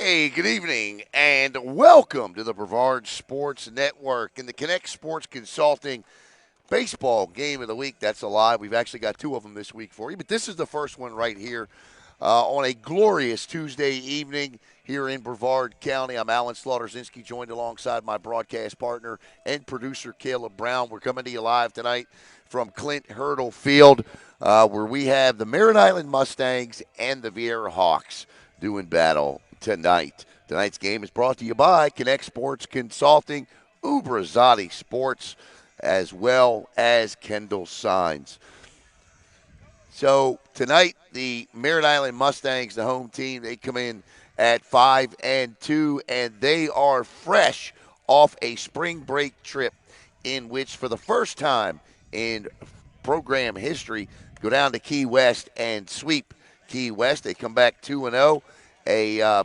Hey, good evening, and welcome to the Brevard Sports Network and the Connect Sports Consulting Baseball Game of the Week. That's a lie. We've actually got two of them this week for you, but this is the first one right here on a glorious Tuesday evening here in Brevard County. I'm Alan Slaughterzinski, joined alongside my broadcast partner and producer, Caleb Brown. We're coming to you live tonight from Clint Hurdle Field, where we have the Merritt Island Mustangs and the Viera Hawks doing battle tonight. Tonight's game is brought to you by Connect Sports Consulting, Ubrazati Sports, as well as Kendall Signs. So tonight, the Merritt Island Mustangs, the home team, they come in at 5-2, and they are fresh off a spring break trip in which, for the first time in program history, go down to Key West and sweep Key West. They come back 2-0. A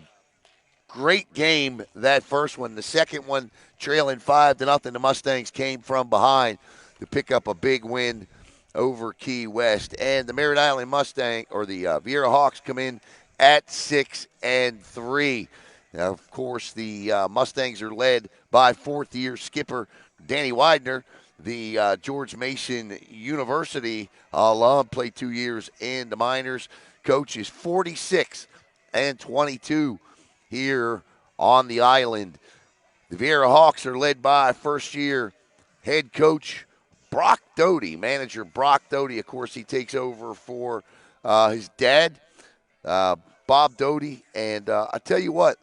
great game, that first one. The second one, trailing 5-0. The Mustangs came from behind to pick up a big win over Key West. And the Merritt Island Mustang, or the Viera Hawks, come in at 6-3. Now, of course, the Mustangs are led by fourth-year skipper Danny Widener, the George Mason University alum, played 2 years in the minors. Coach is 46-22 here on the island. The Viera Hawks are led by first-year head coach Brock Doty, manager Brock Doty. Of course, he takes over for his dad, Bob Doty. And I tell you what,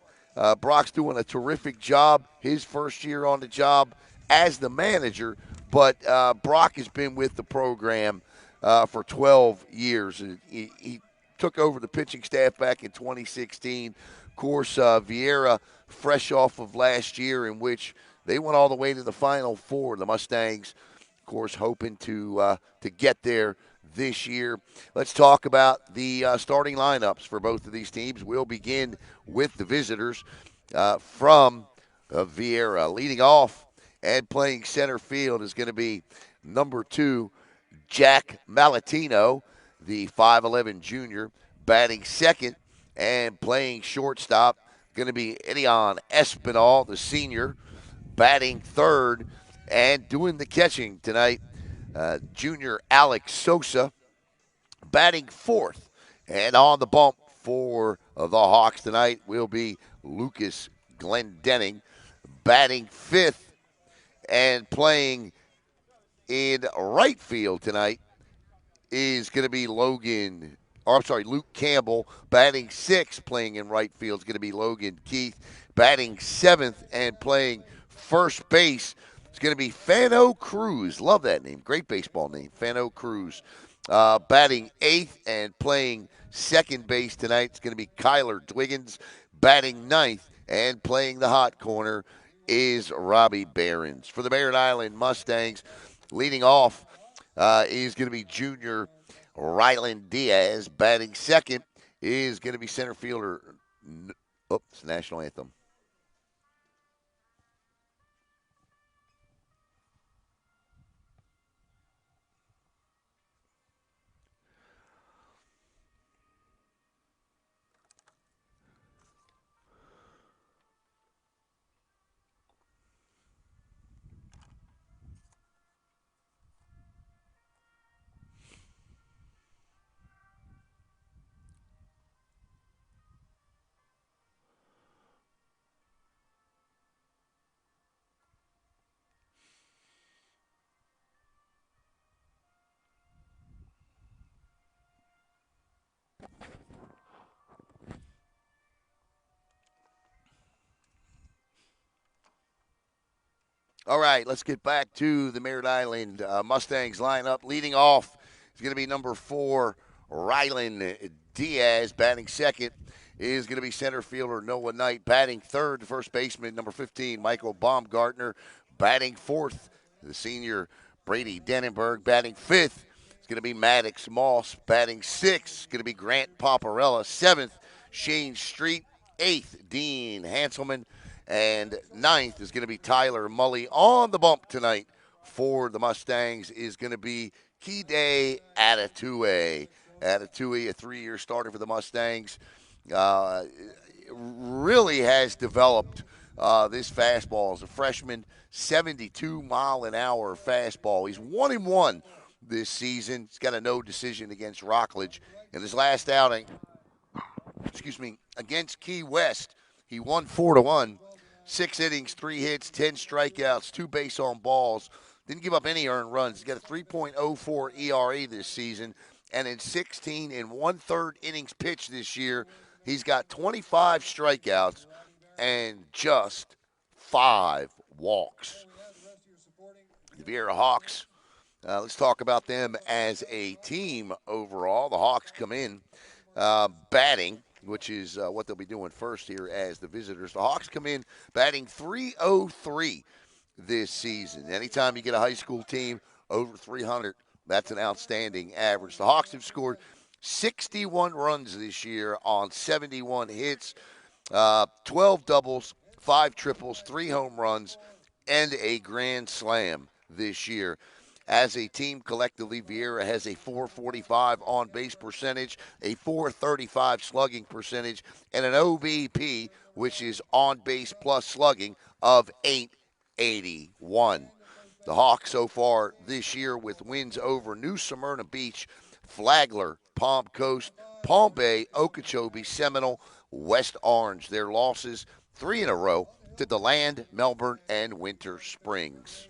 Brock's doing a terrific job his first year on the job as the manager. But Brock has been with the program for 12 years. He took over the pitching staff back in 2016. Of course, Viera, fresh off of last year, in which they went all the way to the Final Four. The Mustangs, of course, hoping to get there this year. Let's talk about the starting lineups for both of these teams. We'll begin with the visitors from Viera. Leading off and playing center field is going to be number 2, Jack Malatino, the 5'11 junior. Batting second and playing shortstop, going to be Edion Espinal, the senior. Batting third and doing the catching tonight, junior Alex Sosa. Batting fourth and on the bump for the Hawks tonight will be Lucas Glendenning. Batting fifth and playing in right field tonight is going to be Luke Campbell. Batting sixth, playing in right field, is going to be Logan Keith. Batting seventh and playing first base is going to be Fano Cruz. Love that name. Great baseball name, Fano Cruz. Batting eighth and playing second base tonight is going to be Kyler Dwiggins. Batting ninth and playing the hot corner is Robbie Behrens. For the Merritt Island Mustangs, leading off is going to be junior Ryland Diaz. Batting second is going to be center fielder. Oops, national anthem. All right, let's get back to the Merritt Island Mustangs lineup. Leading off is going to be number 4, Ryland Diaz. Batting second is going to be center fielder Noah Knight. Batting third, the first baseman, number 15, Michael Baumgartner. Batting fourth, the senior Brady Denenberg. Batting fifth is going to be Maddox Moss. Batting sixth is going to be Grant Paparella. Seventh, Shane Street. Eighth, Dean Hanselman. And ninth is going to be Tyler Mully. On the bump tonight for the Mustangs is going to be Kide Atatue. Atatue, a 3-year starter for the Mustangs. really has developed this fastball as a freshman, 72-mile-an-hour fastball. He's 1-1 this season. He's got a no decision against Rockledge. In his last outing, against Key West, he won 4-1. 6 innings, 3 hits, 10 strikeouts, 2 base on balls. Didn't give up any earned runs. He's got a 3.04 ERA this season. And in 16 and one-third innings pitched this year, he's got 25 strikeouts and just 5 walks. The Viera Hawks, let's talk about them as a team overall. The Hawks come in batting, which is what they'll be doing first here as the visitors. The Hawks come in batting .303 this season. Anytime you get a high school team over 300, that's an outstanding average. The Hawks have scored 61 runs this year on 71 hits, 12 doubles, 5 triples, 3 home runs, and a grand slam this year. As a team, collectively, Viera has a .445 on-base percentage, a .435 slugging percentage, and an OBP, which is on-base plus slugging, of .881. The Hawks so far this year with wins over New Smyrna Beach, Flagler, Palm Coast, Palm Bay, Okeechobee, Seminole, West Orange. Their losses, 3 in a row, to DeLand, Melbourne, and Winter Springs.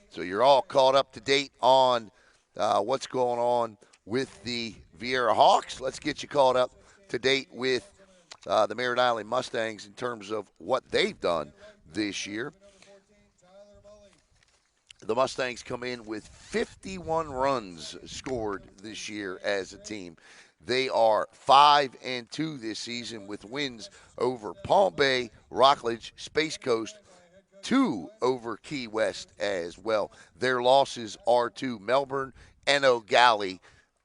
So you're all caught up to date on what's going on with the Viera Hawks. Let's get you caught up to date with the Merritt Island Mustangs in terms of what they've done this year. The Mustangs come in with 51 runs scored this year as a team. They are 5-2 this season with wins over Palm Bay, Rockledge, Space Coast, 2 over Key West as well. Their losses are to Melbourne and O'Galley,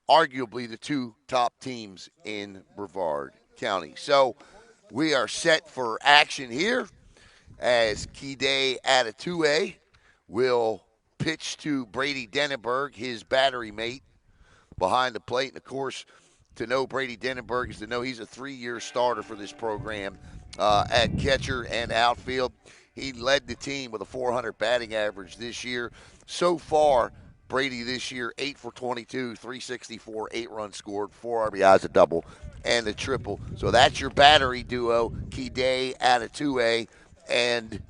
arguably the 2 top teams in Brevard County. So we are set for action here as Kide at a 2A will pitch to Brady Denenberg, his battery mate, behind the plate. And, of course, to know Brady Denenberg is to know he's a 3-year starter for this program at catcher and outfield. He led the team with a .400 batting average this year. So far, Brady this year, 8 for 22, 364, 8 runs scored, 4 RBIs, a double, and a triple. So that's your battery duo, Kide at a 2A, and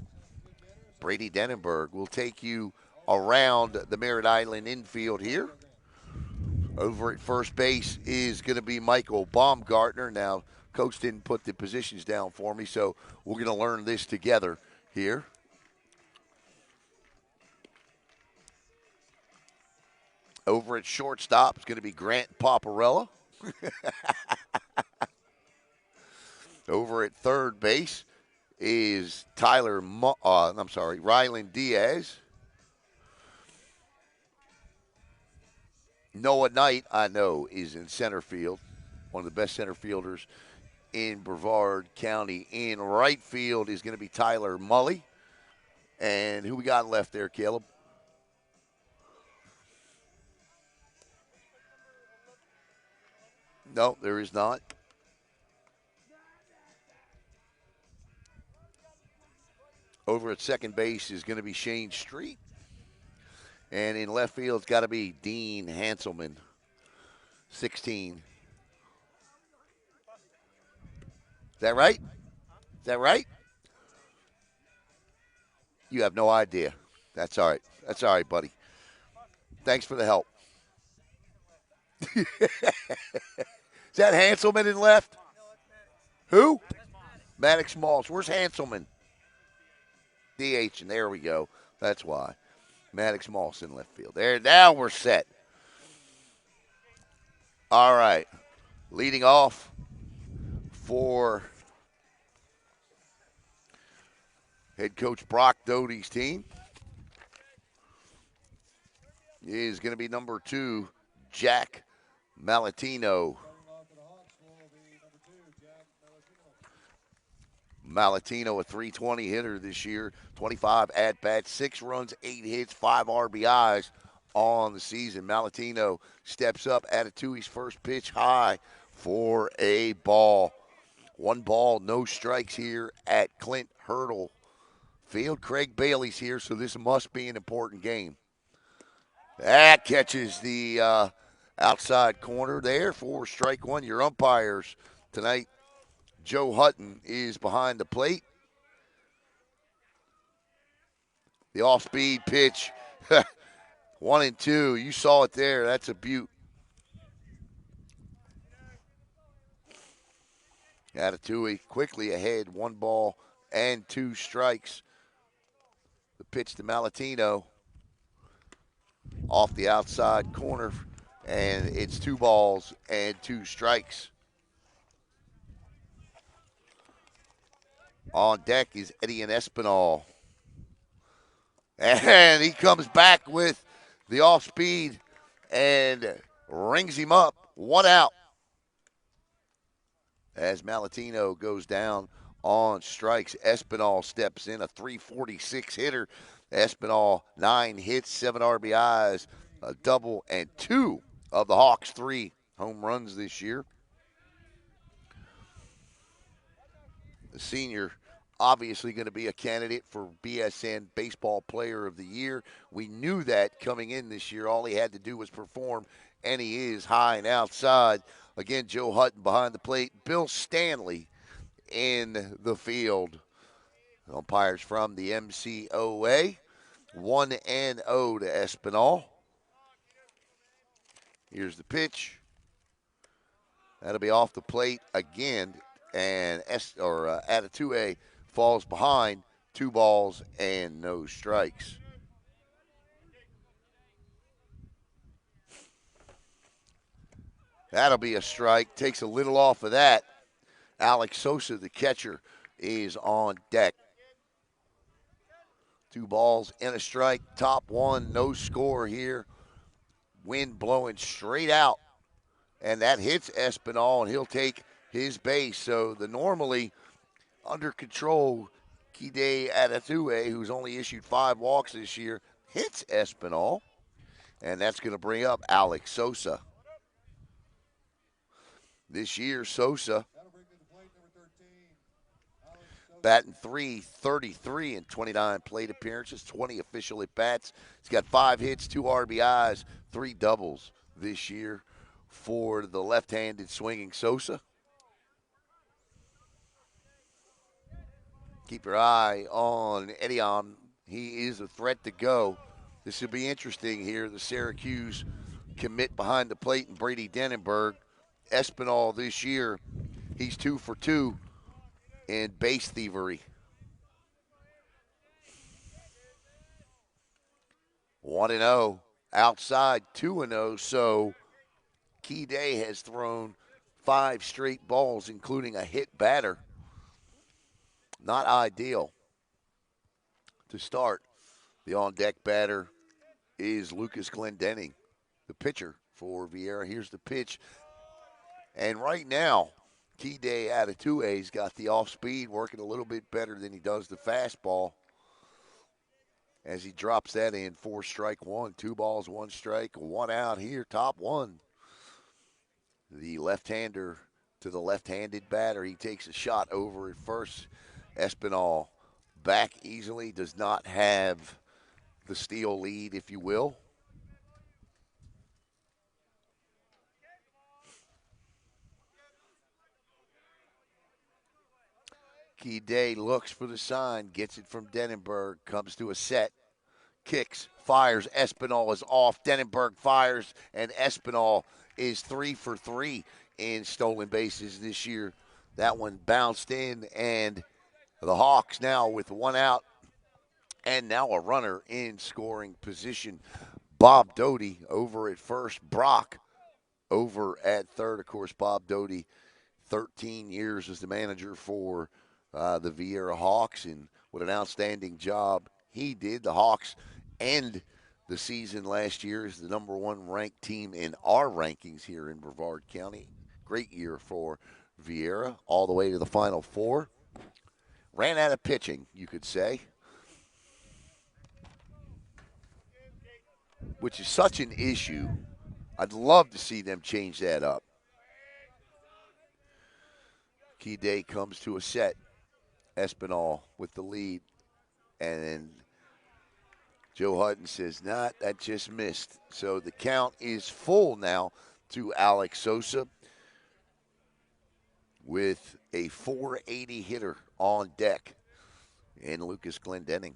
Brady Denenberg will take you around the Merritt Island infield here. Over at first base is going to be Michael Baumgartner. Now, Coach didn't put the positions down for me, so we're going to learn this together here. Over at shortstop is going to be Grant Paparella. Over at third base is Ryland Diaz. Noah Knight, I know, is in center field, one of the best center fielders in Brevard County. In right field is going to be Tyler Mully. And who we got left there, Caleb? No, there is not. Over at second base is going to be Shane Street. And in left field, it's got to be Dean Hanselman, 16. Is that right? Is that right? You have no idea. That's all right. That's all right, buddy. Thanks for the help. Is that Hanselman in left? Who? Maddox Malls. Where's Hanselman? DH, and there we go. That's why. Maddox Malls in left field. There, now we're set. All right. Leading off for head coach Brock Doty's team is going to be number 2, Jack Malatino. Malatino, a .320 hitter this year, 25 at-bats, 6 runs, 8 hits, 5 RBIs on the season. Malatino steps up at a 2. His first pitch high for a ball. One ball, no strikes here at Clint Hurdle Field. Craig Bailey's here, so this must be an important game. That catches the outside corner there for strike one. Your umpires tonight, Joe Hutton is behind the plate. The off-speed pitch, 1-2. You saw it there. That's a beaut. Atatui quickly ahead, one ball and two strikes. The pitch to Malatino off the outside corner, and it's 2 balls and 2 strikes. On deck is Eddie and Espinal. And he comes back with the off speed and rings him up. 1 out. As Malatino goes down on strikes, Espinal steps in, a 346 hitter. Espinal, 9 hits, 7 RBIs, a double, and 2 of the Hawks' 3 home runs this year. The senior obviously going to be a candidate for BSN Baseball Player of the Year. We knew that coming in this year. All he had to do was perform, and he is high and outside. Again, Joe Hutton behind the plate. Bill Stanley in the field. Umpires from the MCOA. 1-0 to Espinal. Here's the pitch. That'll be off the plate again, and Atatue falls behind. 2 balls and no strikes. That'll be a strike. Takes a little off of that. Alex Sosa, the catcher, is on deck. 2 balls and a strike. Top 1, no score here. Wind blowing straight out. And that hits Espinal, and he'll take his base. So the normally under control Kide Atatue, who's only issued 5 walks this year, hits Espinal. And that's going to bring up Alex Sosa. This year, Sosa batting .333 in 29 plate appearances, 20 official at-bats. He's got 5 hits, 2 RBIs, 3 doubles this year for the left-handed swinging Sosa. Keep your eye on Edion. He is a threat to go. This will be interesting here. The Syracuse commit behind the plate and Brady Denenberg. Espinal this year, he's 2 for 2 in base thievery. 1-0 outside, 2-0. So Kide has thrown 5 straight balls, including a hit batter. Not ideal to start. The on-deck batter is Lucas Glendenning, the pitcher for Viera. Here's the pitch. And right now, Kide Atatue's got the off-speed working a little bit better than he does the fastball. As he drops that in, 4 strike 1, 2 balls, 1 strike, 1 out here, top 1. The left-hander to the left-handed batter. He takes a shot over at first. Espinal back easily, does not have the steal lead, if you will. Kide looks for the sign, gets it from Denenberg, comes to a set, kicks, fires. Espinal is off. Denenberg fires, and Espinal is 3 for 3 in stolen bases this year. That one bounced in, and the Hawks now with 1 out and now a runner in scoring position. Bob Doty over at first. Brock over at third. Of course, Bob Doty, 13 years as the manager for the Viera Hawks, and what an outstanding job he did. The Hawks end the season last year as the number 1 ranked team in our rankings here in Brevard County. Great year for Viera, all the way to the Final Four. Ran out of pitching, you could say, which is such an issue. I'd love to see them change that up. Key Day comes to a set. Espinal with the lead. And then Joe Hutton says, nah, that just missed. So the count is full now to Alex Sosa with a 480 hitter on deck and Lucas Glendening.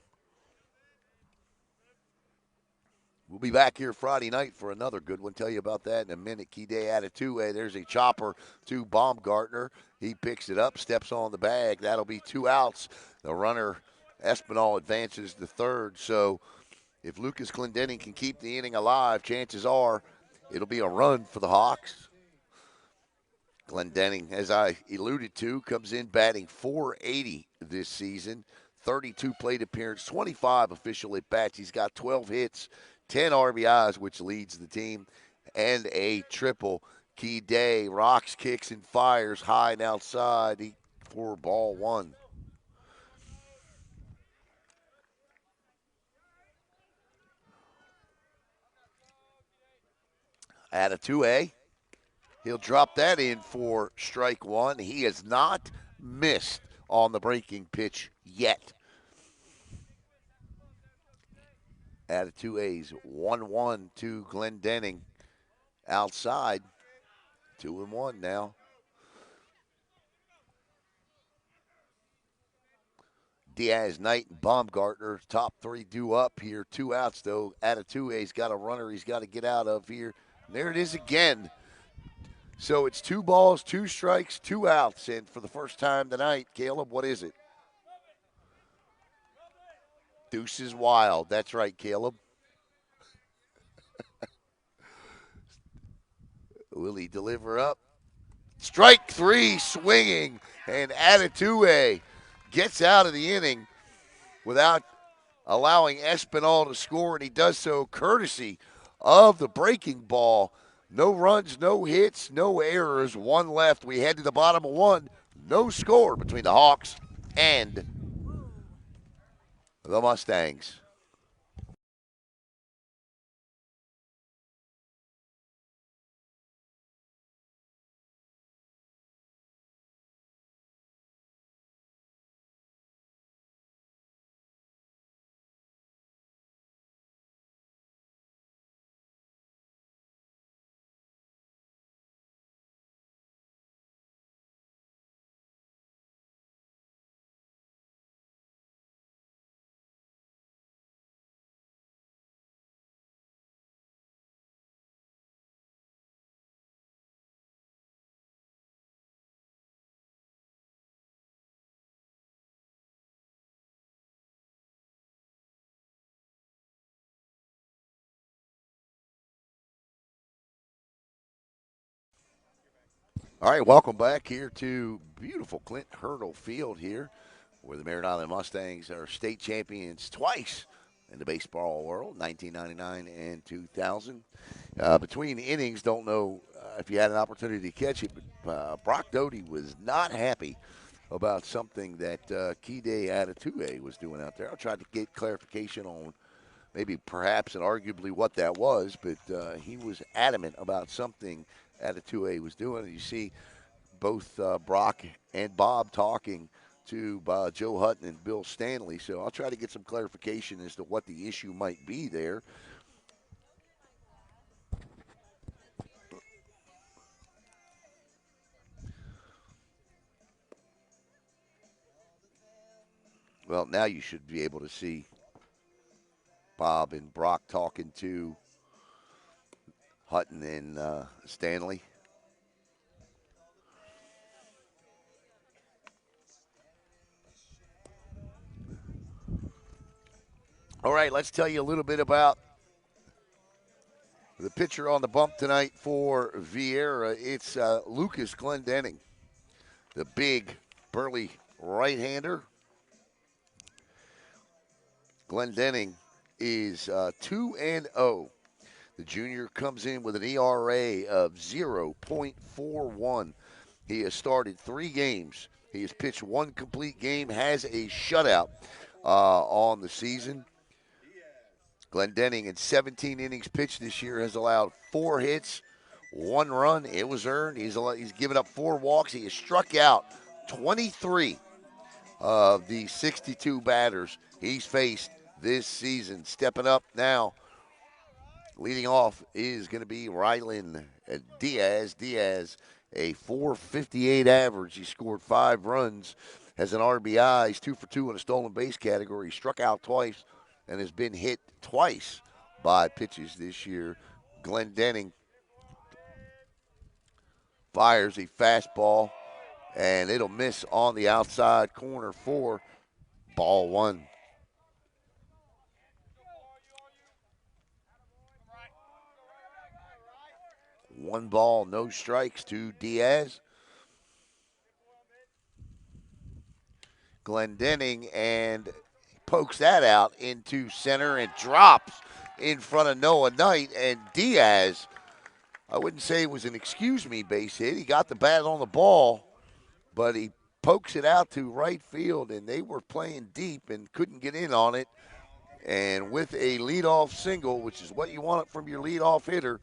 We'll be back here Friday night for another good one. Tell you about that in a minute. Key Day out of two-way. There's a chopper to Baumgartner. He picks it up, steps on the bag. That'll be 2 outs. The runner, Espinal, advances to third. So if Lucas Glendening can keep the inning alive, chances are it'll be a run for the Hawks. Glendening, as I alluded to, comes in batting .480 this season. 32 plate appearances, 25 official at-bats. He's got 12 hits, 10 RBIs, which leads the team, and a triple. Key Day rocks, kicks, and fires high and outside for ball one. At a 2A. He'll drop that in for strike one. He has not missed on the breaking pitch yet. At a 2A's, 1-1 to Glendening. Outside, 2-1 now. Diaz, Knight, and Baumgartner, top three due up here. 2 outs, though. At a 2A's got a runner he's got to get out of here. And there it is again. So it's 2 balls, 2 strikes, 2 outs. And for the first time tonight, Caleb, what is it? Deuces wild. That's right, Caleb. Will he deliver up? Strike 3, swinging, and at a 2A. Gets out of the inning without allowing Espinal to score, and he does so courtesy of the breaking ball. No runs, no hits, no errors, 1 left. We head to the bottom of 1. No score between the Hawks and the Mustangs. All right, welcome back here to beautiful Clint Hurdle Field here, where the Merritt Island Mustangs are state champions twice in the baseball world, 1999 and 2000. Between innings, don't know if you had an opportunity to catch it, but Brock Doty was not happy about something that Key Day out of 2A was doing out there. I tried to get clarification on maybe perhaps and arguably what that was, but he was adamant about something at a 2A was doing. And you see both Brock and Bob talking to Joe Hutton and Bill Stanley. So I'll try to get some clarification as to what the issue might be there. Well, now you should be able to see Bob and Brock talking to Hutton and Stanley. All right, let's tell you a little bit about the pitcher on the bump tonight for Viera. It's Lucas Glendening, the big, burly right-hander. Glendening is 2-0. The junior comes in with an ERA of 0.41. He has started 3 games. He has pitched 1 complete game, has a shutout on the season. Glendening in 17 innings pitched this year has allowed 4 hits, 1 run. It was earned. He's given up 4 walks. He has struck out 23 of the 62 batters he's faced this season. Stepping up now, leading off is going to be Rylan Diaz. Diaz, a 458 average. He scored 5 runs, has an RBI. He's 2 for 2 in a stolen base category. He struck out twice and has been hit twice by pitches this year. Glenn Denning fires a fastball, and it'll miss on the outside corner for ball 1. 1 ball, no strikes to Diaz. Glendenning and pokes that out into center and drops in front of Noah Knight. And Diaz, I wouldn't say it was an excuse me base hit. He got the bat on the ball, but he pokes it out to right field, and they were playing deep and couldn't get in on it. And with a leadoff single, which is what you want from your leadoff hitter,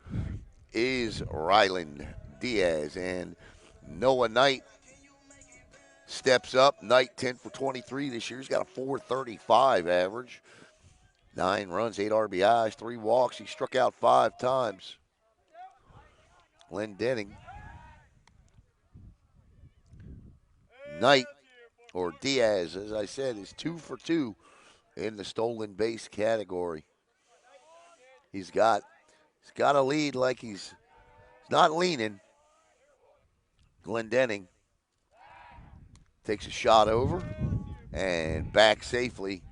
is Ryland Diaz. And Noah Knight steps up. Knight 10 for 23 this year. He's got a 435 average. 9 runs, 8 RBIs, 3 walks. He struck out 5 times. Glenn Denning. Knight, or Diaz, as I said, is 2 for 2 in the stolen base category. He's got a lead like he's not leaning. Glenn Denning takes a shot over, and back safely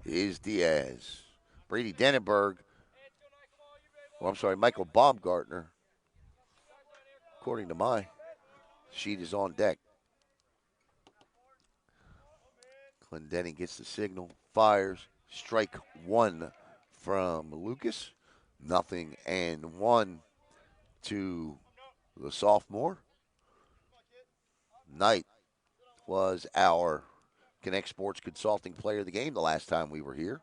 is Diaz. Brady Denenberg, Michael Baumgartner, according to my sheet, is on deck. Glendenning gets the signal, fires, strike 1 from Lucas. 0-1 to the sophomore. Knight was our Connect Sports Consulting Player of the Game the last time we were here.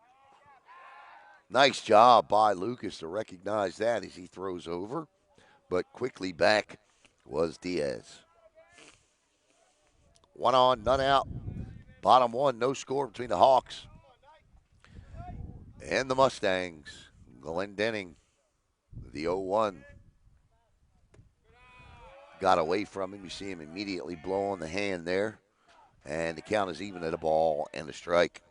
Nice job by Lucas to recognize that as he throws over, but quickly back was Diaz. 1 on, none out. Bottom 1, no score between the Hawks and the Mustangs. Glendenning, the 0-1. Got away from him. You see him immediately blow on the hand there. And the count is even at a ball and a strike.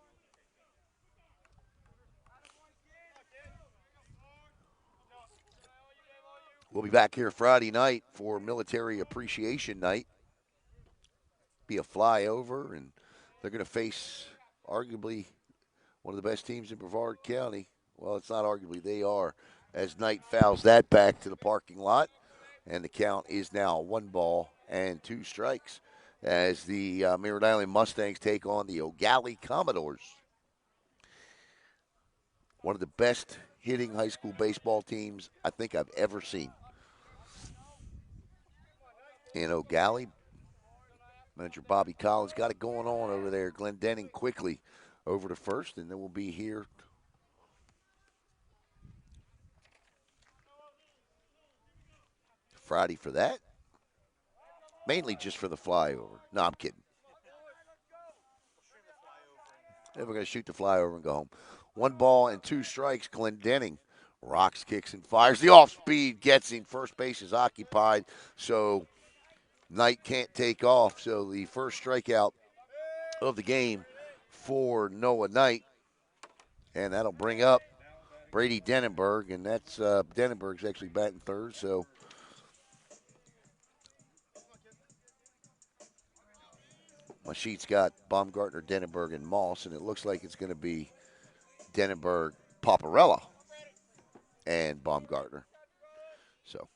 We'll be back here Friday night for Military Appreciation Night. Be a flyover, and they're going to face arguably one of the best teams in Brevard County. Well, it's not arguably, they are, as Knight fouls that back to the parking lot. And the count is now 1 ball and 2 strikes as the Merritt Island Mustangs take on the O'Galley Commodores. One of the best hitting high school baseball teams I think I've ever seen. In O'Galley, manager Bobby Collins got it going on over there. Glendenning quickly over to first, and then we'll be here Friday for that. Mainly just for the flyover. No, I'm kidding. Then we're going to shoot the flyover and go home. 1 ball and 2 strikes. Glendenning rocks, kicks, and fires. The off speed gets him. First base is occupied, so Knight can't take off. So the first strikeout of the game for Noah Knight. And that'll bring up Brady Denenberg, and that's Denenberg's actually batting third, so my sheet's got Baumgartner, Denenberg, and Moss, and it looks like it's going to be Denenberg, Paparella, and Baumgartner. So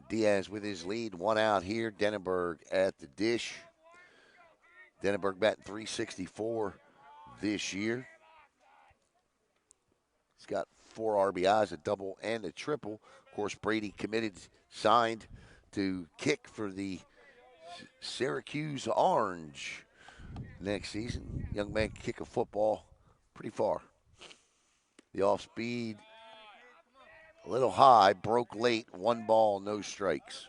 Diaz with his lead, 1 out here. Denenberg at the dish. Denenberg batting .364 this year. He's got 4 RBIs, a double and a triple. Of course, Brady committed, signed to kick for the Syracuse Orange next season. Young man can kick a football pretty far. The off speed A little high, broke late, 1 ball, no strikes.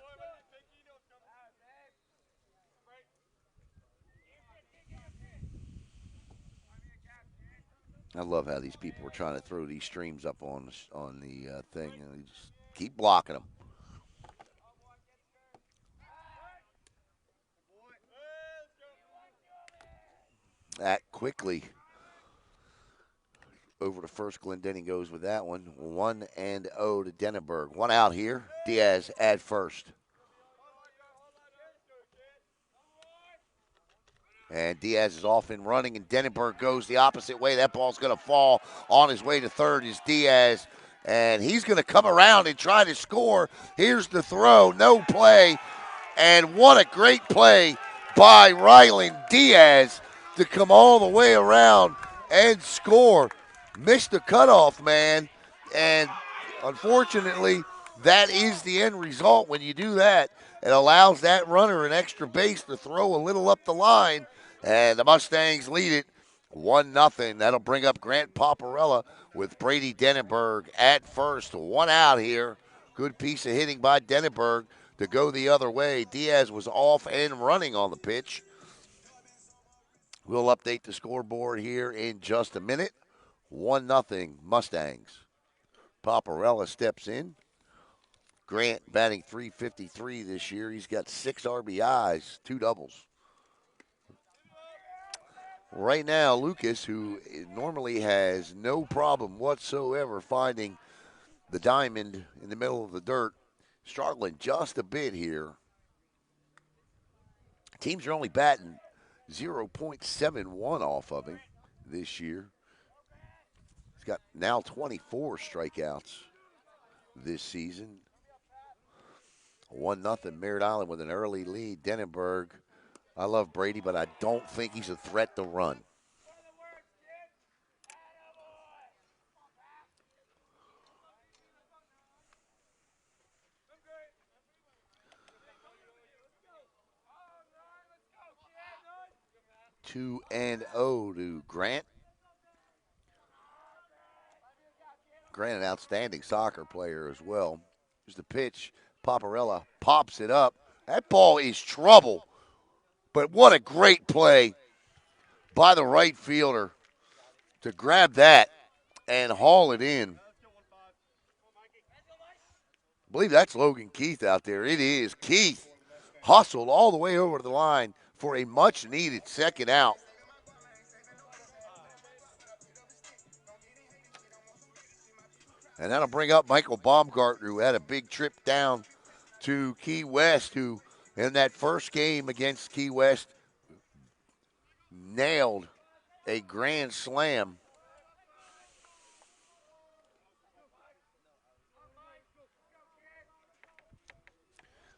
I love how these people are trying to throw these streams up on the thing, and they just keep blocking them. That quickly over to first. Glendenning goes with that one. 1-0 to Denenberg. One out here. Diaz at first. And Diaz is off and running, and Denenberg goes the opposite way. That ball's going to fall. On his way to third is Diaz, and he's going to come around and try to score. Here's the throw. No play. And what a great play by Ryland Diaz to come all the way around and score. Missed the cutoff, man. And unfortunately, that is the end result when you do that. It allows that runner an extra base to throw a little up the line. And the Mustangs lead it 1-0. That'll bring up Grant Paparella with Brady Denenberg at first. One out here. Good piece of hitting by Denenberg to go the other way. Diaz was off and running on the pitch. We'll update the scoreboard here in just a minute. 1-0 Mustangs. Paparella steps in. Grant batting .353 this year. He's got 6 RBIs, 2 doubles. Right now, Lucas, who normally has no problem whatsoever finding the diamond in the middle of the dirt, struggling just a bit here. Teams are only batting 0.71 off of him this year. He's got now 24 strikeouts this season. 1-0 Merritt Island with an early lead. Denenberg, I love Brady, but I don't think he's a threat to run. Two and 0 to Grant. Grant, an outstanding soccer player as well. Here's the pitch. Paparella pops it up. That ball is trouble. But what a great play by the right fielder to grab that and haul it in. I believe that's Logan Keith out there. It is. Keith hustled all the way over to the line for a much-needed second out. And that'll bring up Michael Baumgartner, who had a big trip down to Key West, who in that first game against Key West nailed a grand slam.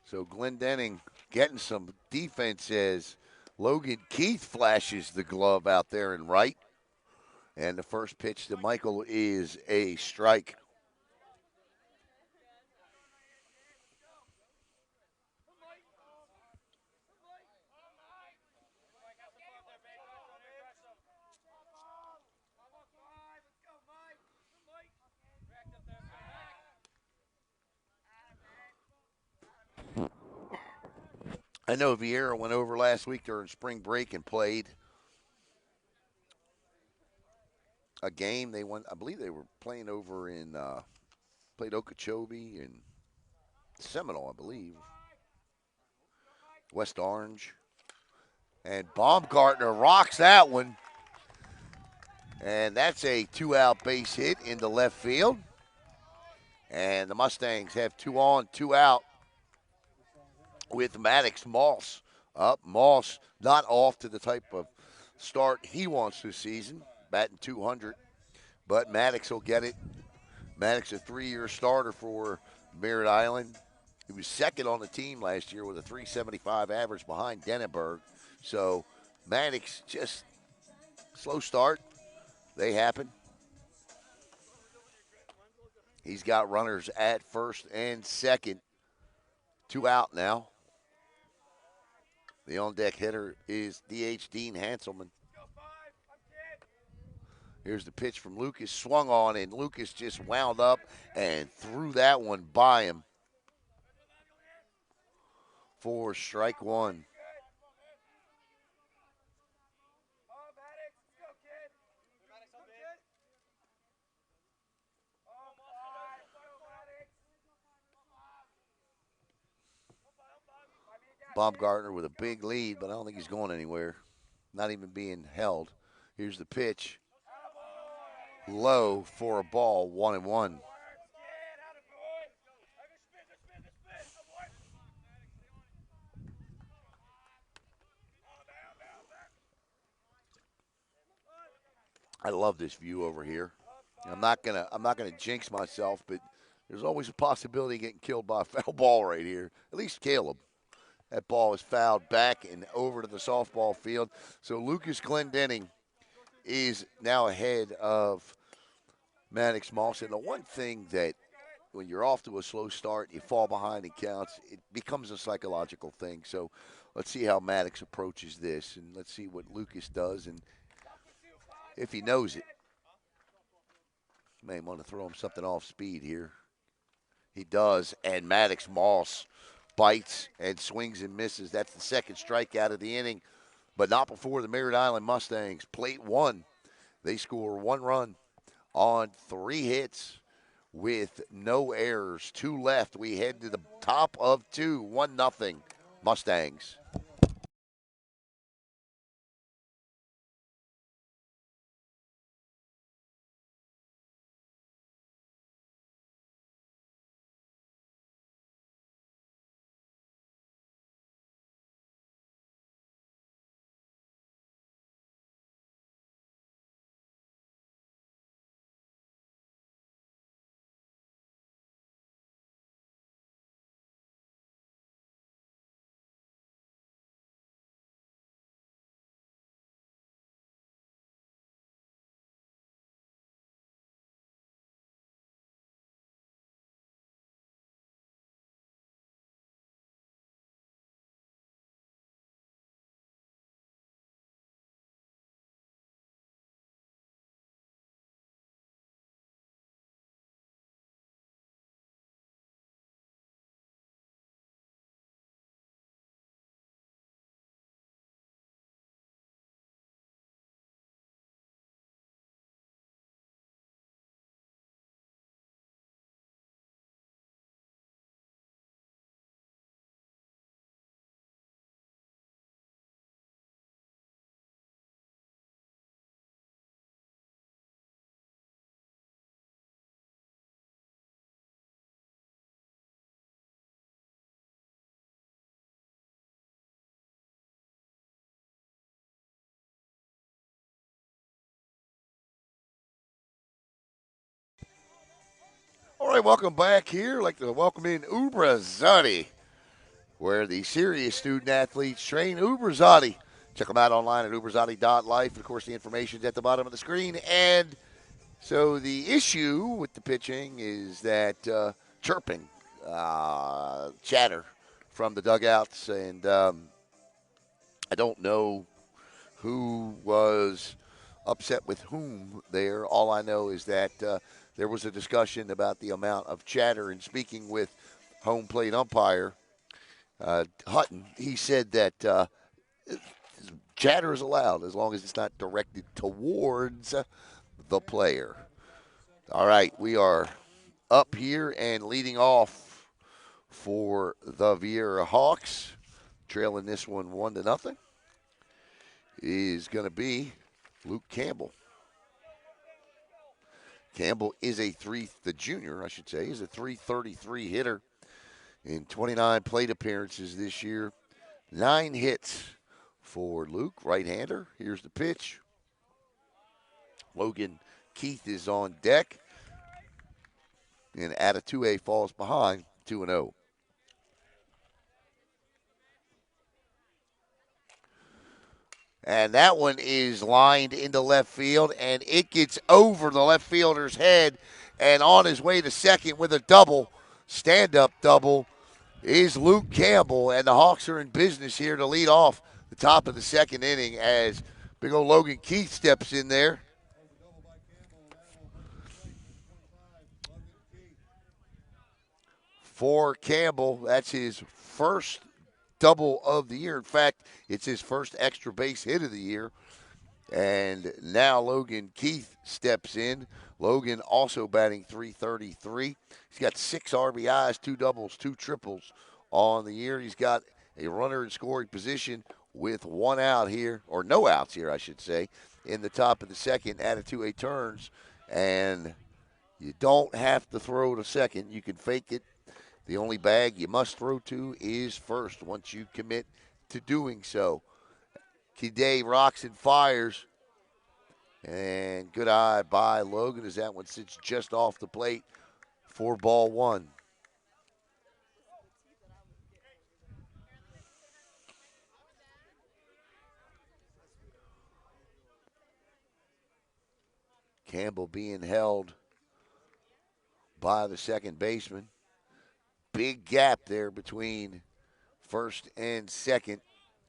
So Glendenning getting some defense as Logan Keith flashes the glove out there in right. And the first pitch to Michael is a strike. I know Viera went over last week during spring break and played a game. They went, I believe they were playing over in, played Okeechobee and Seminole, I believe. West Orange. And Baumgartner rocks that one. And that's a 2-out base hit into left field. And the Mustangs have 2 on, 2 out with Maddox Moss up. Moss not off to the type of start he wants this season, batting .200. But Maddox will get it. Maddox, a 3-year starter for Merritt Island. He was second on the team last year with a .375 average behind Denenberg. So Maddox just slow start. They happen. He's got runners at first and second. 2 out now. The on-deck hitter is DH Dean Hanselman. Here's the pitch from Lucas, swung on, and Lucas just wound up and threw that one by him for strike one. Bob Gardner with a big lead, but I don't think he's going anywhere. Not even being held. Here's the pitch. Low for a ball, 1-1. I love this view over here. I'm not gonna jinx myself, but there's always a possibility of getting killed by a foul ball right here. At least Caleb. That ball is fouled back and over to the softball field. So Lucas Glendenning is now ahead of Maddox Mawson. The one thing that when you're off to a slow start, you fall behind in counts, it becomes a psychological thing. So let's see how Maddox approaches this, and let's see what Lucas does, and if he knows it. May want to throw him something off speed here. He does, and Maddox Moss bites and swings and misses. That's the second strikeout of the inning, but not before the Merritt Island Mustangs. Plate one, they score 1 run on 3 hits with no errors. 2 left. We head to the top of 2, 1-0 Mustangs. All right, welcome back here. I'd like to welcome in Ubrazati, where the serious student athletes train. Ubrazati. Check them out online at ubrazati.life. Of course, the information's at the bottom of the screen. And so the issue with the pitching is that chirping, chatter from the dugouts. And I don't know who was upset with whom there. All I know is that there was a discussion about the amount of chatter. And speaking with home plate umpire Hutton, he said that chatter is allowed as long as it's not directed towards the player. All right, we are up here and leading off for the Viera Hawks, trailing this one 1-0, is going to be Luke Campbell. Campbell is the junior, I should say, is a .333 hitter in 29 plate appearances this year. 9 hits for Luke, right-hander. Here's the pitch. Logan Keith is on deck. And Atatue falls behind 2-0. And that one is lined into left field, and it gets over the left fielder's head. And on his way to second with a double, stand-up double, is Luke Campbell. And the Hawks are in business here to lead off the top of the second inning as big old Logan Keith steps in there. for Campbell. That's his first double of the year. In fact, it's his first extra base hit of the year. And now Logan Keith steps in. Logan also batting .333. He's got 6 RBIs, 2 doubles, 2 triples on the year. He's got a runner in scoring position with 1 out here, or no outs here, I should say, in the top of the second. Added to a turns, and you don't have to throw to second. You can fake it. The only bag you must throw to is first once you commit to doing so. Kide rocks and fires. And good eye by Logan as that one sits just off the plate for ball 1. Campbell being held by the second baseman. Big gap there between first and second.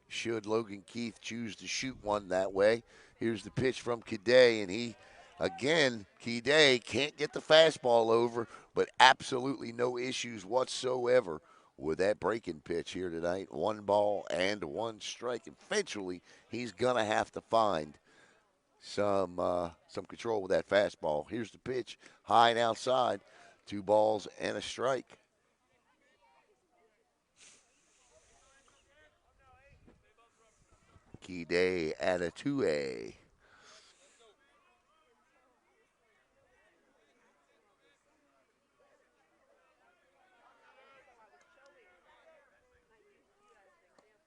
Should Logan Keith choose to shoot one that way. Here's the pitch from Kide, and Kide can't get the fastball over, but absolutely no issues whatsoever with that breaking pitch here tonight. 1 ball and 1 strike. Eventually, he's going to have to find some control with that fastball. Here's the pitch, high and outside. 2 balls and a strike. Kide at a 2A.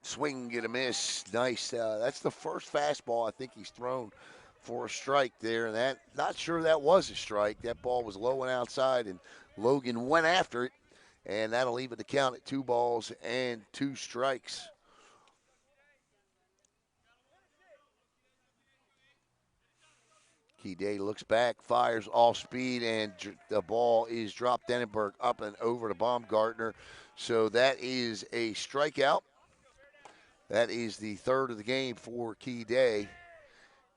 Swing, get a miss. Nice. That's the first fastball I think he's thrown for a strike there. And that, not sure that was a strike. That ball was low and outside, and Logan went after it. And that'll leave it to count at 2 balls and 2 strikes. Kide looks back, fires all speed, and the ball is dropped Dennenberg up and over to Baumgartner. So that is a strikeout. That is the third of the game for Kide.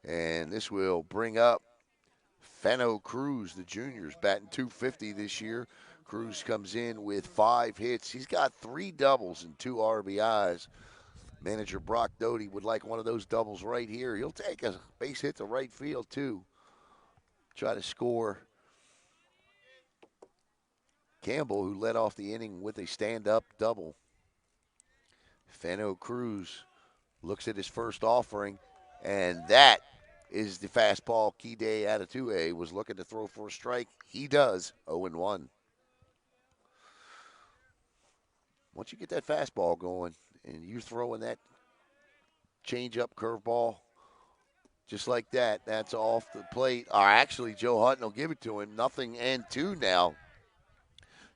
And this will bring up Fenno Cruz, the juniors, batting .250 this year. Cruz comes in with 5 hits. He's got 3 doubles and 2 RBIs. Manager Brock Doty would like one of those doubles right here. He'll take a base hit to right field, too. Try to score Campbell, who led off the inning with a stand-up double. Fenno Cruz looks at his first offering, and that is the fastball Kide out of 2A was looking to throw for a strike. He does, 0-1. Once you get that fastball going and you're throwing that change-up curveball just like that, that's off the plate. Or actually, Joe Hutton will give it to him. 0-2 now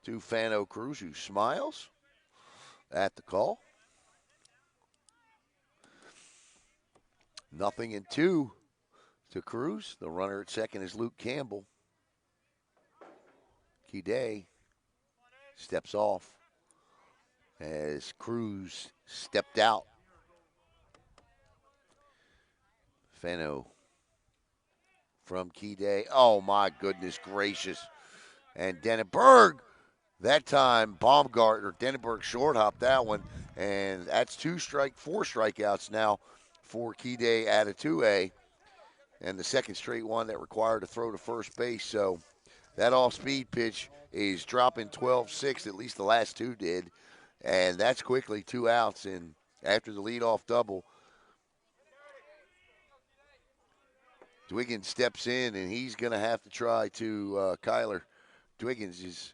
to Fano Cruz, who smiles at the call. 0-2 to Cruz. The runner at second is Luke Campbell. Kide steps off as Cruz stepped out. Fano from Kide. Oh, my goodness gracious. And Dennenberg, that time, Baumgartner, Dennenberg short hopped that one. And that's 4 strikeouts now for Kide out of 2A. And the second straight one that required a throw to first base. So that off-speed pitch is dropping 12-6, at least the last 2 did. And that's quickly 2 outs. And after the leadoff double, Dwiggins steps in, and he's going to have to try to, Kyler Dwiggins is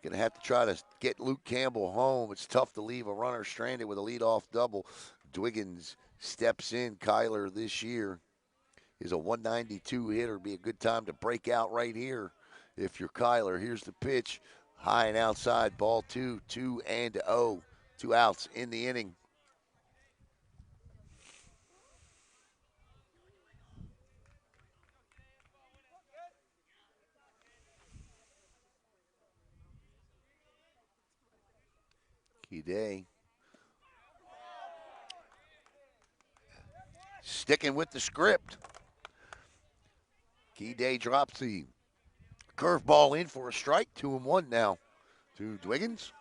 going to have to try to get Luke Campbell home. It's tough to leave a runner stranded with a leadoff double. Dwiggins steps in. Kyler this year is a 192 hitter. Be a good time to break out right here if you're Kyler. Here's the pitch. High and outside, ball 2, 2-0. 2 outs in the inning. Kide sticking with the script. Kide drops the Curveball in for a strike. 2-1 now to Dwiggins.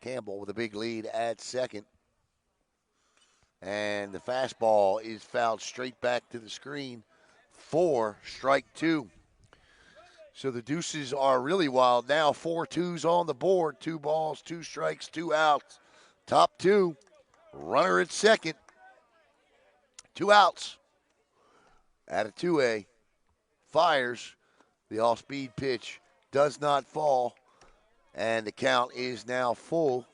Campbell with a big lead at second. And the fastball is fouled straight back to the screen for strike two. So the deuces are really wild now. 4 twos on the board. 2 balls, 2 strikes, 2 outs. Top 2. Runner at second. 2 outs. At a 2A. Fires. The off-speed pitch does not fall. And the count is now full.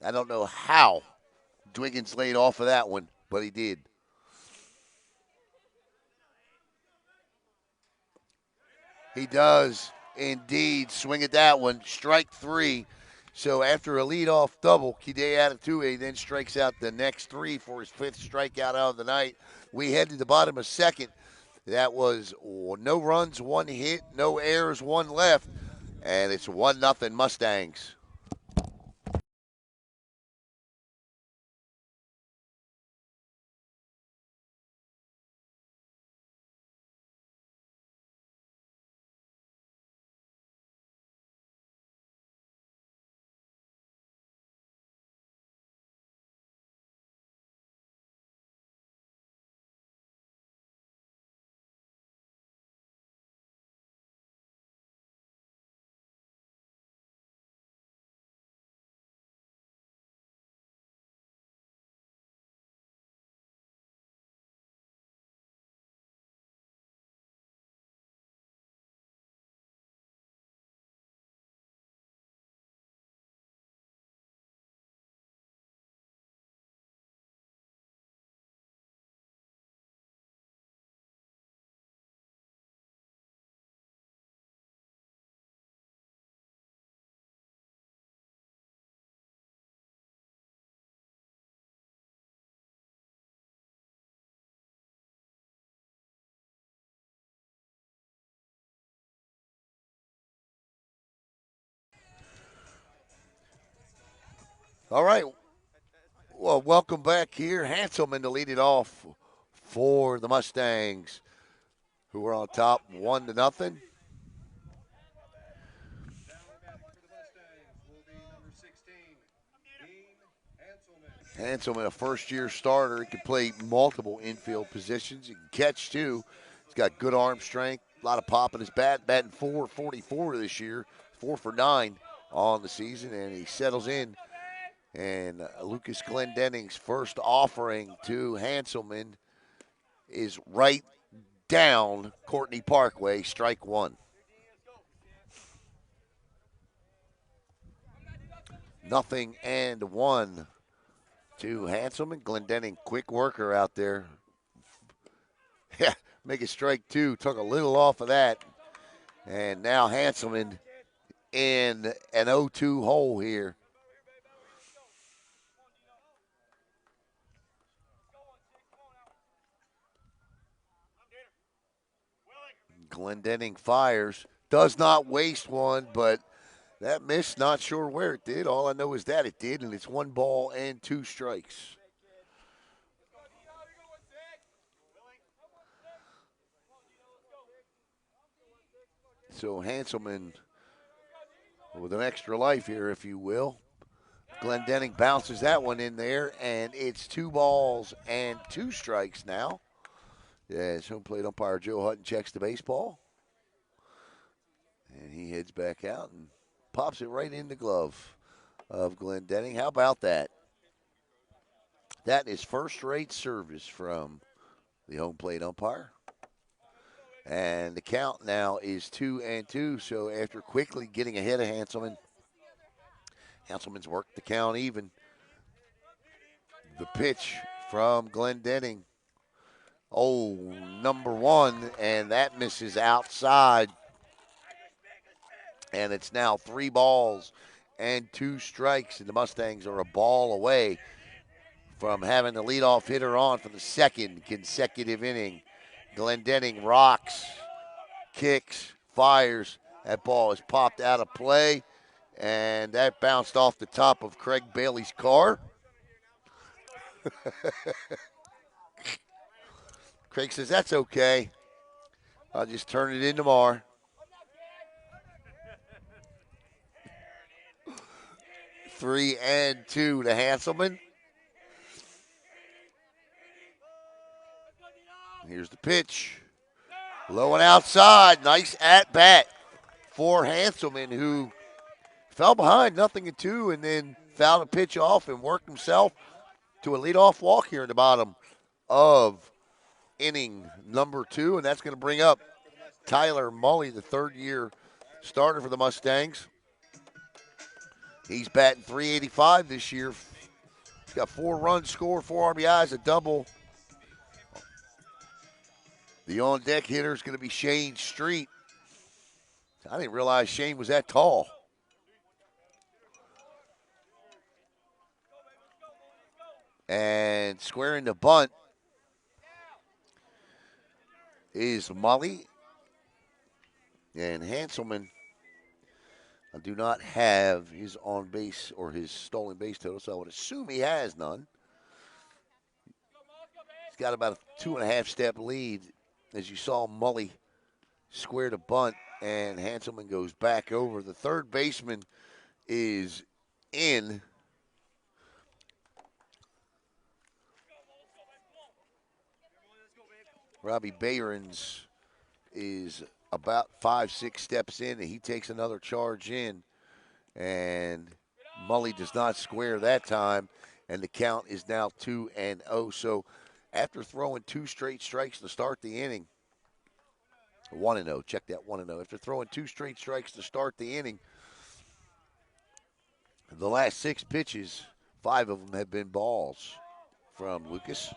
I don't know how Dwiggins laid off of that one, but he did. He does indeed swing at that one. Strike 3. So after a leadoff double, Kide out of 2A then strikes out the next 3 for his 5th strikeout of the night. We head to the bottom of second. That was no runs, 1 hit, no errors, 1 left, and it's 1-0 Mustangs. All right. Well, welcome back here. Hanselman to lead it off for the Mustangs, who are on top 1-0. Hanselman, a first-year starter, he can play multiple infield positions. He can catch too. He's got good arm strength, a lot of pop in his bat. Batting .444 this year, 4 for 9 on the season, and he settles in. And Lucas Glendenning's first offering to Hanselman is right down Courtney Parkway, strike 1. 0-1 to Hanselman. Glendenning, quick worker out there. Yeah, make it strike 2. Took a little off of that. And now Hanselman in an 0-2 hole here. Glendenning fires. Does not waste one, but that miss, not sure where it did. All I know is that it did, and it's 1 ball and 2 strikes. So Hanselman with an extra life here, if you will. Glendenning bounces that one in there, and it's 2 balls and 2 strikes now. As home plate umpire Joe Hutton checks the baseball. And he heads back out and pops it right in the glove of Glendenning. How about that? That is first-rate service from the home plate umpire. And the count now is 2-2. So after quickly getting ahead of Hanselman, Hanselman's worked the count even. The pitch from Glendenning. Oh, number 1, and that misses outside. And it's now 3 balls and 2 strikes, and the Mustangs are a ball away from having the leadoff hitter on for the 2nd consecutive inning. Glendenning rocks, kicks, fires. That ball is popped out of play, and that bounced off the top of Craig Bailey's car. Craig says, that's okay. I'll just turn it into Mar. 3-2 to Hanselman. Here's the pitch. Low and outside. Nice at bat for Hanselman, who fell behind 0-2 and then fouled a pitch off and worked himself to a leadoff walk here in the bottom of inning number 2. And that's going to bring up Tyler Mully, the third-year starter for the Mustangs. He's batting .385 this year. He's got 4 runs scored, 4 RBIs, a double. The on-deck hitter is going to be Shane Street. I didn't realize Shane was that tall. And squaring the bunt is Mully. And Hanselman, I do not have his on base or his stolen base total, so I would assume he has none. He's got about a 2.5 step lead. As you saw, Mully square the bunt, and Hanselman goes back over. The third baseman is in. Robbie Behrens is about 5-6 steps in, and he takes another charge in. And Mully does not square that time, and the count is now 2-0. So after throwing 2 straight strikes to start the inning, 1-0, check that, 1-0. After throwing 2 straight strikes to start the inning, the last 6 pitches, 5 of them have been balls from Lucas.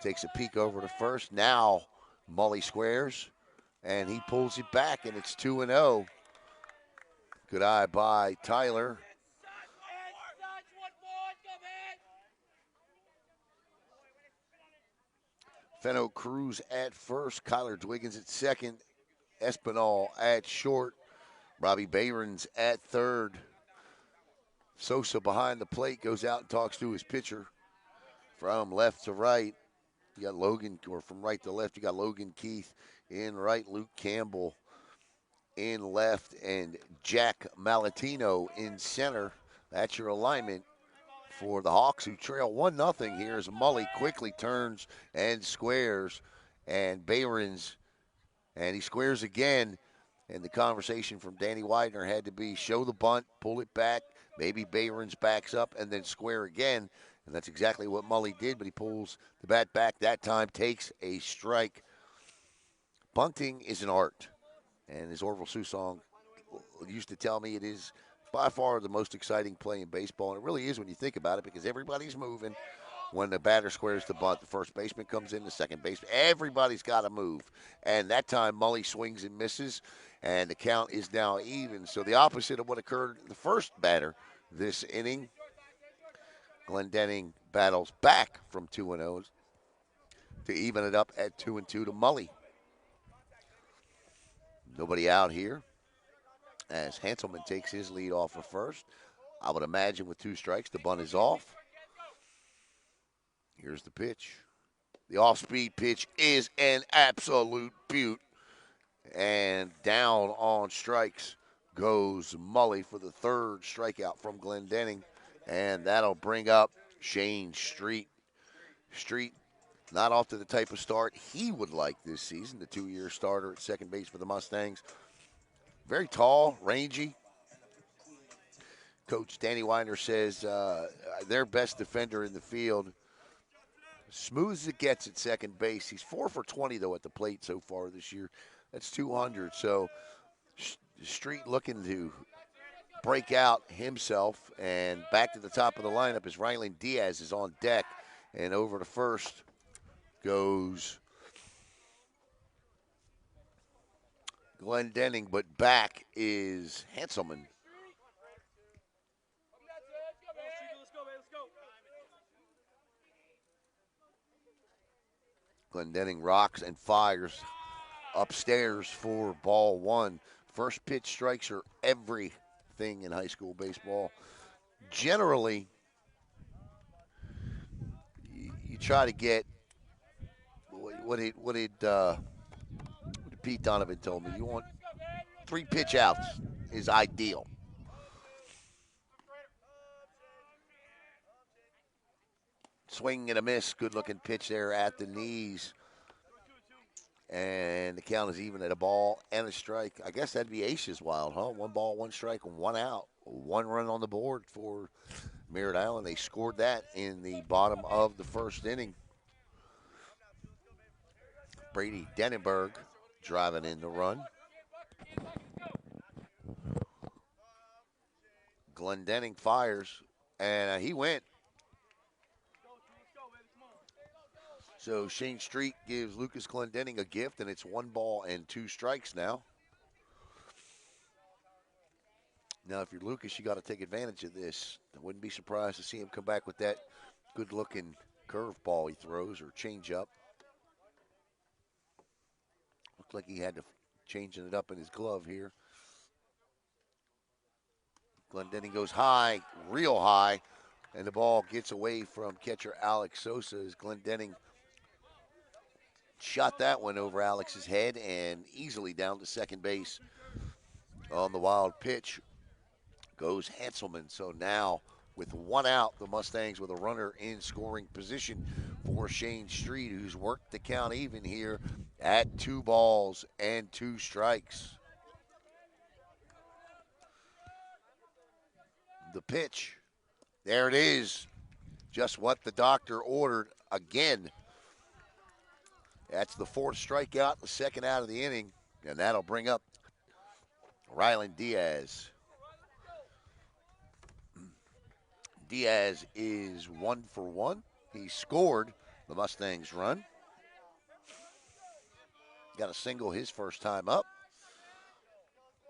Takes a peek over to first. Now Mully squares, and he pulls it back, and it's 2-0. Good eye by Tyler. Fenno Cruz at first. Kyler Dwiggins at second. Espinal at short. Robbie Behrens at third. Sosa behind the plate goes out and talks to his pitcher. From left to right, you got Logan, or from right to left, you got Logan Keith in right, Luke Campbell in left, and Jack Malatino in center. That's your alignment for the Hawks, who trail 1-0 here as Mully quickly turns and squares. And Behrens, and he squares again. And the conversation from Danny Widener had to be show the bunt, pull it back, maybe Behrens backs up, and then square again. And that's exactly what Mully did, but he pulls the bat back that time, takes a strike. Bunting is an art. And as Orville Susong used to tell me, it is by far the most exciting play in baseball. And it really is when you think about it, because everybody's moving. When the batter squares the bunt, the first baseman comes in, the second baseman. Everybody's got to move. And that time, Mully swings and misses, and the count is now even. So the opposite of what occurred in the first batter this inning. Glendenning battles back from 2-0 to even it up at 2-2 to Mully. Nobody out here as Hanselman takes his lead off for first. I would imagine with 2 strikes, the bunt is off. Here's the pitch. The off-speed pitch is an absolute beaut. And down on strikes goes Mully for the third strikeout from Glendenning. And that'll bring up Shane Street. Street not off to the type of start he would like this season, the 2-year starter at second base for the Mustangs. Very tall, rangy. Coach Danny Weiner says their best defender in the field. Smooth as it gets at second base. He's 4 for 20, though, at the plate so far this year. That's 200. So Street looking to break out himself. And back to the top of the lineup as Rylan Diaz is on deck. And over to first goes Glendenning, but back is Hanselman. Glendenning rocks and fires upstairs for ball 1. First pitch strikes are everything in high school baseball. Generally, you try to get what did Pete Donovan told me. You want 3 pitch outs is ideal. Swing and a miss. Good looking pitch there at the knees. And the count is even at a ball and a strike. I guess that'd be aces wild, huh? 1 ball, 1 strike, 1 out. 1 run on the board for Merritt Island. They scored that in the bottom of the first inning. Brady Denenberg driving in the run. Glendenning fires, and he went. So Shane Street gives Lucas Glendenning a gift, and it's 1 ball and 2 strikes now. Now, if you're Lucas, you got to take advantage of this. I wouldn't be surprised to see him come back with that good-looking curveball he throws or changeup. Looked like he had to changing it up in his glove here. Glendenning goes high, real high, and the ball gets away from catcher Alex Sosa as Glendenning shot that one over Alex's head and easily down to second base. On the wild pitch goes Hanselman. So now with 1 out, the Mustangs with a runner in scoring position for Shane Street, who's worked the count even here at 2 balls and 2 strikes. The pitch, there it is. Just what the doctor ordered again. That's the 4th strikeout, the 2nd out of the inning, and that'll bring up Rylan Diaz. Diaz is 1 for 1. He scored the Mustangs run. Got a single his first time up.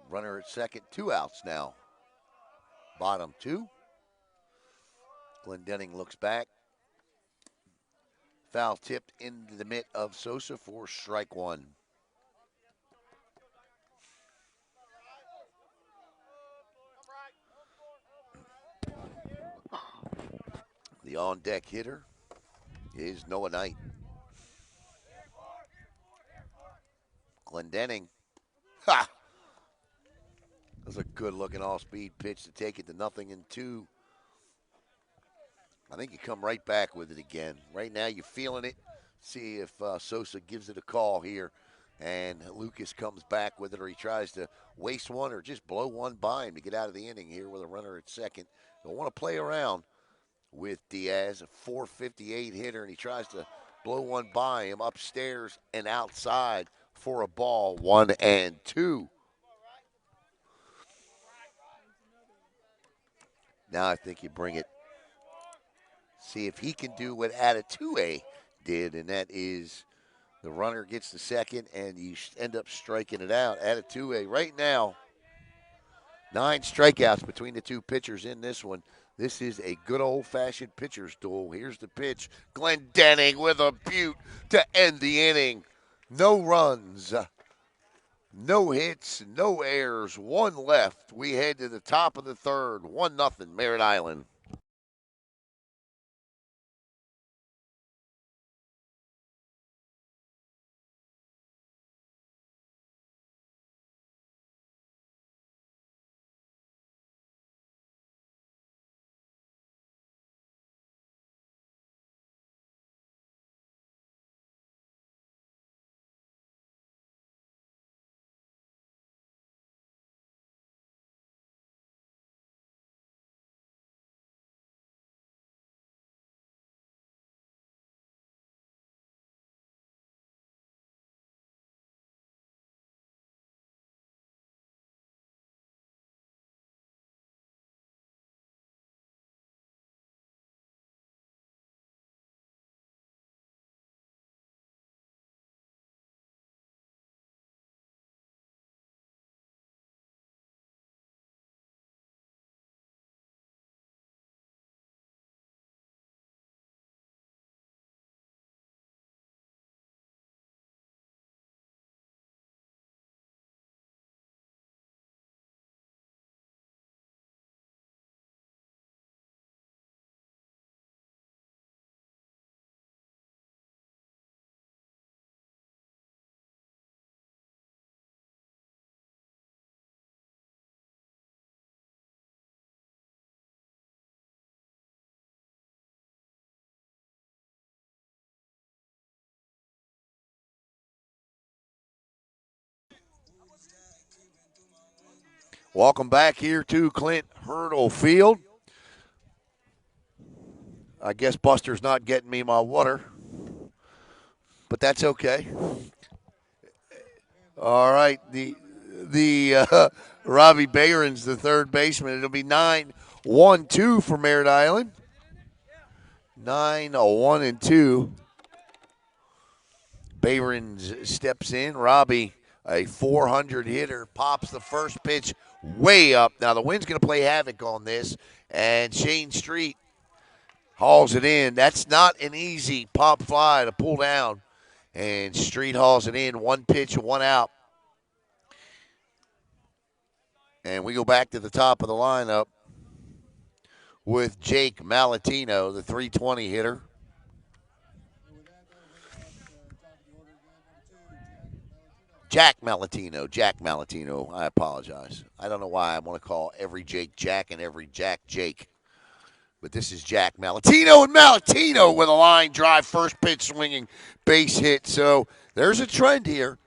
Runner at second, 2 outs now. Bottom 2. Glendenning looks back. Foul tipped into the mitt of Sosa for strike 1. The on-deck hitter is Noah Knight. Glendenning. Ha! That was a good-looking off-speed pitch to take it to 0-2. I think you come right back with it again. Right now you're feeling it. See if Sosa gives it a call here. And Lucas comes back with it, or he tries to waste one or just blow one by him to get out of the inning here with a runner at second. Don't want to play around with Diaz, a 458 hitter, and he tries to blow one by him upstairs and outside for a ball, 1-2. Now I think you bring it. See if he can do what Atatue did, and that is the runner gets the second, and you end up striking it out. Atatue right now, 9 strikeouts between the 2 pitchers in this one. This is a good old-fashioned pitcher's duel. Here's the pitch. Glendenning with a beaut to end the inning. No runs, no hits, no errors, 1 left. We head to the top of the 3rd, 1-0 Merritt Island. Welcome back here to Clint Hurdle Field. I guess Buster's not getting me my water, but that's okay. All right, the Robbie Bayron's the third baseman. It'll be 9-1-2 for Merritt Island. 9-1-2. Bayron steps in. Robbie, a 400 hitter, pops the first pitch way up. Now the wind's going to play havoc on this, and Shane Street hauls it in. That's not an easy pop fly to pull down, and Street hauls it in. One pitch, one out. And we go back to the top of the lineup with Jake Malatino, the 320 hitter. Jack Malatino. I apologize. I don't know why I want to call every Jake Jack and every Jack Jake. But this is Jack Malatino, and Malatino with a line drive, first pitch swinging, base hit. So there's a trend here.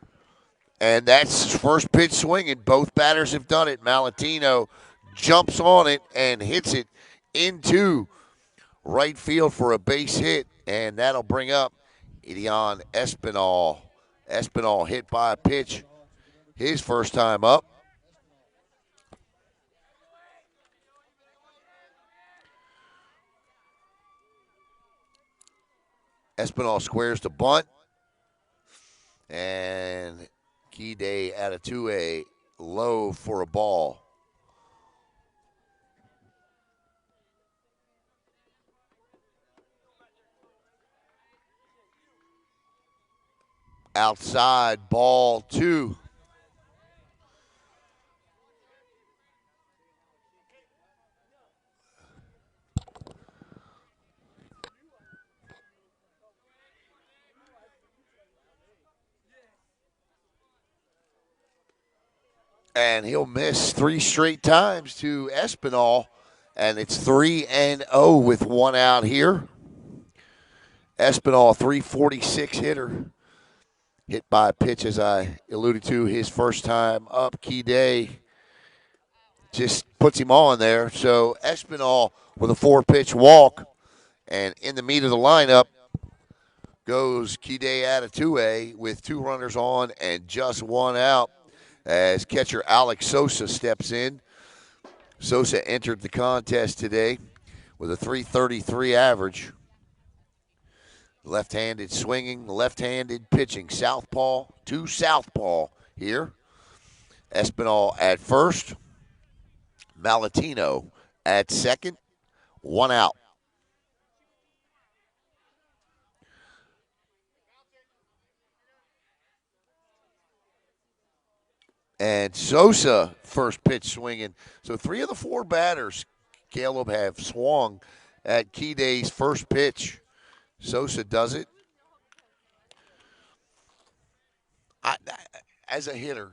And that's first pitch swinging. Both batters have done it. Malatino jumps on it and hits it into right field for a base hit. And that'll bring up Idion Espinal. Espinal hit by a pitch his first time up. Espinal squares the bunt. And Kide Atatue low for a ball. Outside, ball 2. And he'll miss 3 straight times to Espinal. And it's 3-0 with one out here. Espinal, 346 hitter. Hit by a pitch, as I alluded to, his first time up. Kide just puts him on there. So Espinal with a 4-pitch walk. And in the meat of the lineup goes Kide Atatue with 2 runners on and just 1 out as catcher Alex Sosa steps in. Sosa entered the contest today with a 333 average. Left-handed swinging, left-handed pitching. Southpaw to southpaw here. Espinal at first. Malatino at second. 1 out. And Sosa first pitch swinging. So 3 of the 4 batters, Caleb, have swung at Kide's first pitch. Sosa does it. As a hitter,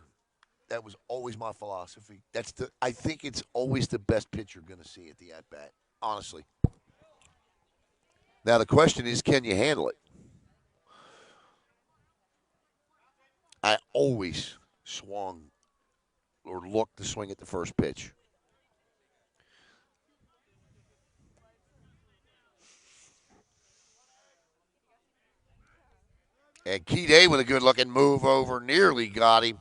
that was always my philosophy. I think it's always the best pitch you're going to see at the at bat. Honestly. Now the question is, can you handle it? I always swung or looked to swing at the first pitch. And Kide with a good-looking move over, nearly got him.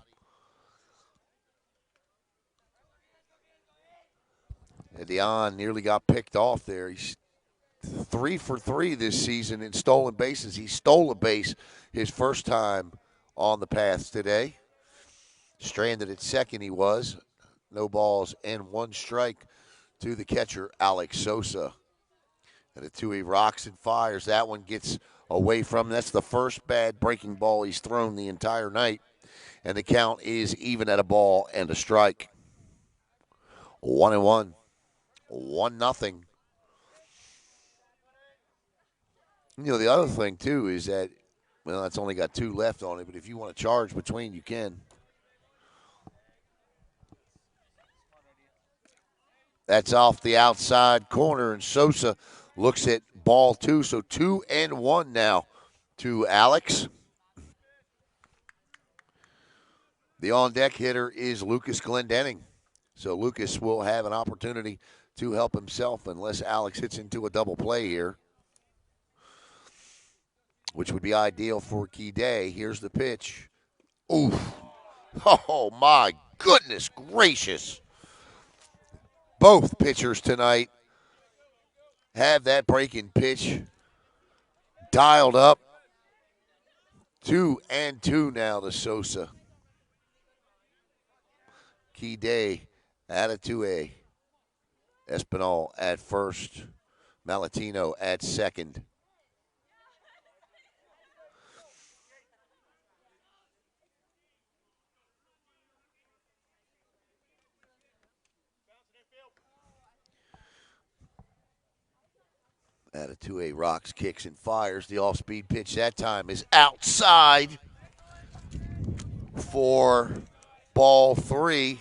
And Dion nearly got picked off there. He's 3 for 3 this season in stolen bases. He stole a base his first time on the paths today. Stranded at second he was. No balls and 1 strike to the catcher, Alex Sosa. And the 2 he rocks and fires. That one gets away from him. That's the first bad breaking ball he's thrown the entire night. And the count is even at a ball and a strike. 1-1. 1-0. You know, the other thing, too, is that, well, it's only got 2 left on it, but if you want to charge between, you can. That's off the outside corner, and Sosa looks at ball 2. So 2-1 now to Alex. The on-deck hitter is Lucas Glendenning. So Lucas will have an opportunity to help himself unless Alex hits into a double play here, which would be ideal for Key Day. Here's the pitch. Oof. Oh, my goodness gracious. Both pitchers tonight have that breaking pitch dialed up. 2-2 now to Sosa. Key Day at a 2A. Espinal at first. Malatino at second. At a 2A, rocks, kicks, and fires. The off-speed pitch that time is outside for ball 3.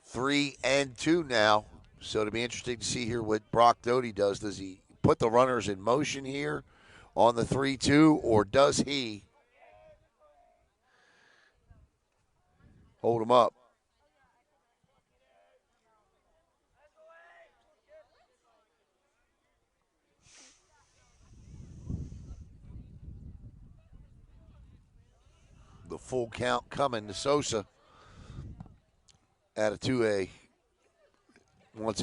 Three and 2 now. So it'll be interesting to see here what Brock Doty does. Does he put the runners in motion here on the 3-2, or does he hold them up? The full count coming to Sosa at a 2A. Once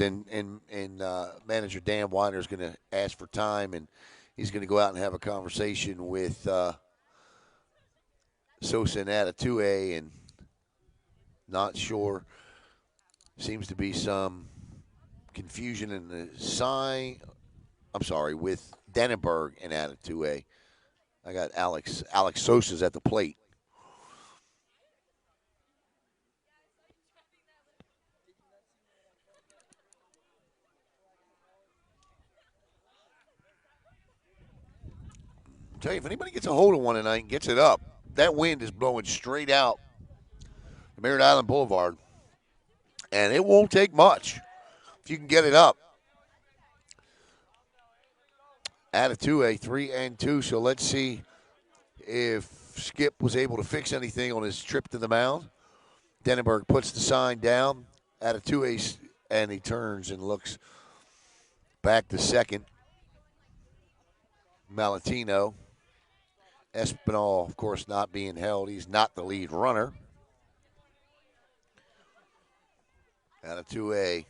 manager Dan Weiner is going to ask for time, and he's going to go out and have a conversation with Sosa and at a 2A, and not sure. Seems to be some confusion in the sign. I'm sorry, with Dannenberg and at a 2A. I got Alex Sosa's at the plate. I'll tell you, if anybody gets a hold of one tonight and gets it up, that wind is blowing straight out the Merritt Island Boulevard, and it won't take much if you can get it up. At a 2A, 3-2. So let's see if Skip was able to fix anything on his trip to the mound. Dennenberg puts the sign down at a 2A, and he turns and looks back to second. Malatino. Espinal, of course, not being held. He's not the lead runner. At a 2A.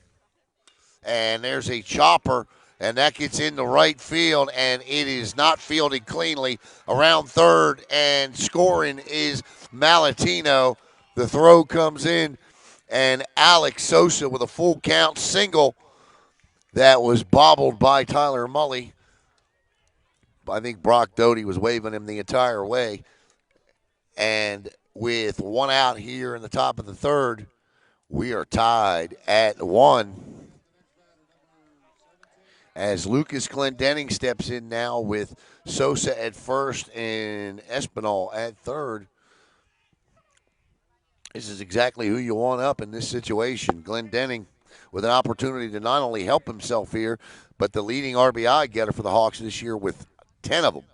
And there's a chopper, and that gets into right field, and it is not fielded cleanly. Around third, and scoring is Malatino. The throw comes in, and Alex Sosa with a full count single that was bobbled by Tyler Mully. I think Brock Doty was waving him the entire way. And with one out here in the top of the third, we are tied at 1. As Lucas Glendenning steps in now with Sosa at first and Espinal at third. This is exactly who you want up in this situation. Glendenning with an opportunity to not only help himself here, but the leading RBI getter for the Hawks this year with 10 of them.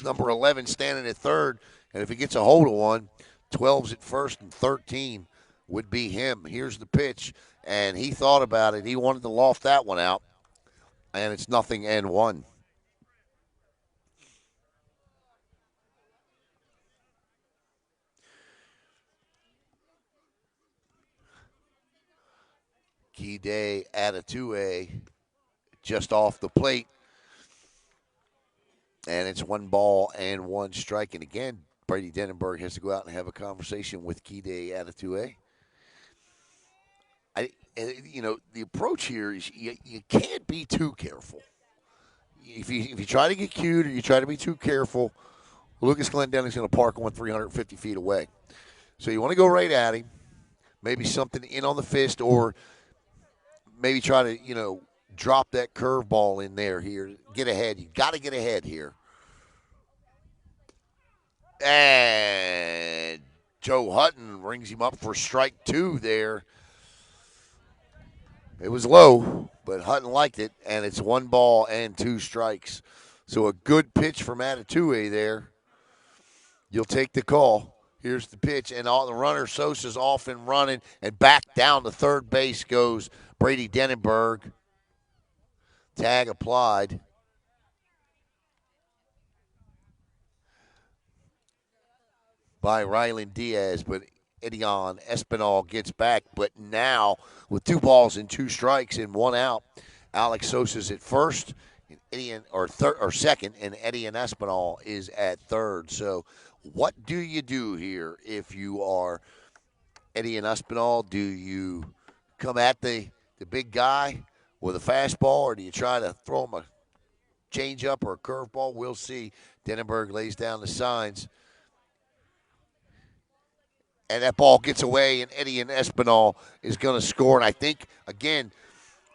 Number 11 standing at third, and if he gets a hold of one, 12's at first and 13 would be him. Here's the pitch, and he thought about it. He wanted to loft that one out, and it's 0-1. Key Day at a 2A, just off the plate. And it's 1-1 strike. And again, Brady Dennenberg has to go out and have a conversation with Key Day at a 2A. The approach here is you can't be too careful. If you try to get cute or you try to be too careful, Lucas Glendenning's going to park one 350 feet away. So you want to go right at him, maybe something in on the fist, or maybe try to, drop that curveball in there here. Get ahead. You got to get ahead here. And Joe Hutton rings him up for strike 2 there. It was low, but Hutton liked it, and it's 1-2 strikes. So a good pitch from Atatue there. You'll take the call. Here's the pitch, and all the runner Sosa's off and running, and back down to third base goes Brady Denenberg. Tag applied. By Rylan Diaz, but Edion Espinal gets back. But now, with 2 balls and 2 strikes and 1 out, Alex Sosa's at first, and or second, and Edion Espinal is at third. So, what do you do here if you are Edion Espinal? Do you come at the big guy with a fastball, or do you try to throw him a changeup or a curveball? We'll see. Denenberg lays down the signs. And that ball gets away, and Edion Espinal is going to score. And I think, again,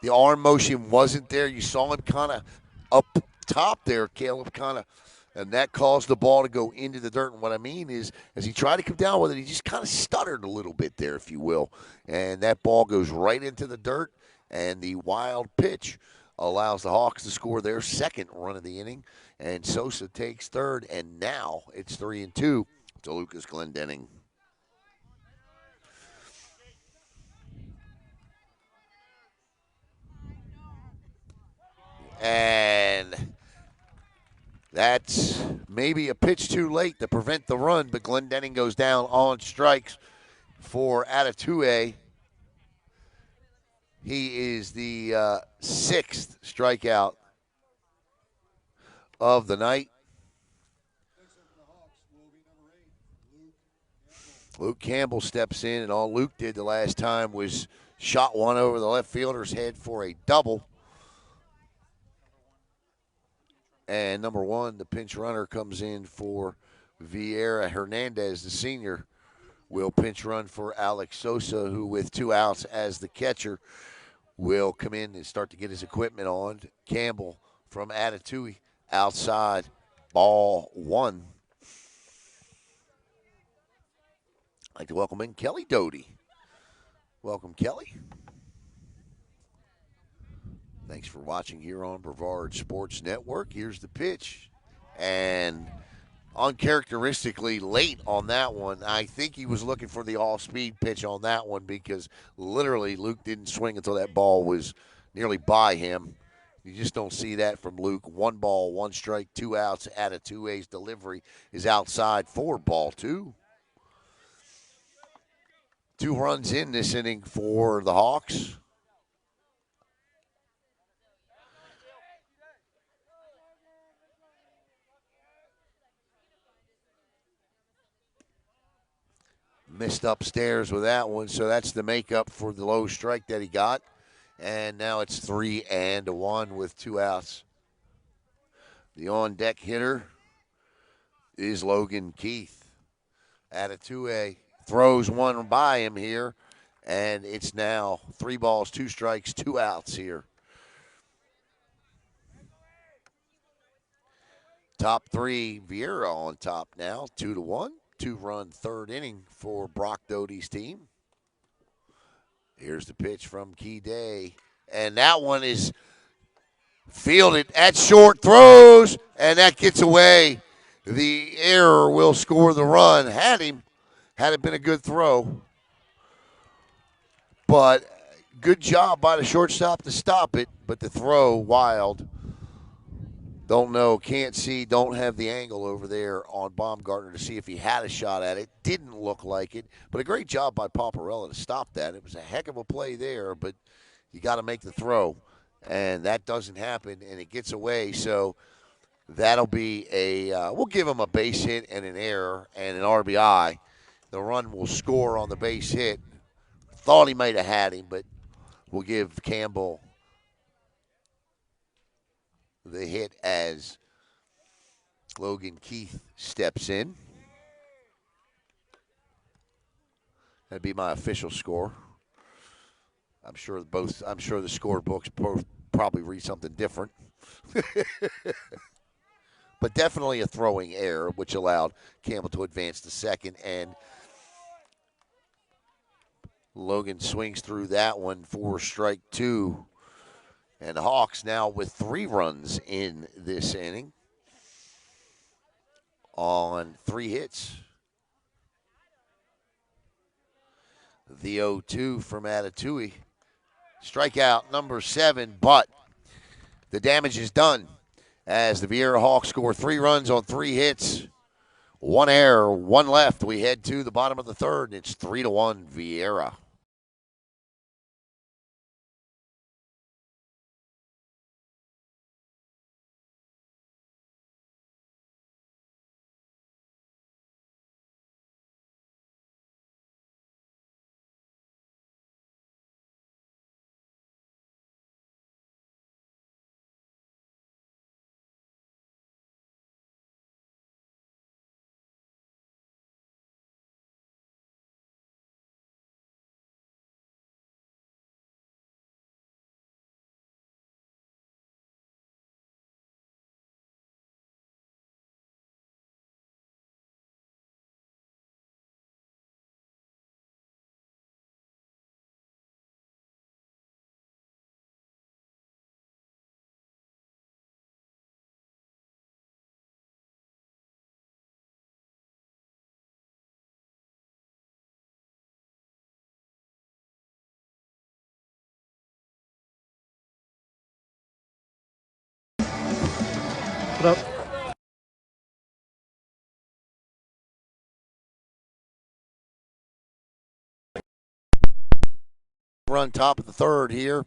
the arm motion wasn't there. You saw him kind of up top there, Caleb, and that caused the ball to go into the dirt. And what I mean is, as he tried to come down with it, he just kind of stuttered a little bit there, if you will. And that ball goes right into the dirt, and the wild pitch allows the Hawks to score their second run of the inning. And Sosa takes third, and now it's 3-2 to Lucas Glendenning. And that's maybe a pitch too late to prevent the run, but Glendenning goes down on strikes for Atatue. He is the 6th strikeout of the night. Luke Campbell steps in, and all Luke did the last time was shot one over the left fielder's head for a double. And number 1, the pinch runner comes in for Viera. Hernandez, the senior, will pinch run for Alex Sosa, who with 2 outs as the catcher will come in and start to get his equipment on. Campbell from Atatui outside, ball 1. I'd like to welcome in Kelly Doty. Welcome, Kelly. Thanks for watching here on Brevard Sports Network. Here's the pitch. And uncharacteristically late on that one. I think he was looking for the all-speed pitch on that one because literally Luke didn't swing until that ball was nearly by him. You just don't see that from Luke. 1 ball, 1 strike, 2 outs. Atatue's delivery is outside for ball 2. 2 runs in this inning for the Hawks. Missed upstairs with that one, so that's the makeup for the low strike that he got. And now it's 3-1 with 2 outs. The on-deck hitter is Logan Keith. Atatue throws one by him here, and it's now 3 balls, 2 strikes, 2 outs here. Top 3, Viera on top now, 2-1. 2-run third inning for Brock Doty's team. Here's the pitch from Key Day. And that one is fielded at short, throws, and that gets away. The error will score the run. Had it been a good throw. But good job by the shortstop to stop it, but the throw wild. Don't know, can't see, don't have the angle over there on Baumgartner to see if he had a shot at it. Didn't look like it, but a great job by Paparella to stop that. It was a heck of a play there, but you got to make the throw, and that doesn't happen, and it gets away. So that'll be we'll give him a base hit and an error and an RBI. The run will score on the base hit. Thought he might have had him, but we'll give Campbell the hit as Logan Keith steps in. That'd be my official score. I'm sure the scorebooks probably read something different. But definitely a throwing error, which allowed Campbell to advance to second, and Logan swings through that one for strike 2. And the Hawks now with 3 runs in this inning on 3 hits. The 0-2 from Atatui. Strikeout number 7, but the damage is done as the Viera Hawks score 3 runs on 3 hits. 1 error, 1 left. We head to the bottom of the third, and it's 3-1 Viera. What up? Run top of the third here,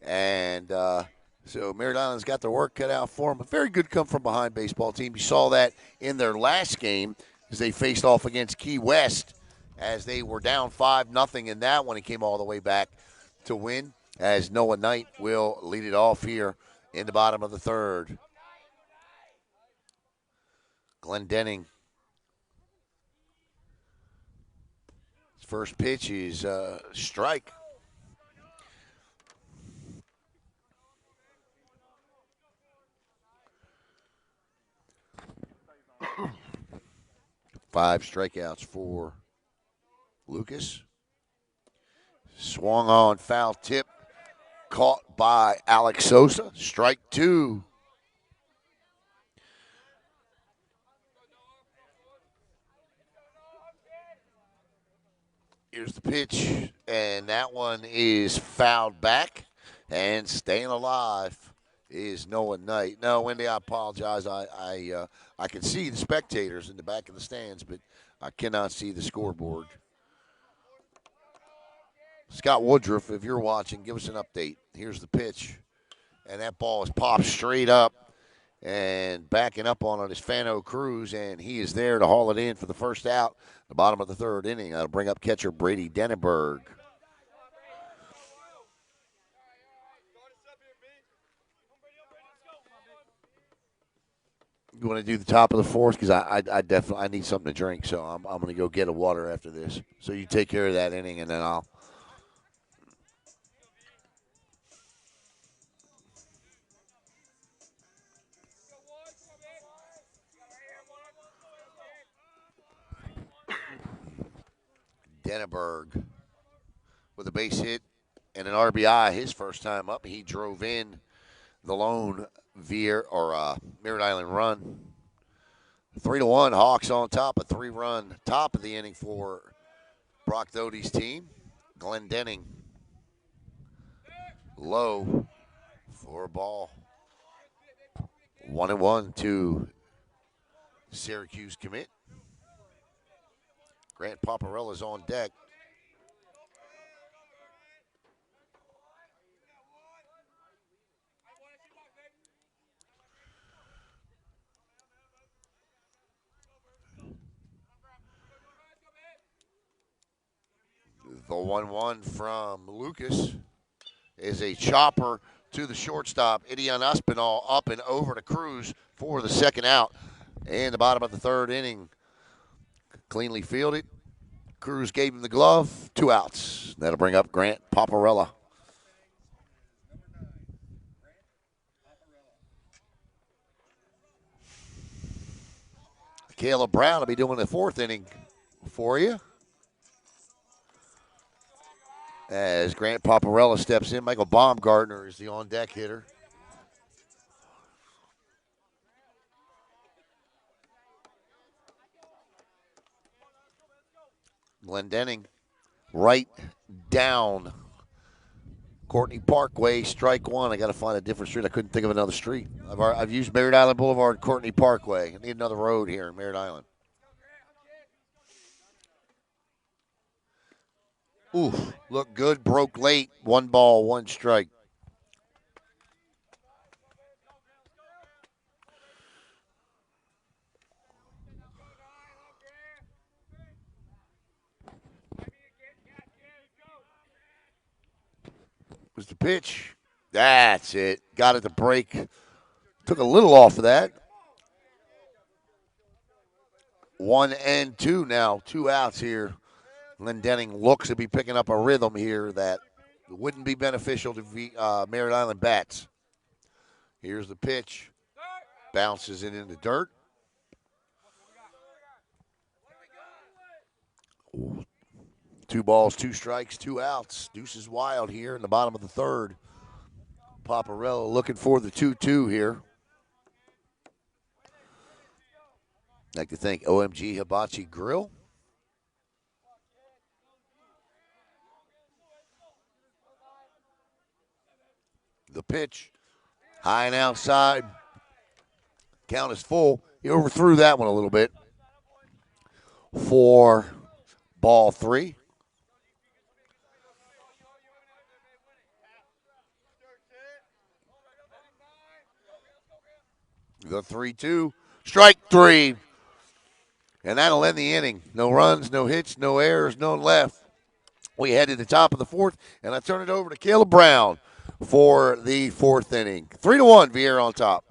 and so Merritt Island's got their work cut out for them. A very good come from behind baseball team. You saw that in their last game as they faced off against Key West, as they were down 5-0 in that one and came all the way back to win. As Noah Knight will lead it off here in the bottom of the third. Glenn Denning. His first pitch is strike. Five strikeouts for Lucas. Swung on, foul tip, caught by Alex Sosa. Strike 2. Here's the pitch, and that one is fouled back. And staying alive is Noah Knight. No, Wendy, I apologize. I can see the spectators in the back of the stands, but I cannot see the scoreboard. Scott Woodruff, if you're watching, give us an update. Here's the pitch, and that ball is popped straight up. And backing up on it is Fano Cruz, and he is there to haul it in for the first out. The bottom of the third inning. That'll bring up catcher Brady Denneberg. You want to do the top of the fourth? Because I definitely need something to drink, so I'm going to go get a water after this. So you take care of that inning, and then I'll. Denneberg with a base hit and an RBI his first time up. He drove in the lone Merritt Island run. 3-1, Hawks on top. A 3-run top of the inning for Brock Doty's team. Glenn Denning low for a ball. 1-1 to Syracuse commit. Grant Paparella's on deck. The 1-1 from Lucas is a chopper to the shortstop. Idion Espinal up and over to Cruz for the second out. And the bottom of the third inning, cleanly fielded. Cruz gave him the glove. 2 outs. That'll bring up Grant Paparella. Caleb Brown will be doing the fourth inning for you. As Grant Paparella steps in, Michael Baumgartner is the on-deck hitter. Glenn Denning right down Courtney Parkway, strike one. I got to find a different street. I couldn't think of another street. I've used Merritt Island Boulevard, Courtney Parkway. I need another road here in Merritt Island. Ooh, looked good. Broke late. 1 ball, 1 strike. Was the pitch. That's it. Got it to break. Took a little off of that. 1-2 now. 2 outs here. Glendenning looks to be picking up a rhythm here that wouldn't be beneficial to Merritt Island bats. Here's the pitch. Bounces it into dirt. Ooh. 2 balls, 2 strikes, 2 outs. Deuce is wild here in the bottom of the third. Paparella looking for the 2-2 here. I'd like to thank OMG Hibachi Grill. The pitch. High and outside. Count is full. He overthrew that one a little bit. 4-3. The 3-2. Strike 3. And that'll end the inning. No runs, no hits, no errors, no left. We head to the top of the fourth, and I turn it over to Caleb Brown for the fourth inning. 3-1, Viera on top.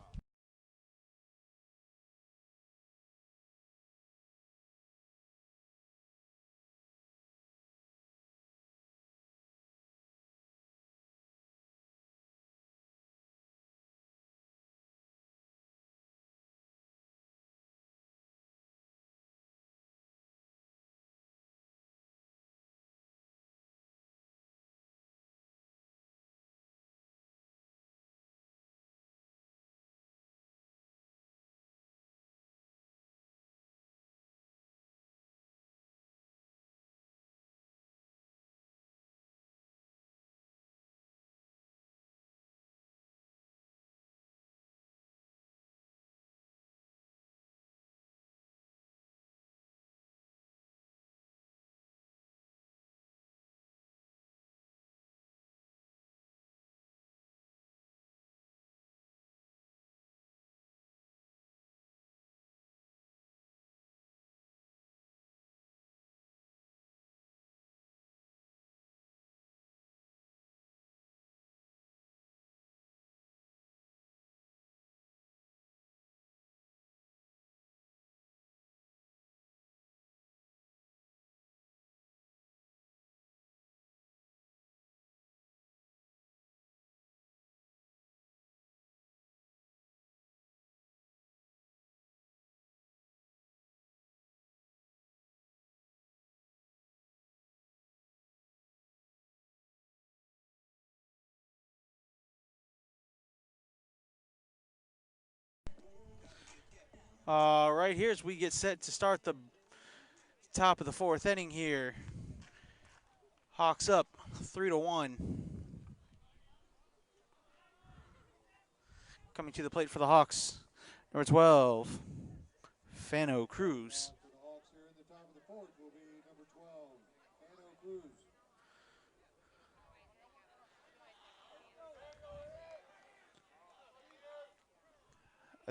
Right here as we get set to start the top of the fourth inning here. Hawks up 3-1. Coming to the plate for the Hawks, number 12, Fano Cruz.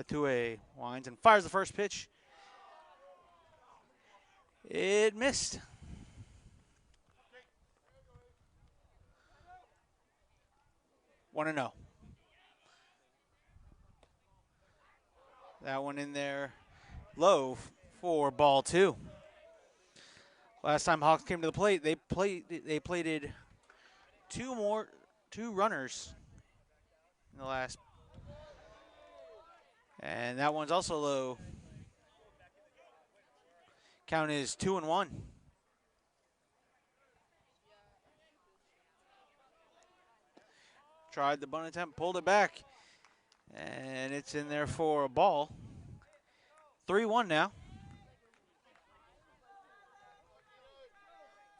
Atue winds and fires the first pitch. It missed. One to no. That one in there low for ball 2. Last time Hawks came to the plate, they plated two runners in the last, and that one's also low. Count is 2-1. Tried the bunt attempt, pulled it back, and it's in there for a ball. 3-1 now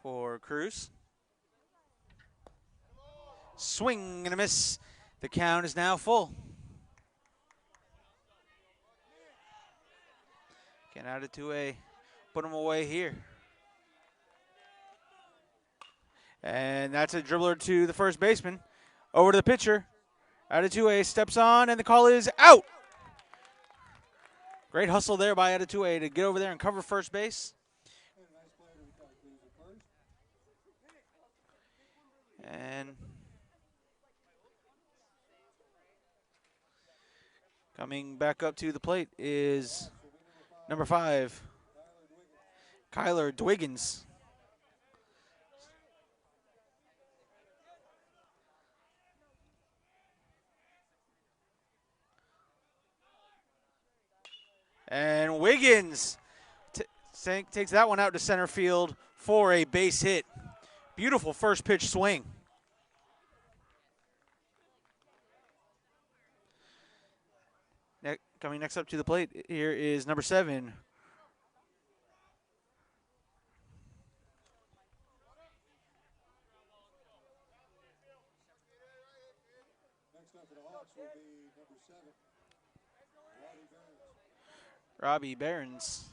for Cruz. Swing and a miss. The count is now full. Get out of 2A. Put him away here. And that's a dribbler to the first baseman. Over to the pitcher. Out of 2A, steps on, and the call is out. Great hustle there by out of 2A to get over there and cover first base. And coming back up to the plate is number 5, Kyler Dwiggins. And Wiggins takes that one out to center field for a base hit. Beautiful first pitch swing. Coming next up to the plate here is number 7. Next up for the Hawks will be number 7, Robbie Behrens.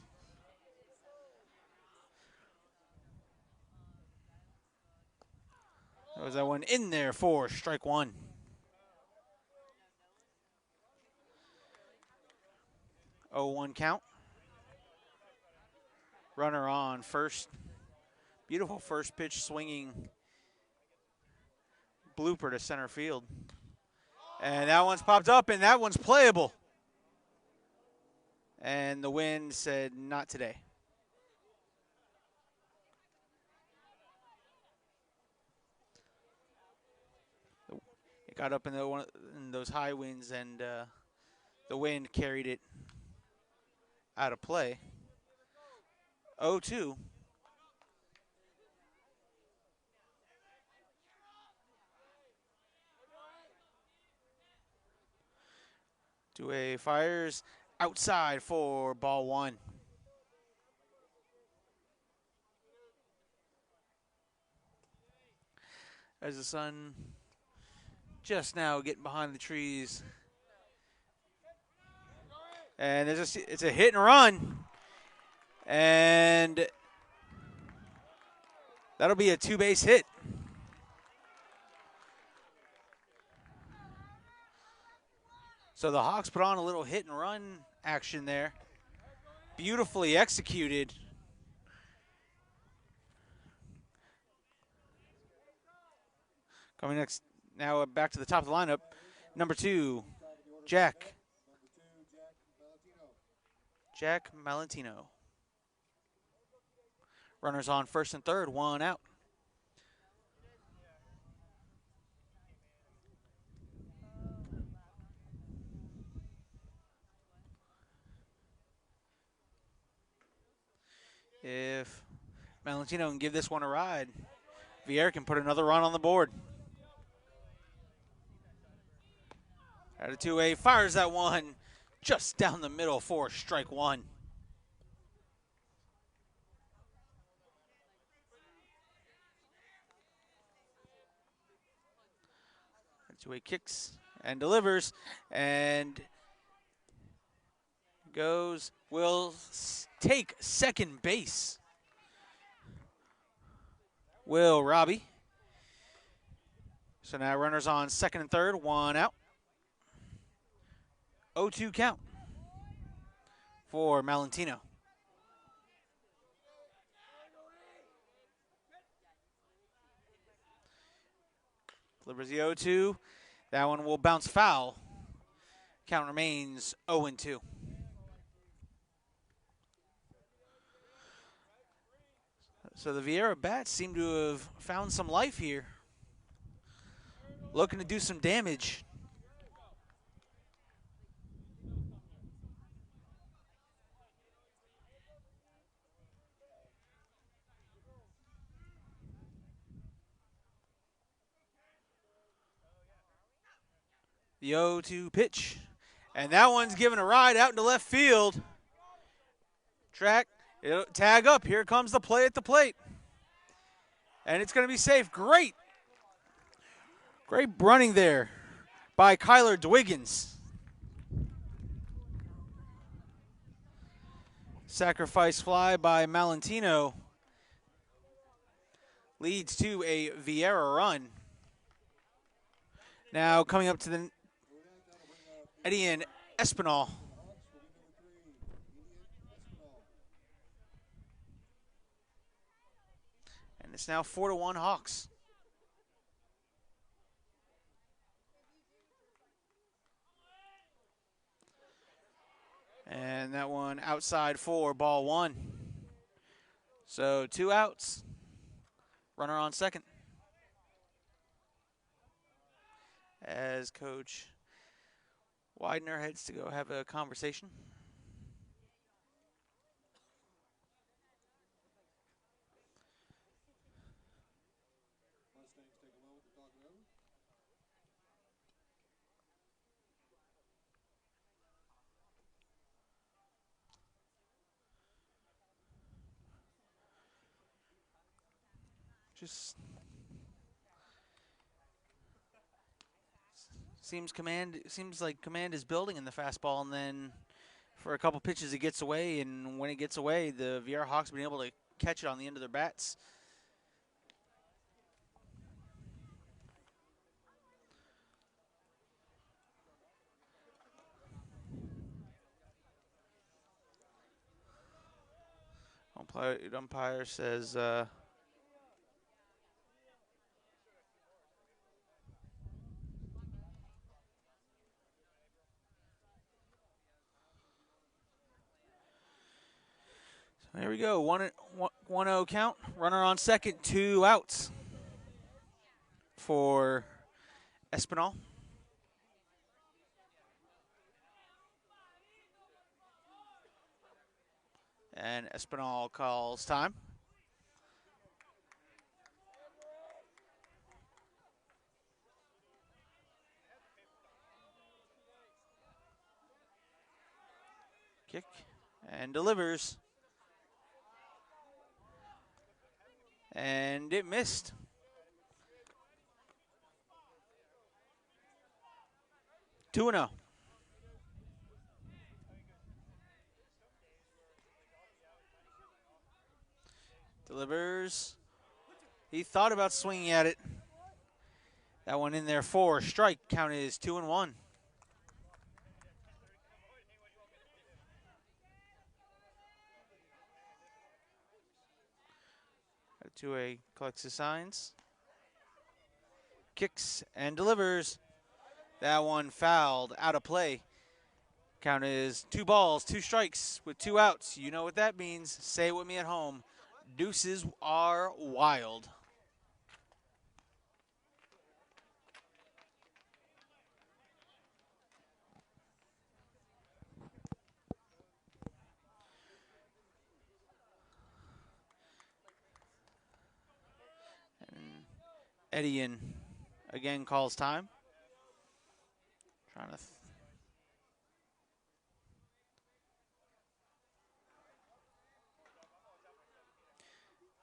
That was that one in there for strike 1. Oh, 1 count. Runner on first. Beautiful first pitch swinging blooper to center field. And that one's popped up, and that one's playable. And the wind said, not today. It got up in those high winds, and the wind carried it out of play. 0-2. Two-way fires outside for ball 1. As the sun just now getting behind the trees. And it's a hit and run. And that'll be a 2-base hit. So the Hawks put on a little hit and run action there. Beautifully executed. Coming next, now back to the top of the lineup. Number 2, Jack Malentino. Runners on first and third, 1 out. If Malentino can give this one a ride, Viera can put another run on the board. Out of 2A, fires that one just down the middle for strike 1. Out of 2A kicks and delivers and goes, will take second base. Will Robbie. So now runners on second and third, 1 out. 0-2 count for Malentino. Delivers the 0-2. That one will bounce foul. Count remains 0-2. So the Viera bats seem to have found some life here. Looking to do some damage. The 0-2 pitch. And that one's given a ride out into left field. It'll tag up. Here comes the play at the plate. And it's going to be safe. Great running there by Kyler Dwiggins. Sacrifice fly by Malentino leads to a Viera run. Now coming up to the Eddie and Espinal. And it's now 4-1 Hawks. And that one outside for ball 1. So 2 outs. Runner on second. As Coach Widener heads to go have a conversation. Mustangs take a moment to talk it over. Just seems like command is building in the fastball, and then for a couple pitches it gets away, and when it gets away, the Viera Hawks have been able to catch it on the end of their bats. Umpire says there we go. 1-0 count. Runner on second. 2 outs for Espinal. And Espinal calls time. Kick and delivers. And it missed. Two and 0. Delivers. He thought about swinging at it. That one in there for strike. Count is 2-1. Two-way collects his signs. Kicks and delivers. That one fouled, out of play. Count is 2 balls, 2 strikes with 2 outs. You know what that means. Say it with me at home. Deuces are wild. And Eddie again calls time. Trying to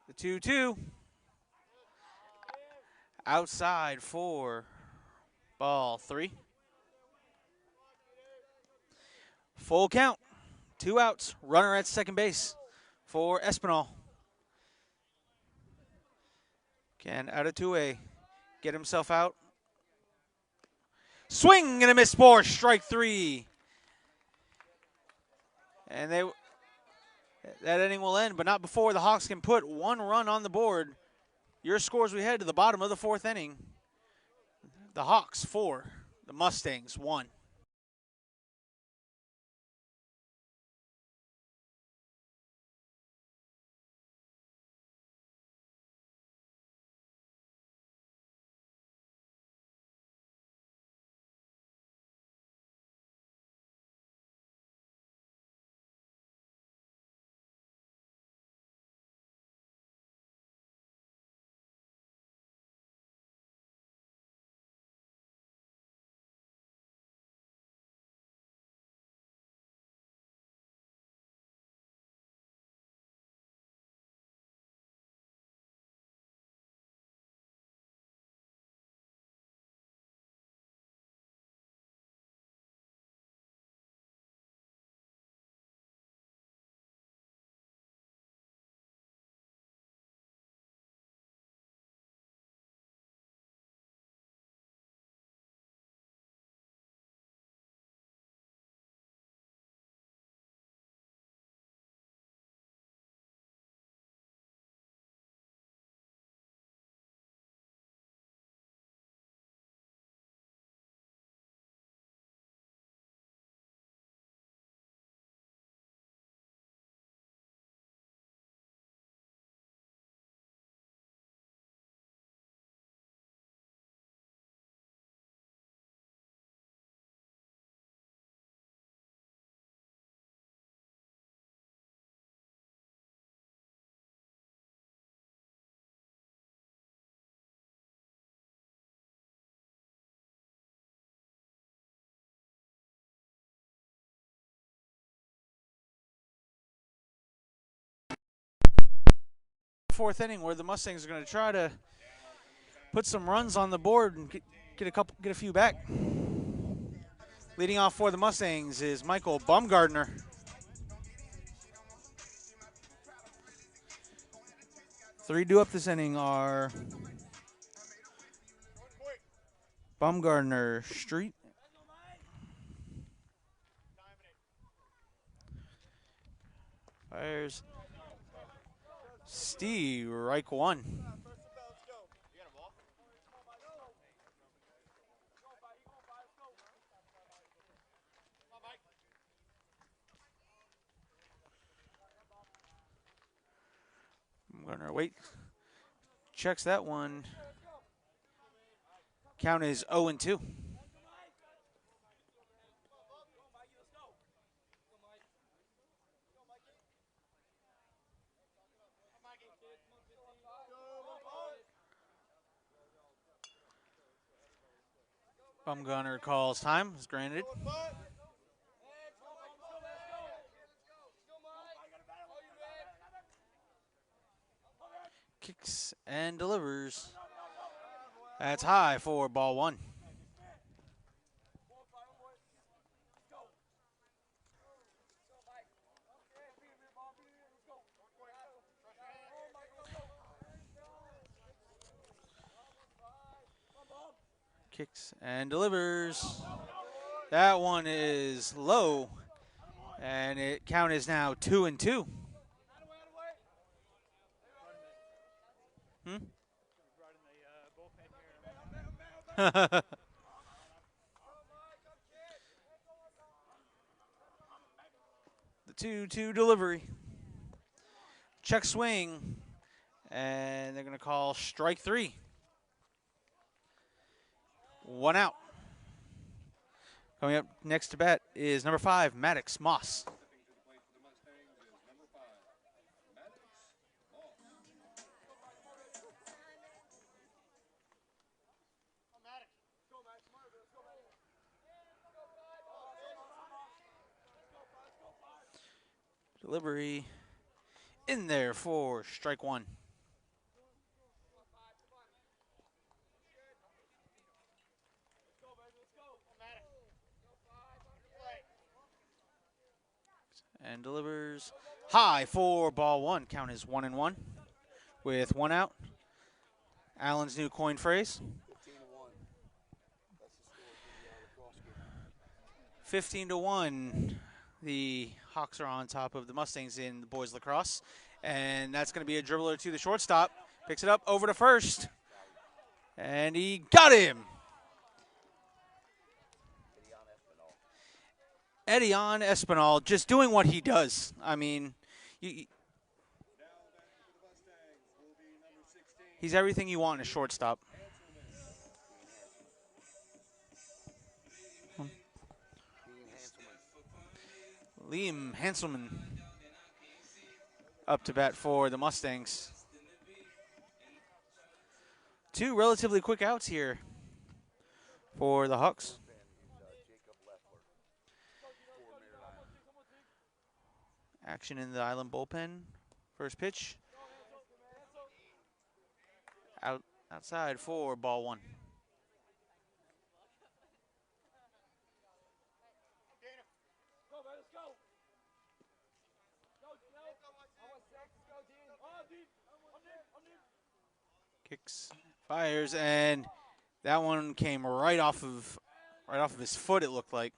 the 2-2. Outside for ball 3. Full count. 2 outs. Runner at second base for Espinal. Can out of 2A get himself out. Swing and a miss for strike 3. And that inning will end, but not before the Hawks can put 1 run on the board. Your scores we head to the bottom of the 4th inning. The Hawks 4, the Mustangs 1. fourth inning where the Mustangs are going to try to put some runs on the board and get a few back. Leading off for the Mustangs is Michael Baumgartner. Three due up this inning are Baumgartner, Street, fires, Steve, Reich 1. Baumgartner, wait, checks that one. Count is 0-2. Baumgartner calls time, is granted. Kicks and delivers. That's high for ball 1. Kicks and delivers. That one is low, and it count is now 2-2. The 2-2 delivery. Check swing, and they're going to call strike 3. 1 out. Coming up next to bat is number 5, Maddox Moss. Delivery in there for strike 1. And delivers high for ball 1. Count is 1-1 with 1 out. Allen's new coin phrase. 15-1. The Hawks are on top of the Mustangs in the boys lacrosse. And that's going to be a dribbler to the shortstop. Picks it up over to first. And he got him. Edion Espinal just doing what he does. I mean, he's everything you want in a shortstop. Liam Hanselman up to bat for the Mustangs. 2 relatively quick outs here for the Hawks. Action in the Island bullpen. First pitch. Outside for ball 1. Kicks, fires, and that one came right off of his foot, it looked like.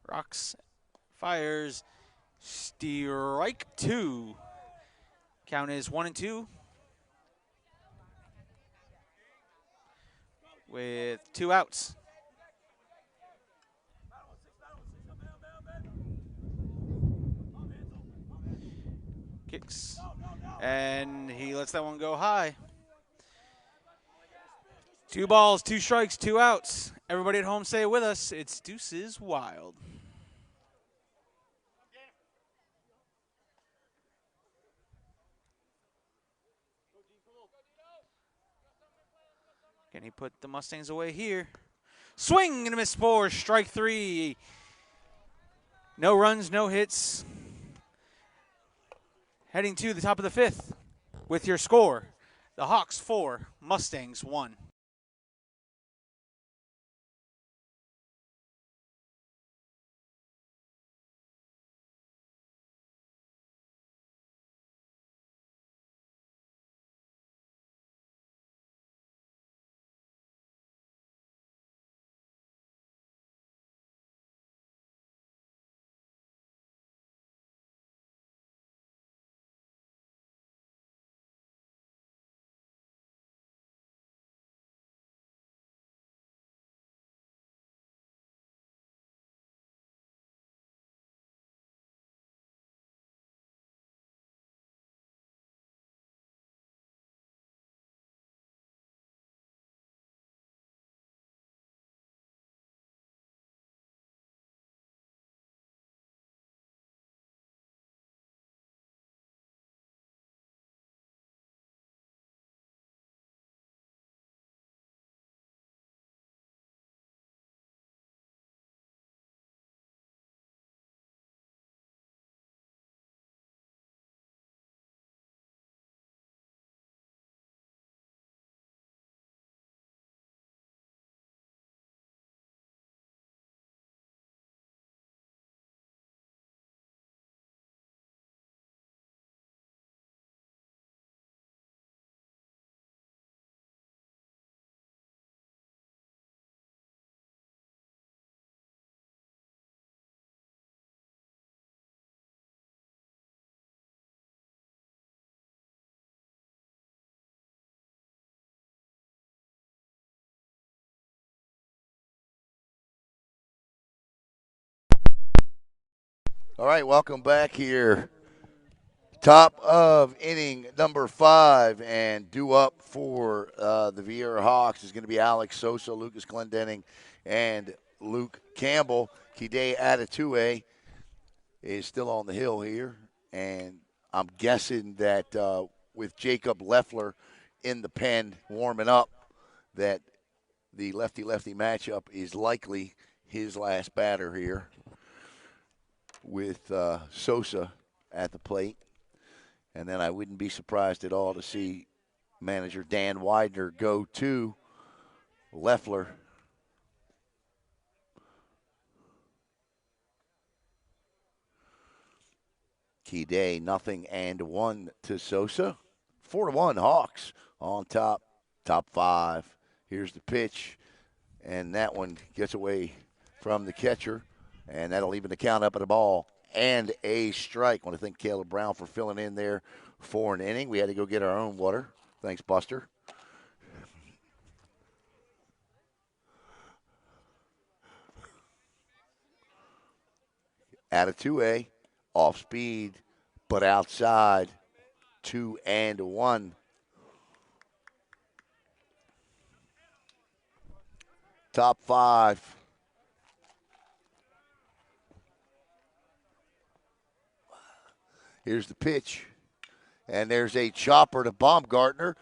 Rocks, fires, strike 2. Count is 1-2 with 2 outs. Kicks, and he lets that one go high. 2 balls, 2 strikes, 2 outs. Everybody at home say it with us. It's Deuces Wild. Can he put the Mustangs away here? Swing and a miss for strike 3. No runs, no hits. Heading to the top of the 5th with your score. The Hawks 4, Mustangs 1. All right, welcome back here. Top of inning number 5, and due up for the Viera Hawks is going to be Alex Sosa, Lucas Glendenning, and Luke Campbell. Kide Atatue is still on the hill here, and I'm guessing that with Jacob Leffler in the pen warming up, that the lefty-lefty matchup is likely his last batter here with Sosa at the plate. And then I wouldn't be surprised at all to see manager Dan Widener go to Leffler. Key day, 0-1 to Sosa. 4-1 Hawks on top, top 5. Here's the pitch, and that one gets away from the catcher, and that'll even the count up at a ball and a strike. I want to thank Caleb Brown for filling in there for an inning. We had to go get our own water. Thanks, Buster. Atatue, off speed, but outside. 2-1. Top 5. Here's the pitch. And there's a chopper to Baumgartner.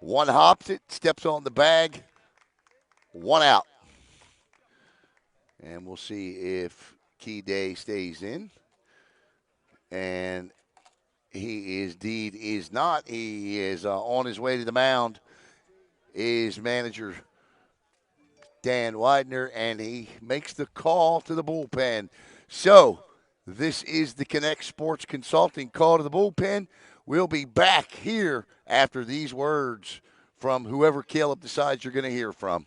One hops it, steps on the bag. One out. And we'll see if Key Day stays in. And he is not. He is on his way to the mound. Is manager Dan Widener, and he makes the call to the bullpen. So this is the Connect Sports Consulting call to the bullpen. We'll be back here after these words from whoever Caleb decides you're going to hear from.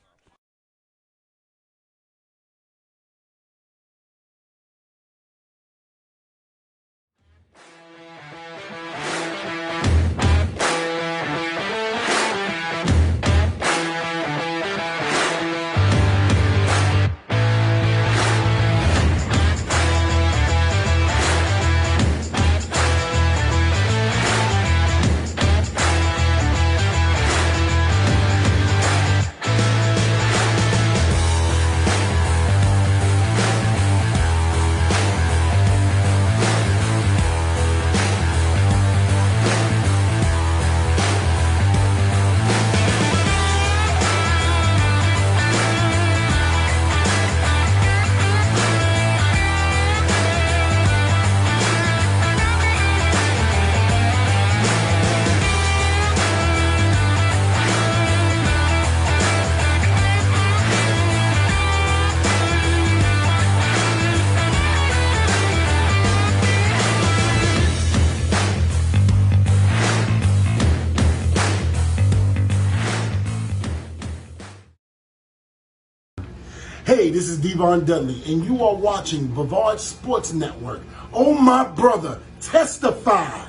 Hey, this is Devon Dudley, and you are watching Brevard Sports Network. Oh, my brother, testify.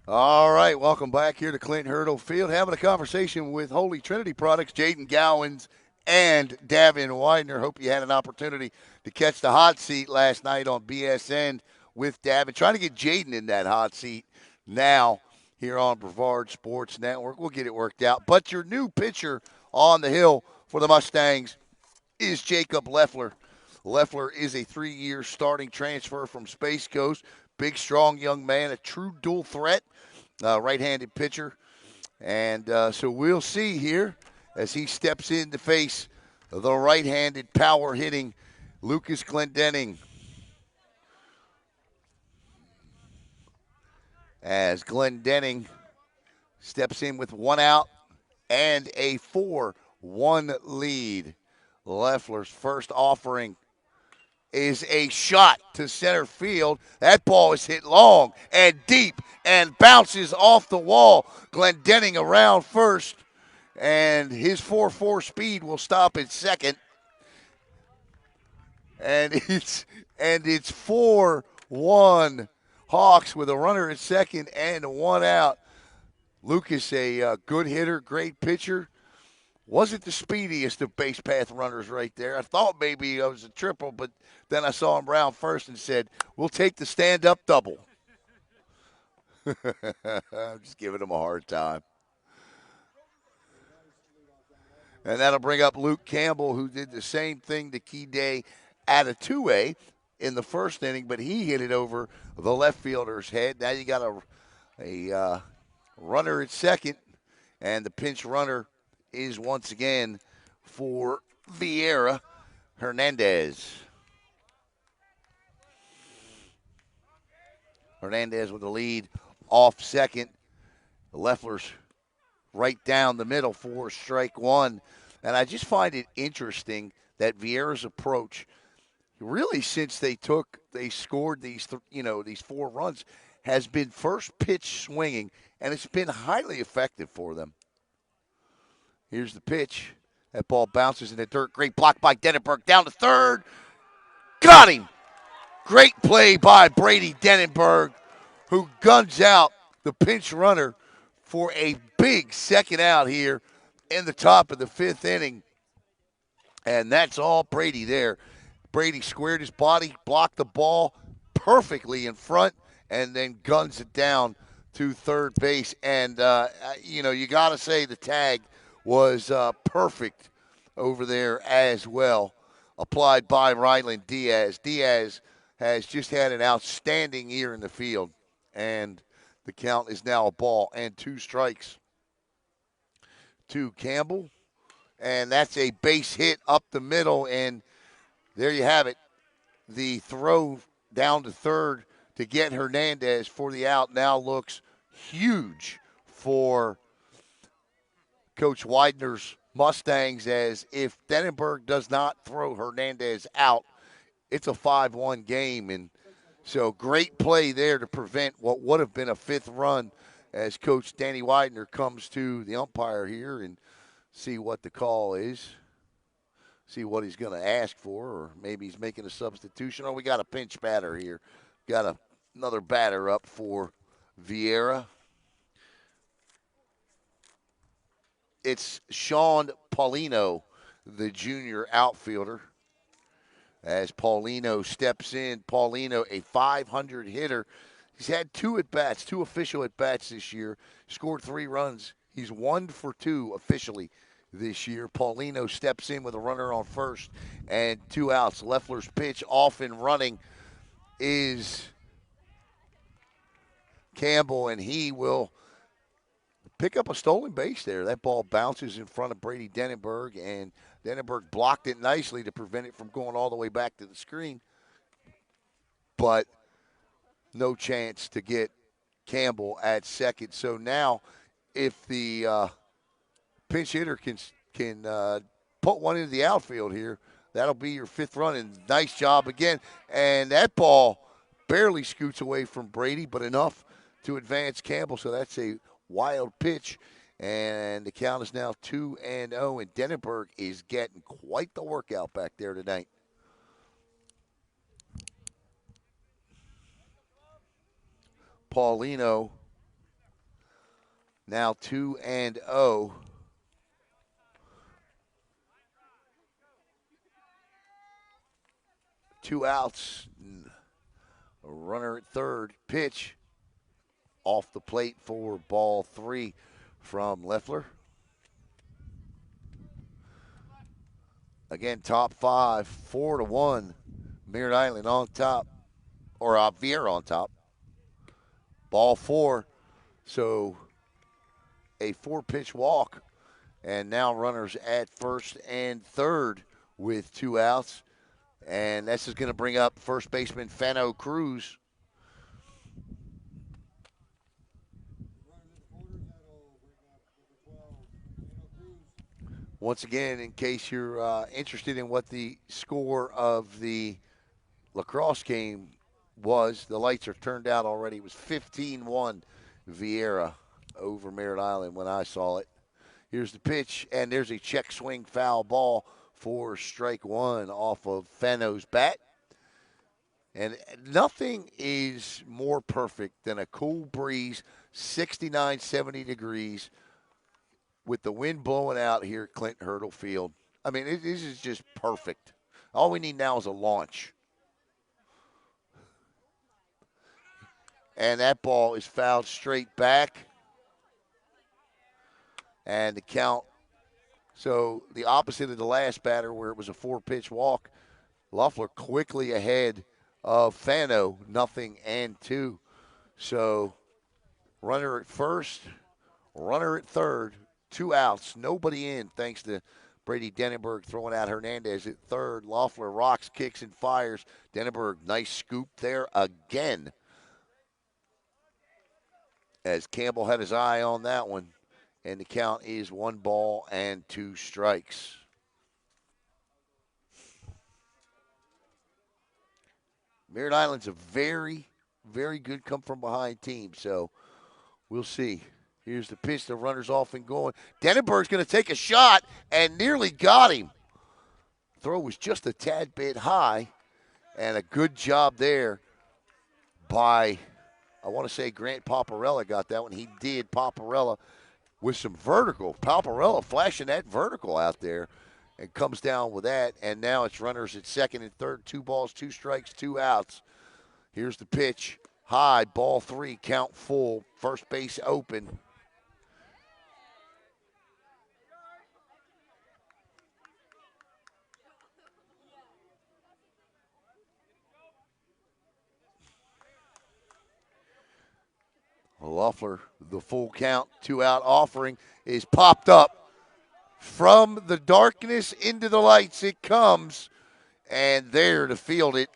All right, welcome back here to Clint Hurdle Field. Having a conversation with Holy Trinity Products, Jaden Gowans and Davin Widener. Hope you had an opportunity to catch the hot seat last night on BSN with Davin. Trying to get Jaden in that hot seat now here on Brevard Sports Network. We'll get it worked out. But your new pitcher on the hill for the Mustangs is Jacob Leffler. Leffler is a 3-year starting transfer from Space Coast. Big, strong young man, a true dual threat, right-handed pitcher. And so we'll see here as he steps in to face the right-handed power-hitting Lucas Glendenning. As Glendenning steps in with 1 out and a 4-1 lead. Leffler's first offering is a shot to center field. That ball is hit long and deep and bounces off the wall. Glendenning around first, and his 4.4 speed will stop at second. And it's 4-1 Hawks with a runner at second and 1 out. Lucas, a good hitter, great pitcher. Wasn't the speediest of base path runners right there. I thought maybe it was a triple, but then I saw him round first and said, we'll take the stand-up double. I'm just giving him a hard time. And that'll bring up Luke Campbell, who did the same thing to Key at a 2A in the first inning, but he hit it over the left fielder's head. Now you got a runner at second, and the pinch runner is once again for Viera Hernandez. Hernandez with the lead off second. Leffler's right down the middle for strike one. And I just find it interesting that Viera's approach, really since they scored these 4 runs, has been first pitch swinging, and it's been highly effective for them. Here's the pitch. That ball bounces in the dirt. Great block by Dennenberg. Down to third. Got him. Great play by Brady Dennenberg, who guns out the pinch runner for a big second out here in the top of the 5th inning. And that's all Brady there. Brady squared his body, blocked the ball perfectly in front, and then guns it down to third base. And, you got to say the tag was perfect over there as well, applied by Ryland Diaz. Diaz has just had an outstanding year in the field, and the count is now a ball and 2 strikes to Campbell. And that's a base hit up the middle, and there you have it. The throw down to third to get Hernandez for the out now looks huge for Coach Widener's Mustangs, as if Dennenberg does not throw Hernandez out, it's a 5-1 game. And so great play there to prevent what would have been a 5th run, as Coach Danny Widener comes to the umpire here and see what the call is, see what he's going to ask for, or maybe he's making a substitution. Oh, we got a pinch batter here. Got another batter up for Viera. It's Sean Paulino, the junior outfielder. As Paulino steps in, Paulino, a .500 hitter. He's had 2 at-bats, 2 official at-bats this year, scored 3 runs. He's 1 for 2 officially this year. Paulino steps in with a runner on first and 2 outs. Leffler's pitch off and running is Campbell, and he will pick up a stolen base there. That ball bounces in front of Brady Dennenberg, and Dennenberg blocked it nicely to prevent it from going all the way back to the screen. But no chance to get Campbell at second. So now if the pinch hitter can put one into the outfield here, that'll be your 5th run. And nice job again. And that ball barely scoots away from Brady, but enough to advance Campbell. So that's a wild pitch. And the count is now 2-0. And Denenberg is getting quite the workout back there tonight. Paulino now 2-0. Two outs. A runner at third. Pitch off the plate for ball 3 from Leffler. Again, top 5, 4-1. Merritt Island on top, or Viera on top. Ball 4. So a 4-pitch walk. And now runners at first and third with 2 outs. And this is going to bring up first baseman Fano Cruz. Once again, in case you're interested in what the score of the lacrosse game was, the lights are turned out already. It was 15-1 Viera over Merritt Island when I saw it. Here's the pitch, and there's a check swing foul ball for strike 1 off of Fano's bat. And nothing is more perfect than a cool breeze, 69, 70 degrees, with the wind blowing out here at Clinton Hurdle Field. I mean, this is just perfect. All we need now is a launch. And that ball is fouled straight back. And the count, so the opposite of the last batter where it was a 4-pitch walk, Loeffler quickly ahead of Fano, 0-2. So runner at first, runner at third, 2 outs, nobody in thanks to Brady Denenberg throwing out Hernandez at third. Loeffler rocks, kicks, and fires. Denenberg, nice scoop there again. As Campbell had his eye on that one. And the count is 1 ball and 2 strikes. Merritt Island's a very, very good come-from-behind team, so we'll see. Here's the pitch. The runner's off and going. Denenberg's going to take a shot and nearly got him. Throw was just a tad bit high, and a good job there by, I want to say Grant Paparella got that one. He did. Paparella with some vertical. Paparella flashing that vertical out there and comes down with that. And now it's runners at second and third. 2 balls, 2 strikes, 2 outs. Here's the pitch. High, ball 3, count full. First base open. Loeffler, the full count, 2 out offering is popped up. From the darkness into the lights it comes. And there to field it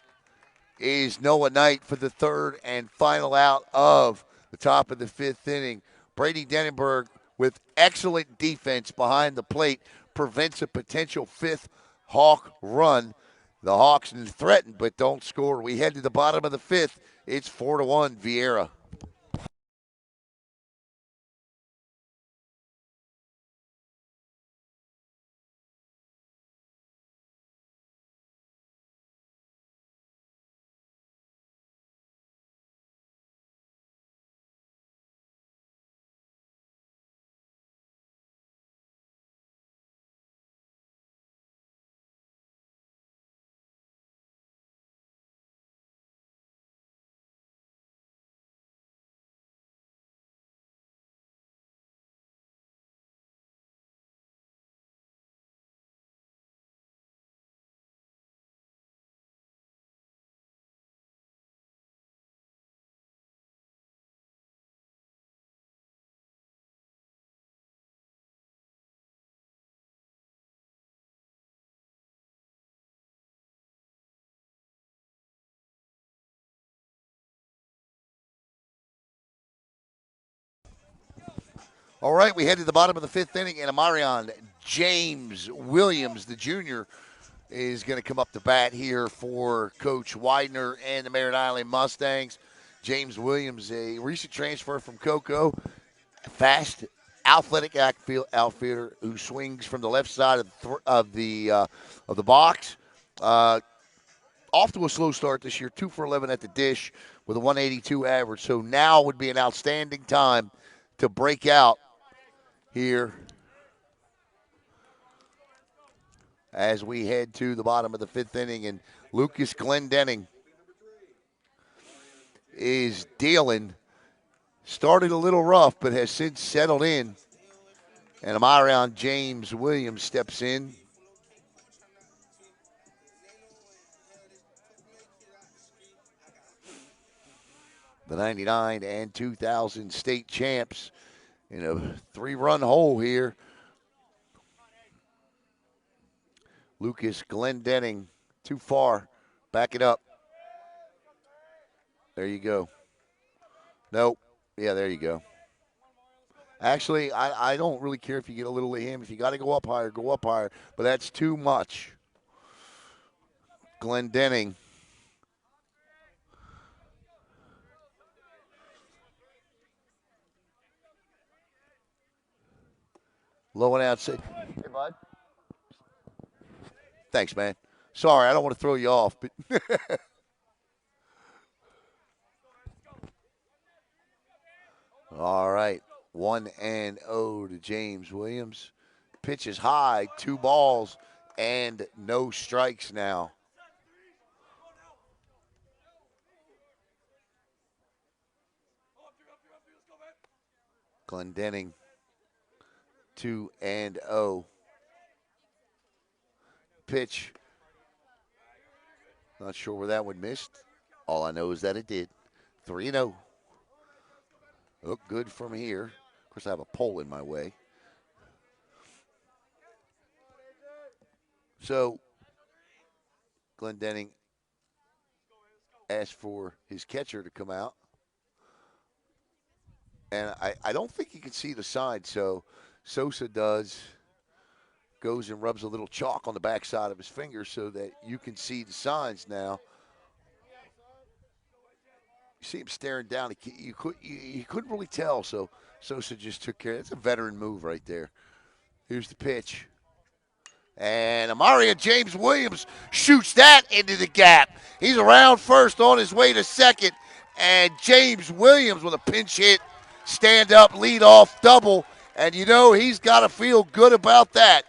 is Noah Knight for the third and final out of the top of the 5th inning. Brady Denenberg, with excellent defense behind the plate, prevents a potential 5th Hawk run. The Hawks threaten but don't score. We head to the bottom of the 5th. It's 4-1 Viera. All right, we head to the bottom of the fifth inning, and Amarion James Williams, the junior, is going to come up to bat here for Coach Widener and the Merritt Island Mustangs. James Williams, a recent transfer from Cocoa, fast, athletic outfielder who swings from the left side of the box. Off to a slow start this year, 2 for 11 at the dish with a 182 average. So now would be an outstanding time to break out here as we head to the bottom of the fifth inning. And Lucas Glendenning is dealing. Started a little rough, but has since settled in. And Amarion James Williams steps in. The 99 and 2000 state champs in a 3-run hole here. Lucas Glendenning, too far. Back it up. There you go. Nope. Yeah, there you go. Actually, I don't really care if you get a little of him. If you got to go up higher, go up higher. But that's too much. Glendenning. Low and outside. Hey, bud. Thanks, man. Sorry, I don't want to throw you off, but all right. 1-0 to James Williams. Pitch is high, 2 balls and no strikes now. Glendenning 2-0. Pitch. Not sure where that one missed. All I know is that it did. 3-0. Look good from here. Of course, I have a pole in my way. So, Glendenning asked for his catcher to come out. And I don't think he can see the side, so Sosa goes and rubs a little chalk on the backside of his finger so that you can see the signs now. You see him staring down. You couldn't really tell, so Sosa just took care of it. It's a veteran move right there. Here's the pitch. And Amarion James Williams shoots that into the gap. He's around first on his way to second. And James Williams with a pinch hit, stand up, lead off double. And you know he's got to feel good about that.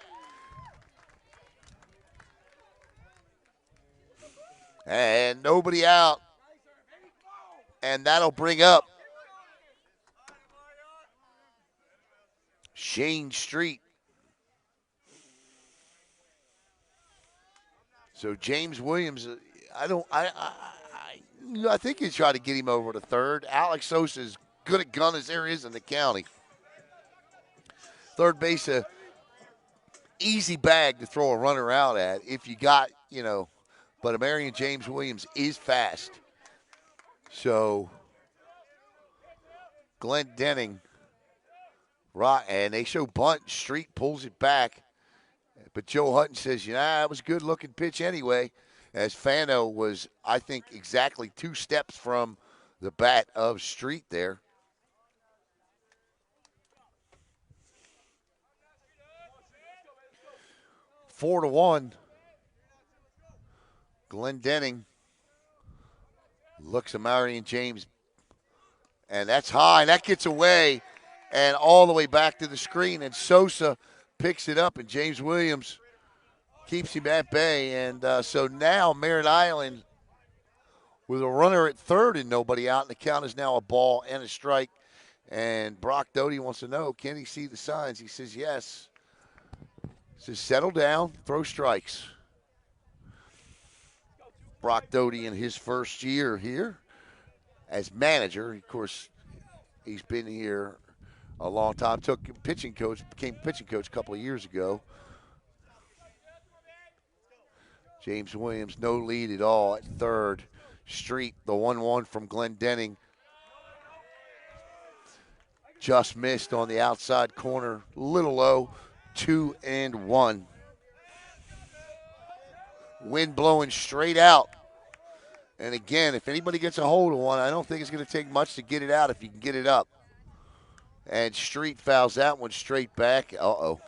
And nobody out. And that'll bring up Shane Street. So James Williams, I think he tried to get him over to third. Alex Sosa is good at gun as there is in the county. Third base, a easy bag to throw a runner out at if you got, but Amarion James Williams is fast. So Glendenning, and they show bunt. Street pulls it back. But Joe Hutton says, it was a good-looking pitch anyway, as Fano was, I think, exactly 2 steps from the bat of Street there. Four to 1. Glendenning looks at Amarion James, and that's high. That gets away and all the way back to the screen, and Sosa picks it up, and James Williams keeps him at bay. And so now Merritt Island with a runner at third and nobody out, and the count is now a ball and a strike. And Brock Doty wants to know, can he see the signs? He says yes. He says settle down, throw strikes. Brock Doty in his first year here as manager. Of course, he's been here a long time. Became pitching coach a couple of years ago. James Williams, no lead at all at third. Street, the 1-1 from Glendenning. just missed on the outside corner, little low, 2-1. Wind blowing straight out. And again, if anybody gets a hold of one, I don't think it's going to take much to get it out if you can get it up. And Street fouls that one straight back. Uh-oh.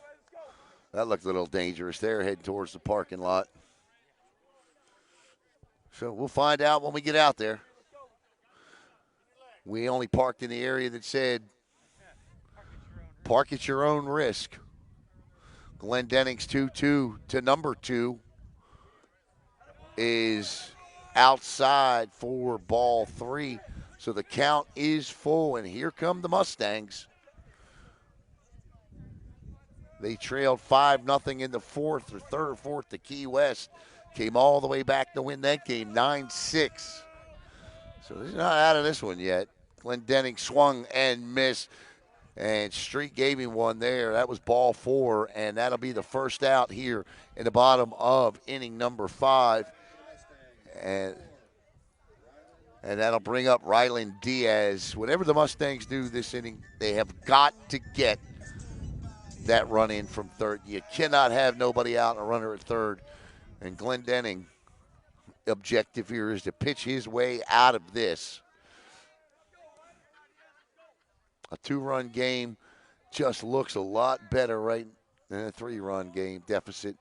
That looked a little dangerous there, heading towards the parking lot. So we'll find out when we get out there. We only parked in the area that said, park at your own risk. Glendenning's 2-2 to number 2 is outside for ball 3. So the count is full, and here come the Mustangs. They trailed 5-0 in the fourth or third or fourth to Key West. Came all the way back to win that game, 9-6. So they're not out of this one yet. Glendenning swung and missed, and Street gave him one there. That was ball 4, and that'll be the first out here in the bottom of inning number 5. And that'll bring up Ryland Diaz. Whatever the Mustangs do this inning, they have got to get that run in from third. You cannot have nobody out and a runner at third. And Glendenning objective here is to pitch his way out of this. A 2-run game just looks a lot better right than a 3-run game deficit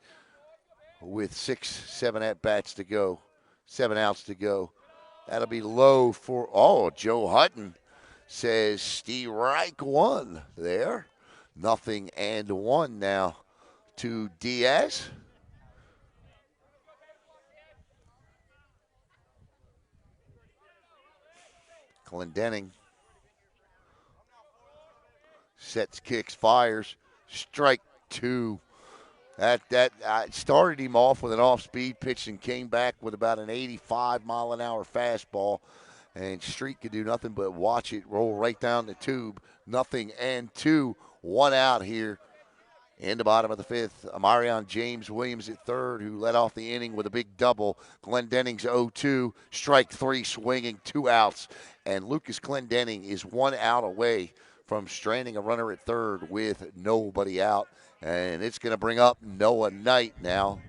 with 6-7 at-bats to go, 7 outs to go. That'll be low for, Joe Hutton says strike 1 there. 0-1 now to Diaz. Glendenning sets, kicks, fires. Strike 2. That started him off with an off-speed pitch and came back with about an 85-mile-an-hour fastball. And Street could do nothing but watch it roll right down the tube. 0-2. 1 out here in the bottom of the 5th. Amarion James Williams at third, who led off the inning with a big double. Glendenning's 0-2. Strike 3 swinging, 2 outs. And Lucas Glendenning is 1 out away from stranding a runner at third with nobody out. And it's going to bring up Noah Knight now.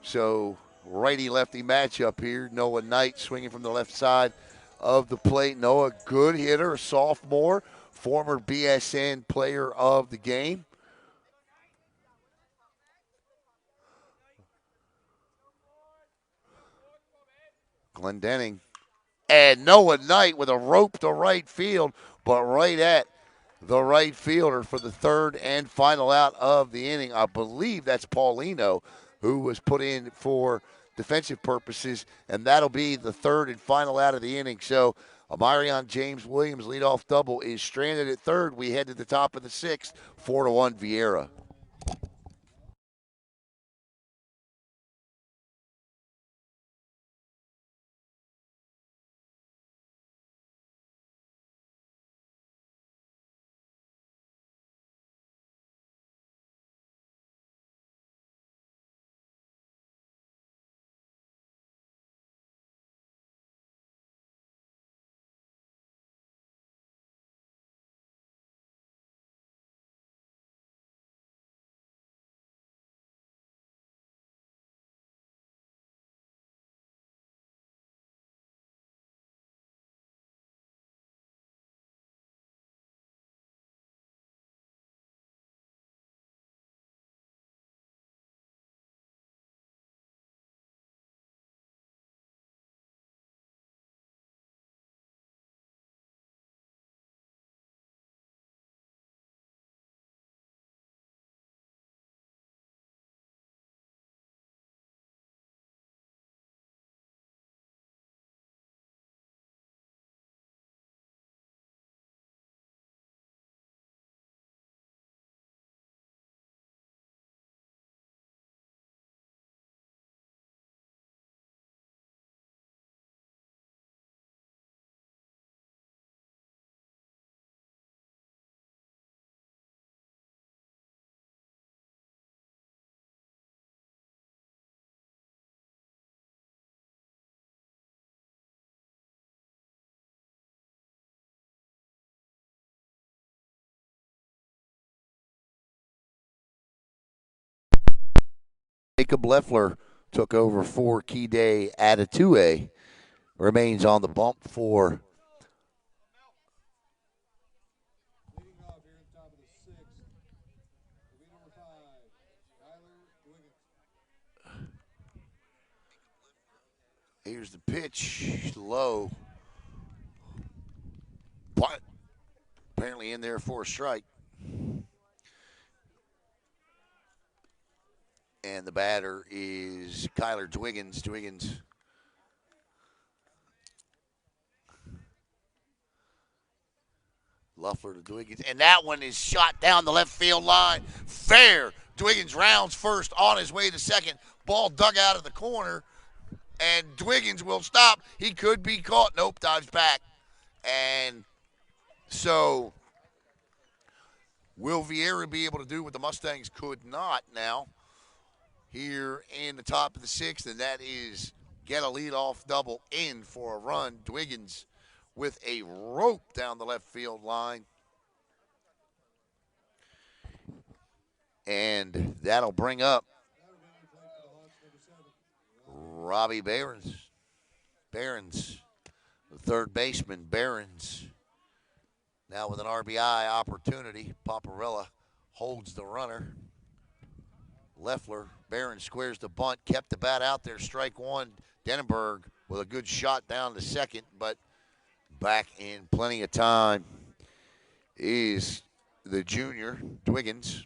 So righty-lefty matchup here. Noah Knight swinging from the left side of the plate. Noah, good hitter, a sophomore, former BSN player of the game. Glendenning. And Noah Knight with a rope to right field, but right at the right fielder for the third and final out of the inning. I believe that's Paulino, who was put in for defensive purposes, and that'll be the third and final out of the inning. So Amarion James Williams leadoff double is stranded at third. We head to the top of the 6th, 4-1 Viera. Jacob Leffler took over for Kide Adatue. Remains on the bump for Leading off here at the top of the sixth will be number 5, Tyler Wiggins. Here's the pitch, low. But apparently in there for a strike. And the batter is Kyler Dwiggins. Dwiggins Luffler to Dwiggins. And that one is shot down the left field line. Fair. Dwiggins rounds first on his way to second. Ball dug out of the corner. And Dwiggins will stop. He could be caught. Nope, dives back. And so will Viera be able to do what the Mustangs could not now here in the top of the sixth? And that is get a leadoff double in for a run. Dwiggins with a rope down the left field line. And that'll bring up Robbie Behrens. Behrens, the third baseman, Behrens. Now with an RBI opportunity, Paparella holds the runner. Leffler, Behrens squares the bunt, kept the bat out there, strike one. Denenberg with a good shot down to second, but back in plenty of time is the junior, Dwiggins.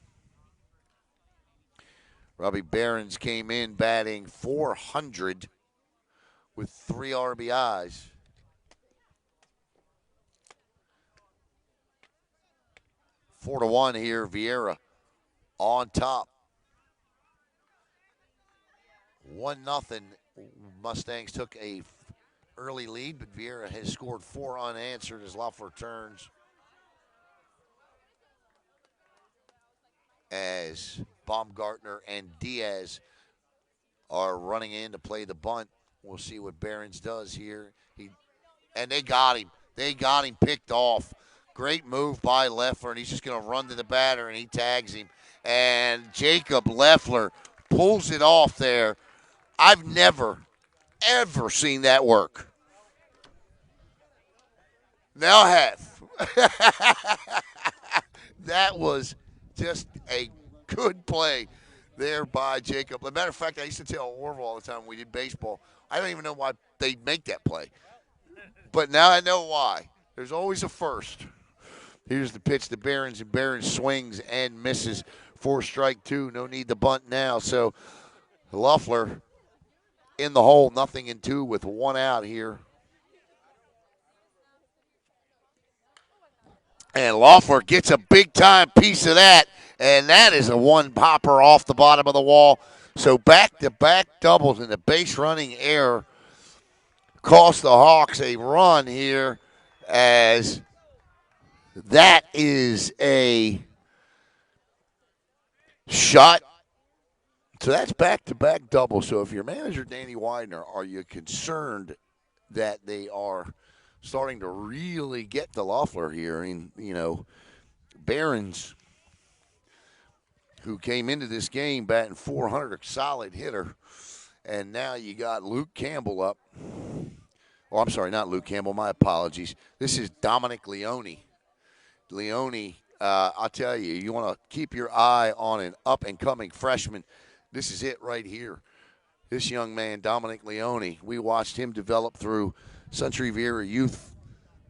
Robbie Behrens came in batting .400 with 3 RBIs. Four to 1 here, Viera on top. 1-0. Mustangs took a early lead, but Viera has scored 4 unanswered as Loeffler turns. As Baumgartner and Diaz are running in to play the bunt. We'll see what Behrens does here. And they got him. They got him picked off. Great move by Leffler, and he's just going to run to the batter, and he tags him. And Jacob Leffler pulls it off there. I've never, ever seen that work. Now I have. That was just a good play there by Jacob. As a matter of fact, I used to tell Orville all the time when we did baseball, I don't even know why they'd make that play. But now I know why. There's always a first. Here's the pitch to Behrens, and Behrens swings and misses for strike 2. No need to bunt now. So Loeffler in the hole, 0-2 with 1 out here. And Loeffler gets a big-time piece of that, and that is a one-popper off the bottom of the wall. So back-to-back doubles, and the base-running error cost the Hawks a run here, as that is a shot. So that's back-to-back doubles. So if you're manager Danny Widener, are you concerned that they are starting to really get to Loeffler here? And, you know, Behrens, who came into this game batting .400, a solid hitter. And now you got Luke Campbell up. Oh, I'm sorry, not Luke Campbell. My apologies. This is Dominic Leone. Leone, I'll tell you, you want to keep your eye on an up-and-coming freshman. This is it right here. This young man, Dominic Leone, we watched him develop through Century Viera Youth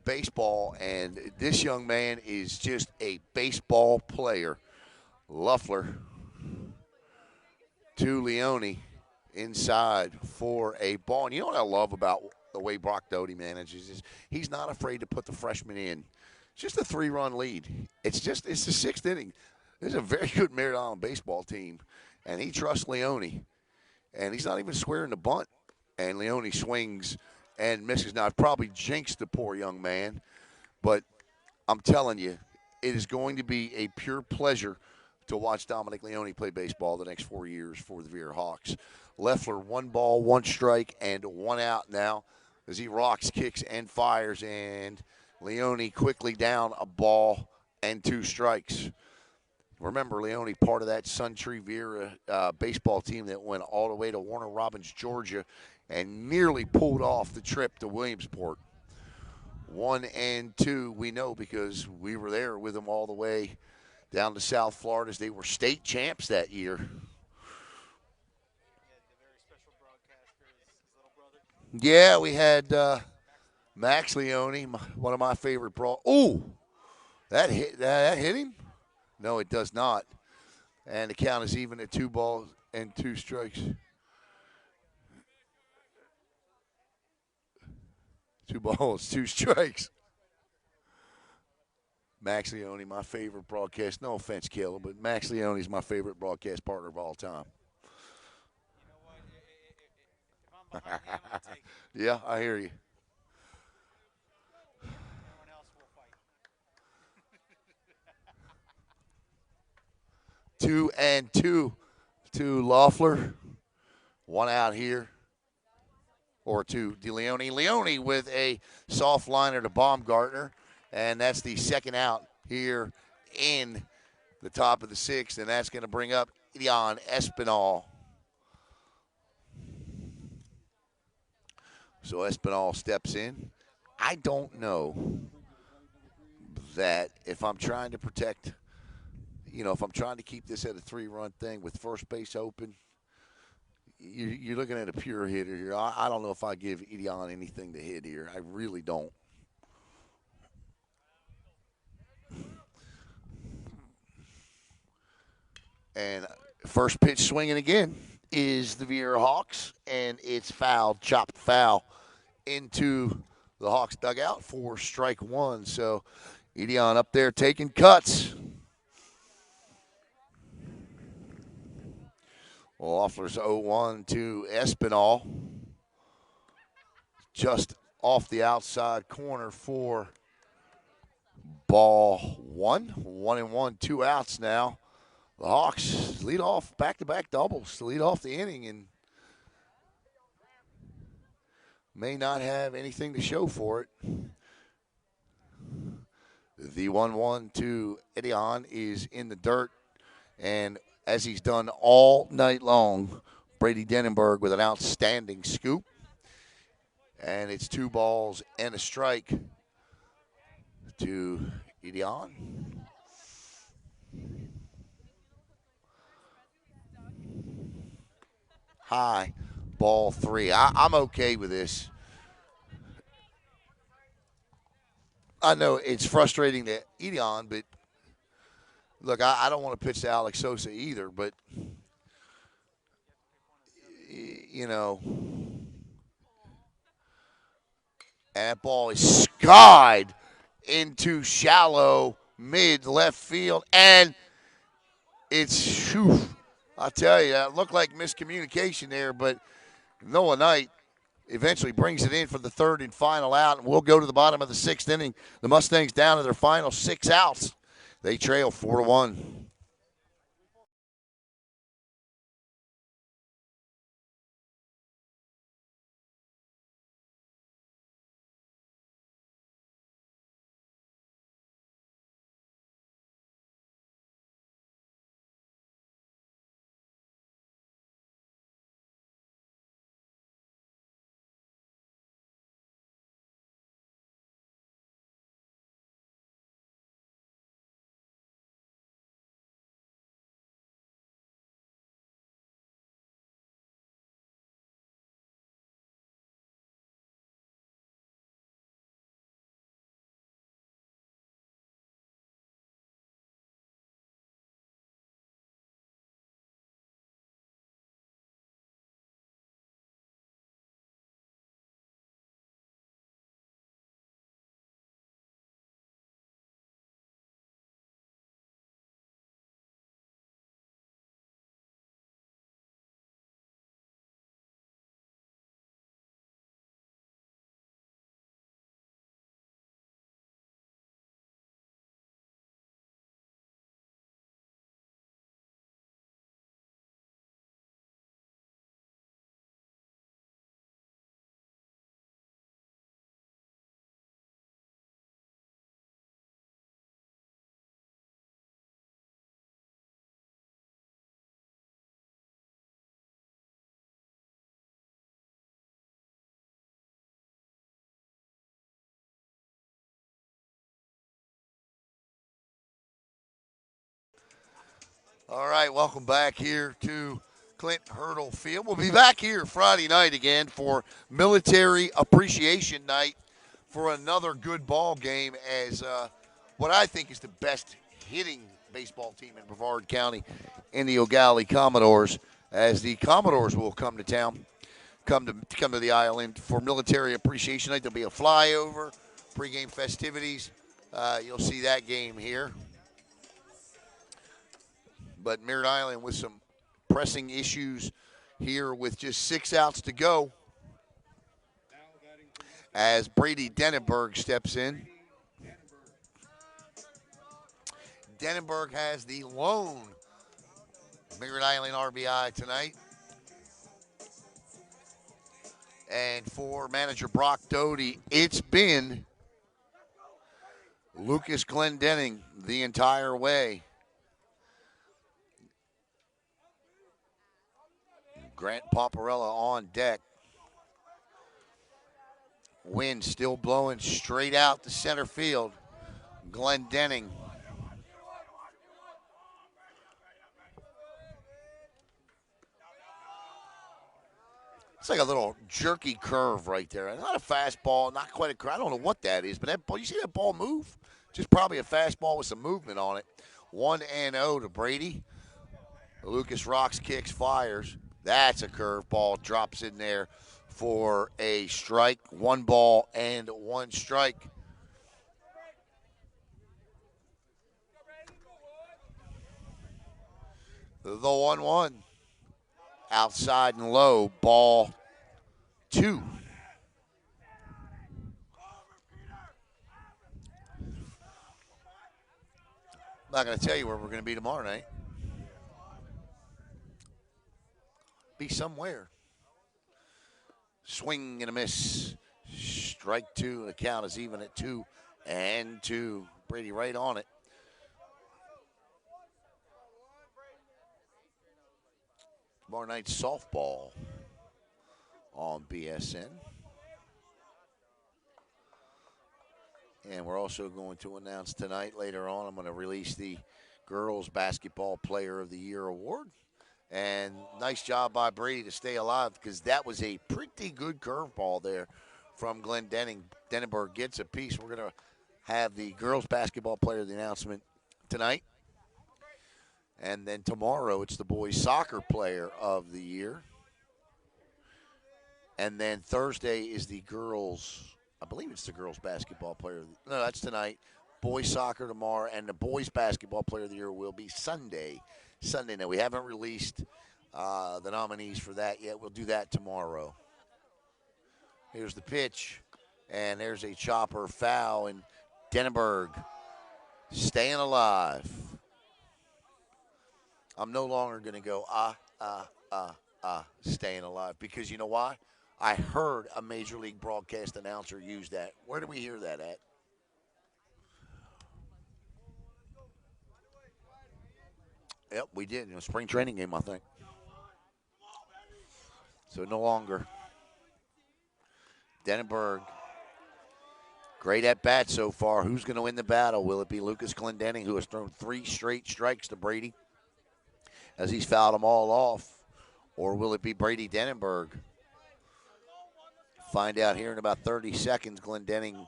Baseball, and this young man is just a baseball player. Loeffler to Leone inside for a ball. And you know what I love about the way Brock Doty manages is he's not afraid to put the freshman in. It's just a 3-run lead. It's the 6th inning. This is a very good Merritt Island baseball team, and he trusts Leone. And he's not even squaring the bunt. And Leone swings and misses. Now, I've probably jinxed the poor young man, but I'm telling you, it is going to be a pure pleasure to watch Dominic Leone play baseball the next 4 years for the Viera Hawks. Leffler, 1 ball, 1 strike, and 1 out now as he rocks, kicks, and fires. And Leone quickly down a ball and 2 strikes. Remember, Leone, part of that Sun Tree Viera baseball team that went all the way to Warner Robins, Georgia, and nearly pulled off the trip to Williamsport. 1 and 2, we know because we were there with them all the way down to South Florida as they were state champs that year. Yeah, we had Max Leone, one of my favorite brawl. Oh, that hit him? No, it does not. And the count is even at 2 balls and 2 strikes. 2 balls, 2 strikes. Max Leone, my favorite broadcast. No offense, Caleb, but Max Leone is my favorite broadcast partner of all time. You know what? If I'm behind him, I'll take it. Yeah, I hear you. Everyone else will fight. 2 and 2 to Loeffler. 1 out here. Or to DeLeone. Leone with a soft liner to Baumgartner. And that's the second out here in the top of the 6th. And that's going to bring up Ian Espinal. So Espinal steps in. I don't know that if I'm trying to protect, if I'm trying to keep this at a 3-run thing with first base open, you're looking at a pure hitter here. I don't know if I give Idion anything to hit here. I really don't. And first pitch swinging again is the Viera Hawks, and it's fouled, chopped foul into the Hawks dugout for strike 1. So Idion up there taking cuts. Well, Loeffler's 0-1 to Espinal. Just off the outside corner for ball 1. 1-1, 2 outs now. The Hawks lead off back-to-back doubles to lead off the inning and may not have anything to show for it. The 1-1 to Edion is in the dirt, and as he's done all night long, Brady Denenberg with an outstanding scoop. And it's 2 balls and a strike to Edion. High, ball 3. I'm okay with this. I know it's frustrating to Edion, but look, I don't want to pitch to Alex Sosa either, but, and that ball is skied into shallow mid left field, and it's, whew, I tell you, it looked like miscommunication there, but Noah Knight eventually brings it in for the 3rd and final out, and we'll go to the bottom of the 6th inning. The Mustangs down to their final 6 outs. They trail 4-1. All right, welcome back here to Clint Hurdle Field. We'll be back here Friday night again for Military Appreciation Night for another good ball game as what I think is the best hitting baseball team in Brevard County in the O'Galley Commodores, as the Commodores will come to town, come to the island for Military Appreciation Night. There'll be a flyover, pregame festivities. You'll see that game here. But Merritt Island with some pressing issues here with just 6 outs to go as Brady Denenberg steps in. Denenberg has the lone Merritt Island RBI tonight. And for manager Brock Doty, it's been Lucas Glendenning the entire way. Grant Paparella on deck. Wind still blowing straight out to center field. Glendenning. It's like a little jerky curve right there. Not a fastball, not quite a curve. I don't know what that is, but that ball, you see that ball move? Just probably a fastball with some movement on it. 1-0 to Brady. Lucas rocks, kicks, fires. That's a curveball. Drops in there for a strike. 1 ball and 1 strike. The 1-1. Outside and low. Ball 2. I'm not going to tell you where we're going to be tomorrow night. Be somewhere. Swing and a miss. Strike 2. The count is even at 2-2. Brady right on it. Tomorrow night softball on BSN. And we're also going to announce tonight, later on, I'm going to release the Girls Basketball Player of the Year award. And nice job by Brady to stay alive, because that was a pretty good curveball there from Glendenning. Denenberg gets a piece. We're going to have the Girls Basketball Player of the announcement tonight. And then tomorrow it's the Boys Soccer Player of the Year. And then Thursday is the girls, I believe it's the Girls Basketball Player of the Year. No, that's tonight. Boys Soccer tomorrow, and the Boys Basketball Player of the Year will be Sunday. Now, we haven't released the nominees for that yet. We'll do that tomorrow. Here's the pitch, and there's a chopper foul, and Denenberg staying alive. I'm no longer going to go, staying alive, because you know why? I heard a Major League broadcast announcer use that. Where did we hear that at? Yep, we did. In a spring training game, I think. So no longer. Denenberg. Great at bat so far. Who's going to win the battle? Will it be Lucas Glendenning, who has thrown 3 straight strikes to Brady as he's fouled them all off? Or will it be Brady Denenberg? Find out here in about 30 seconds. Glendenning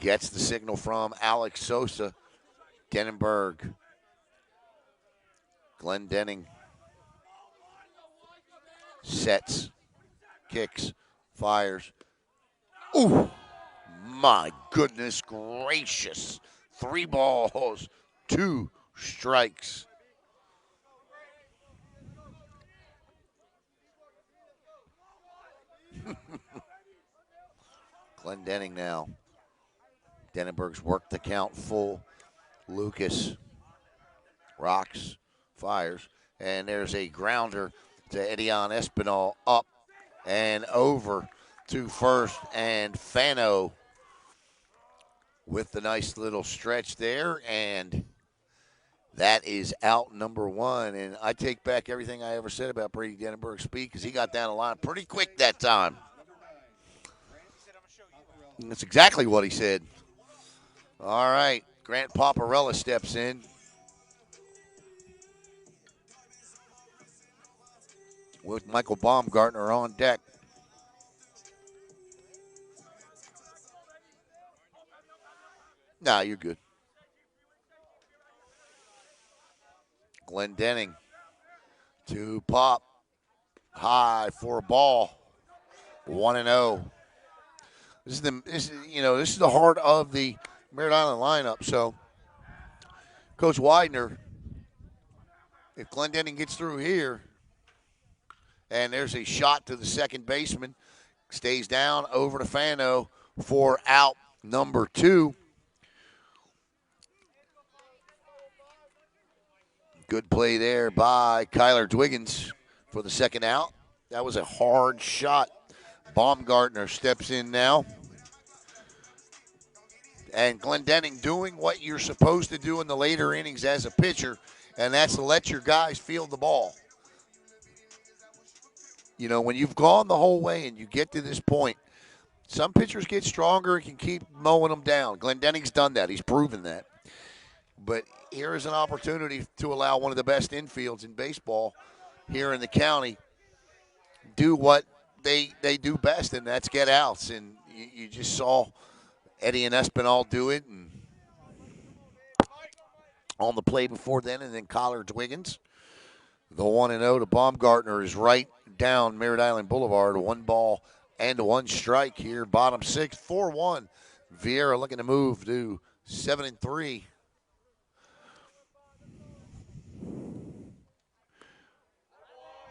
gets the signal from Alex Sosa. Denenberg. Glendenning sets, kicks, fires. Ooh, my goodness gracious. 3 balls, 2 strikes. Glendenning now. Denenberg's worked the count full. Lucas rocks, fires, and there's a grounder to Edion Espinal up and over to first, and Fano with the nice little stretch there, and that is out number 1. And I take back everything I ever said about Brady Denenberg's speed, because he got down the line pretty quick that time. And that's exactly what he said. All right, Grant Paparella steps in. with Michael Baumgartner on deck. Nah, you're good. Glendenning to Pop. High for a ball. 1-0. This is the heart of the Merritt Island lineup. So, Coach Widener, if Glendenning gets through here, and there's a shot to the second baseman, stays down over to Fano for out number 2. Good play there by Kyler Dwiggins for the second out. That was a hard shot. Baumgartner steps in now. And Glendenning doing what you're supposed to do in the later innings as a pitcher, and that's to let your guys field the ball. You know, when you've gone the whole way and you get to this point, some pitchers get stronger and can keep mowing them down. Glendenning's done that. He's proven that. But here is an opportunity to allow one of the best infields in baseball here in the county do what they do best, and that's get outs. And you just saw Eddie and Espinal do it, and on the play before then, and then Kyler Dwiggins. The 1-0 to Baumgartner is right down Merritt Island Boulevard. 1 ball and 1 strike here. Bottom 6, 4-1. Viera looking to move to 7-3.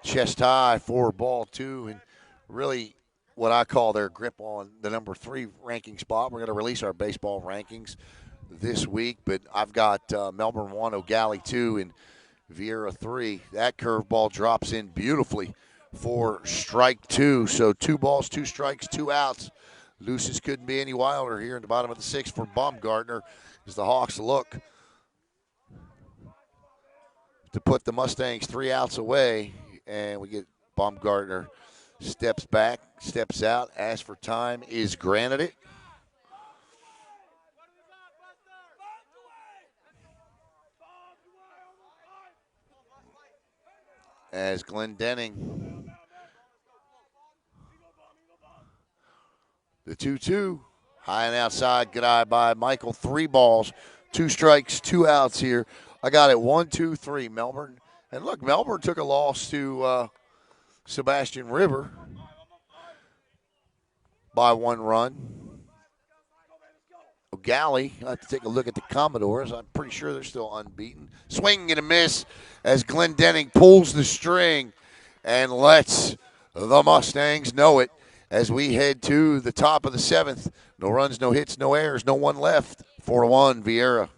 Chest high for ball 2, and really what I call their grip on the number 3 ranking spot. We're going to release our baseball rankings this week, but I've got Melbourne 1, O'Galley 2, and Viera 3. That curveball drops in beautifully for strike 2. So 2 balls, 2 strikes, 2 outs. Lucis couldn't be any wilder here in the bottom of the 6th for Baumgartner as the Hawks look to put the Mustangs 3 outs away. And we get Baumgartner steps back, steps out, asks for time, is granted it. As Glendenning, the 2-2, high and outside, good eye by Michael. 3 balls, 2 strikes, 2 outs here. I got it 1-2-3, Melbourne. And look, Melbourne took a loss to Sebastian River by 1 run. O'Galley, I have to take a look at the Commodores. I'm pretty sure they're still unbeaten. Swing and a miss as Glendenning pulls the string and lets the Mustangs know it as we head to the top of the 7th. No runs, no hits, no errors, no one left. 4-1, Viera.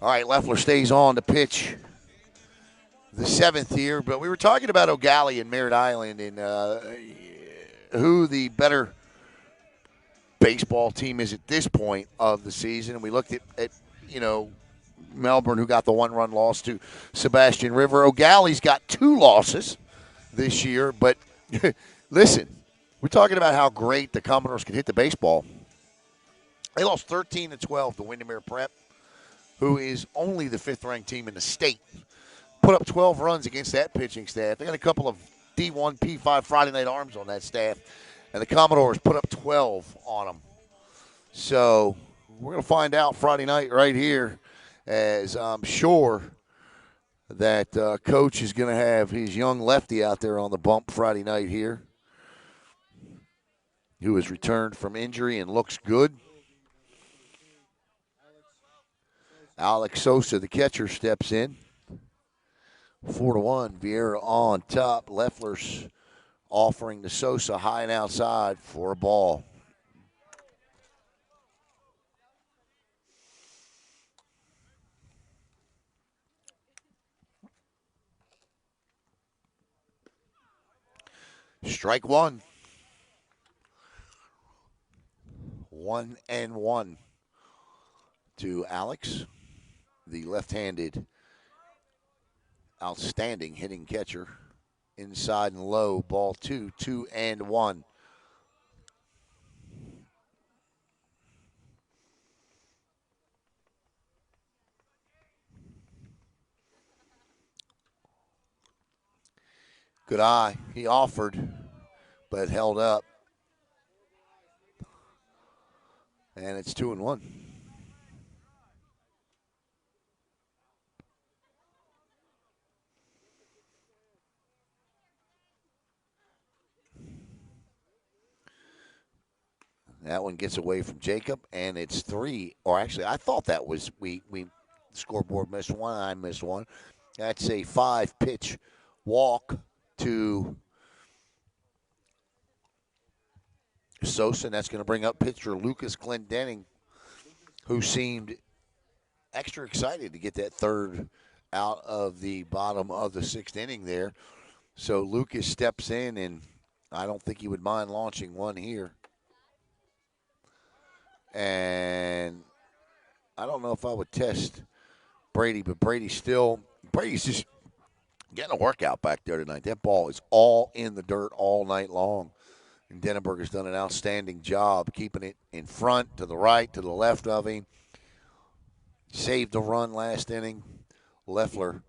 All right, Leffler stays on to pitch the 7th here, but we were talking about O'Galley and Merritt Island and who the better baseball team is at this point of the season. And we looked at Melbourne, who got the 1-run loss to Sebastian River. O'Galley's got 2 losses this year, but listen, we're talking about how great the Commodores can hit the baseball. They lost 13-12 to Windermere Prep, who is only the 5th-ranked team in the state. Put up 12 runs against that pitching staff. They got a couple of D1, P5 Friday night arms on that staff. and the Commodores put up 12 on them. So we're going to find out Friday night right here, as I'm sure that Coach is going to have his young lefty out there on the bump Friday night here, who has returned from injury and looks good. Alex Sosa, the catcher, steps in. 4-1, Viera on top. Leffler's offering to Sosa high and outside for a ball. Strike one. 1-1 to Alex, the left-handed outstanding hitting catcher. Inside and low, ball 2, 2-1. Good eye. He offered, but held up. And it's 2-1. That one gets away from Jacob, and it's 3. Or actually, I thought that was we scoreboard missed one. I missed one. That's a 5-pitch walk to Sosa, and that's going to bring up pitcher Lucas Glendenning, who seemed extra excited to get that third out of the bottom of the 6th inning there. So Lucas steps in, and I don't think he would mind launching one here. And I don't know if I would test Brady, but Brady's just getting a workout back there tonight. That ball is all in the dirt all night long. And Denenberg has done an outstanding job keeping it in front, to the right, to the left of him. Saved the run last inning. Leffler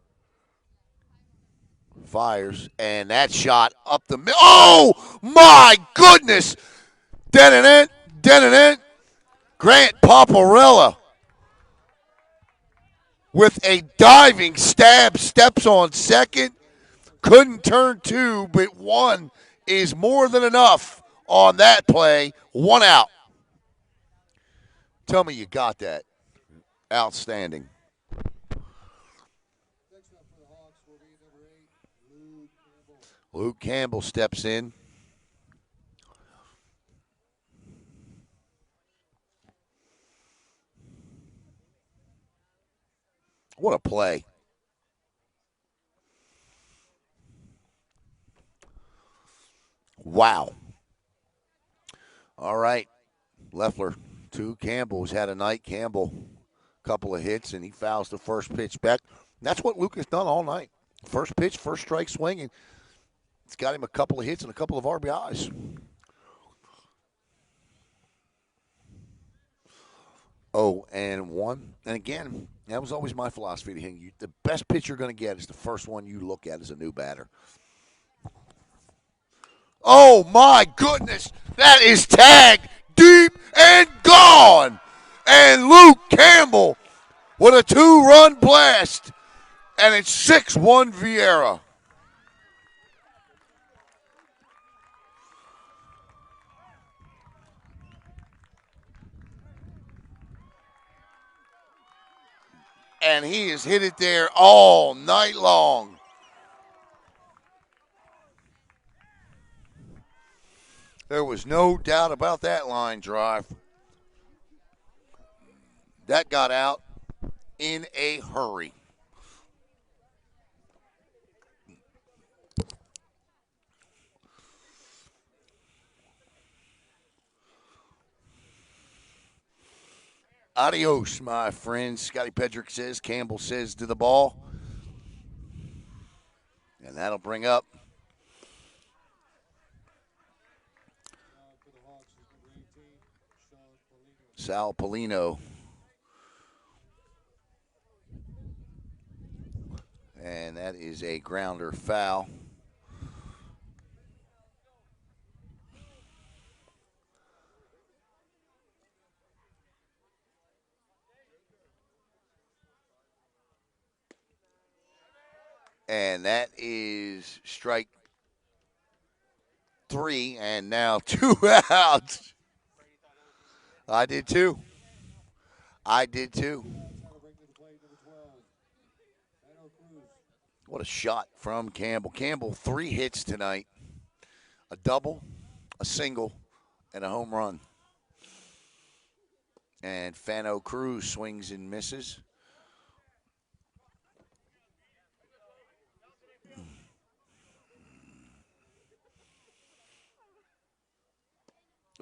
fires, and that shot up the middle. Oh, my goodness! Denon. Grant Paparella with a diving stab, steps on second. Couldn't turn 2, but 1 is more than enough on that play. 1 out. Tell me you got that. Outstanding. Next up for the Hawks will be number 8, Luke Campbell. Luke Campbell steps in. What a play. Wow. All right. Leffler to Campbell. Has had a night. Campbell, a couple of hits, and he fouls the first pitch back. That's what Luke has done all night. First pitch, first strike swinging. It's got him a couple of hits and a couple of RBIs. 0-1. And again, that was always my philosophy to him. The best pitch you're going to get is the first one you look at as a new batter. Oh, my goodness. That is tagged deep and gone. And Luke Campbell with a 2-run blast. And it's 6-1 Viera. And he has hit it there all night long. There was no doubt about that line drive. That got out in a hurry. Adios, my friends. Scotty Pedrick says. Campbell says to the ball. And that'll bring up For the Hawks is number 18, Sean Polino. Sal Polino. And that is a grounder foul. And that is strike 3, and now 2 outs. I did too. I did too. Celebrating to the plate, number 12, Fano Cruz. What a shot from Campbell. Campbell, 3 hits tonight, a double, a single, and a home run. And Fano Cruz swings and misses.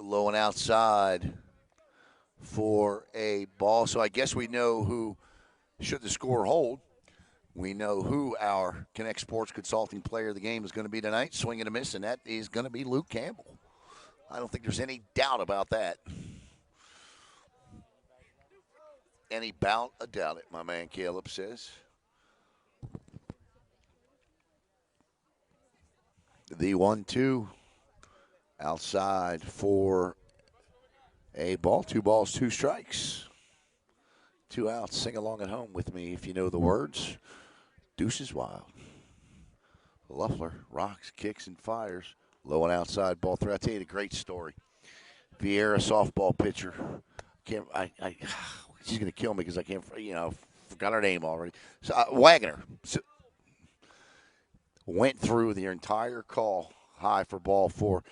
Low and outside for a ball. So I guess we know who, should the score hold, we know who our Connect Sports Consulting Player of the Game is going to be tonight. Swing and a miss, and that is going to be Luke Campbell. I don't think there's any doubt about that. Any doubt about it, my man Caleb says. The 1-2 outside for a ball. 2 balls, 2 strikes. 2 outs. Sing along at home with me if you know the words. Deuces wild. Luffler rocks, kicks, and fires. Low and outside ball 3. I'll tell you the great story. Viera, softball pitcher. She's going to kill me because I can't, forgot her name already. So, Wagner went through the entire call high for ball 4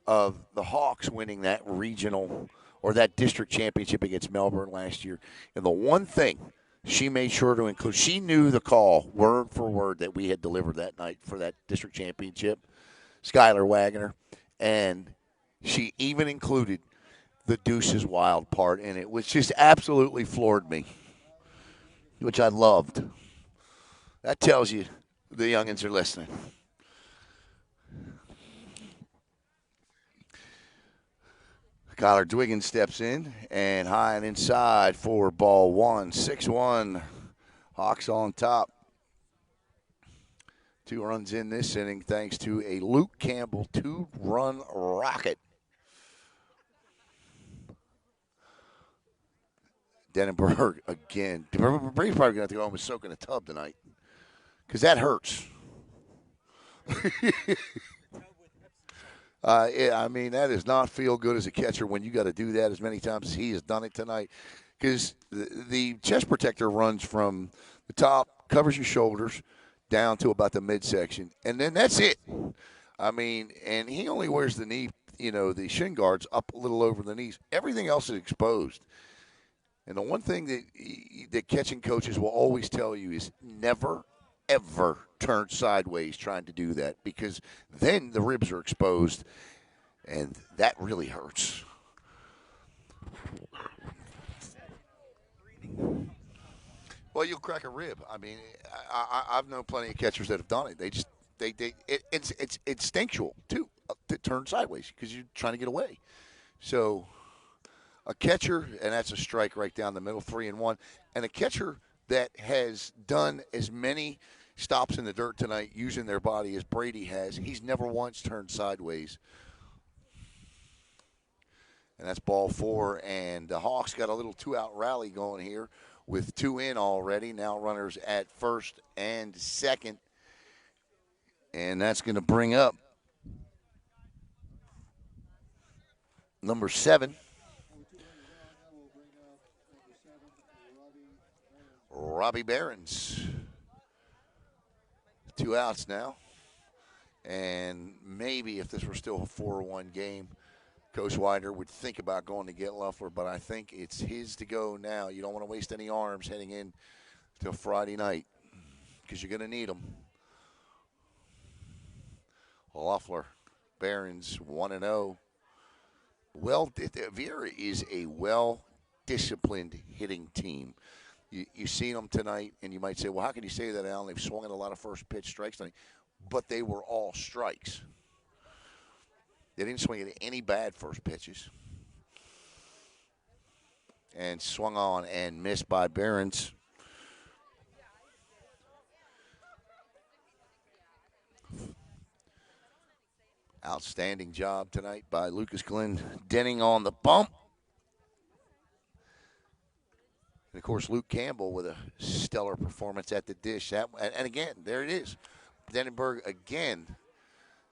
of the Hawks winning that regional or that district championship against Melbourne last year. And the one thing she made sure to include, she knew the call word for word that we had delivered that night for that district championship, Skylar Wagner, and she even included the Deuces Wild part in it, which just absolutely floored me, which I loved. That tells you the youngins are listening. Kyler Dwiggins steps in and high and inside for ball 1. 6-1. Hawks on top. 2 runs in this inning thanks to a Luke Campbell 2-run rocket. Denenberg again. Brady's probably going to have to go home and soak in a tub tonight because that hurts. I mean, that does not feel good as a catcher when you got to do that as many times as he has done it tonight. Because the chest protector runs from the top, covers your shoulders, down to about the midsection, and then that's it. I mean, and he only wears the knee, the shin guards up a little over the knees. Everything else is exposed. And the one thing that catching coaches will always tell you is never, ever turn sideways trying to do that because then the ribs are exposed, and that really hurts. Well, you'll crack a rib. I mean, I've known plenty of catchers that have done it. It's instinctual too to turn sideways because you're trying to get away. So a catcher, and that's a strike right down the middle, 3-1, and a catcher that has done as many stops in the dirt tonight using their body as Brady has. He's never once turned sideways. And that's ball 4. And the Hawks got a little 2-out rally going here with 2 in already. Now runners at first and second. And that's going to bring up number 7. Robbie Behrens. 2 outs now. And maybe if this were still a 4-1 game, Coach Widener would think about going to get Luffler, but I think it's his to go now. You don't want to waste any arms heading in to Friday night because you're going to need them. Luffler, Behrens, 1-0. Viera is a well-disciplined hitting team. You've seen them tonight, and you might say, well, how can you say that, Alan? They've swung at a lot of first-pitch strikes tonight. But they were all strikes. They didn't swing at any bad first pitches. And swung on and missed by Behrens. Outstanding job tonight by Lucas Glenn. Denning on the bump. And, of course, Luke Campbell with a stellar performance at the dish. And again, there it is. Denenberg again.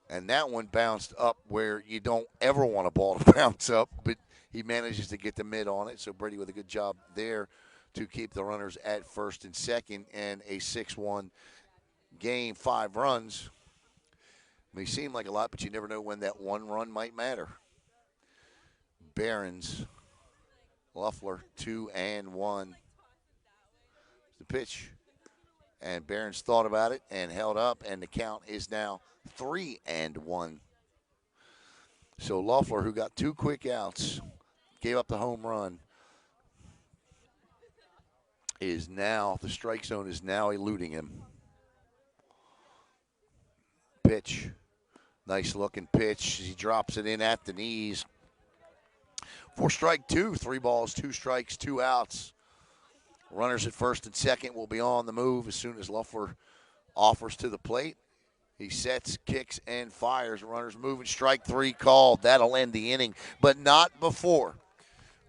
And that one bounced up where you don't ever want a ball to bounce up, but he manages to get the mid on it. So Brady with a good job there to keep the runners at first and second, and a 6-1 game, 5 runs. May seem like a lot, but you never know when that one run might matter. Barons, Luffler, 2-1. The pitch. And Barons thought about it and held up, and the count is now 3-1. So Luffler, who got 2 quick outs, gave up the home run, is now, the strike zone is now eluding him. Pitch. Nice looking pitch. He drops it in at the knees. For strike 2, 3 balls, 2 strikes, 2 outs. Runners at first and second will be on the move as soon as Luffler offers to the plate. He sets, kicks, and fires. Runners moving. Strike 3 called. That'll end the inning, but not before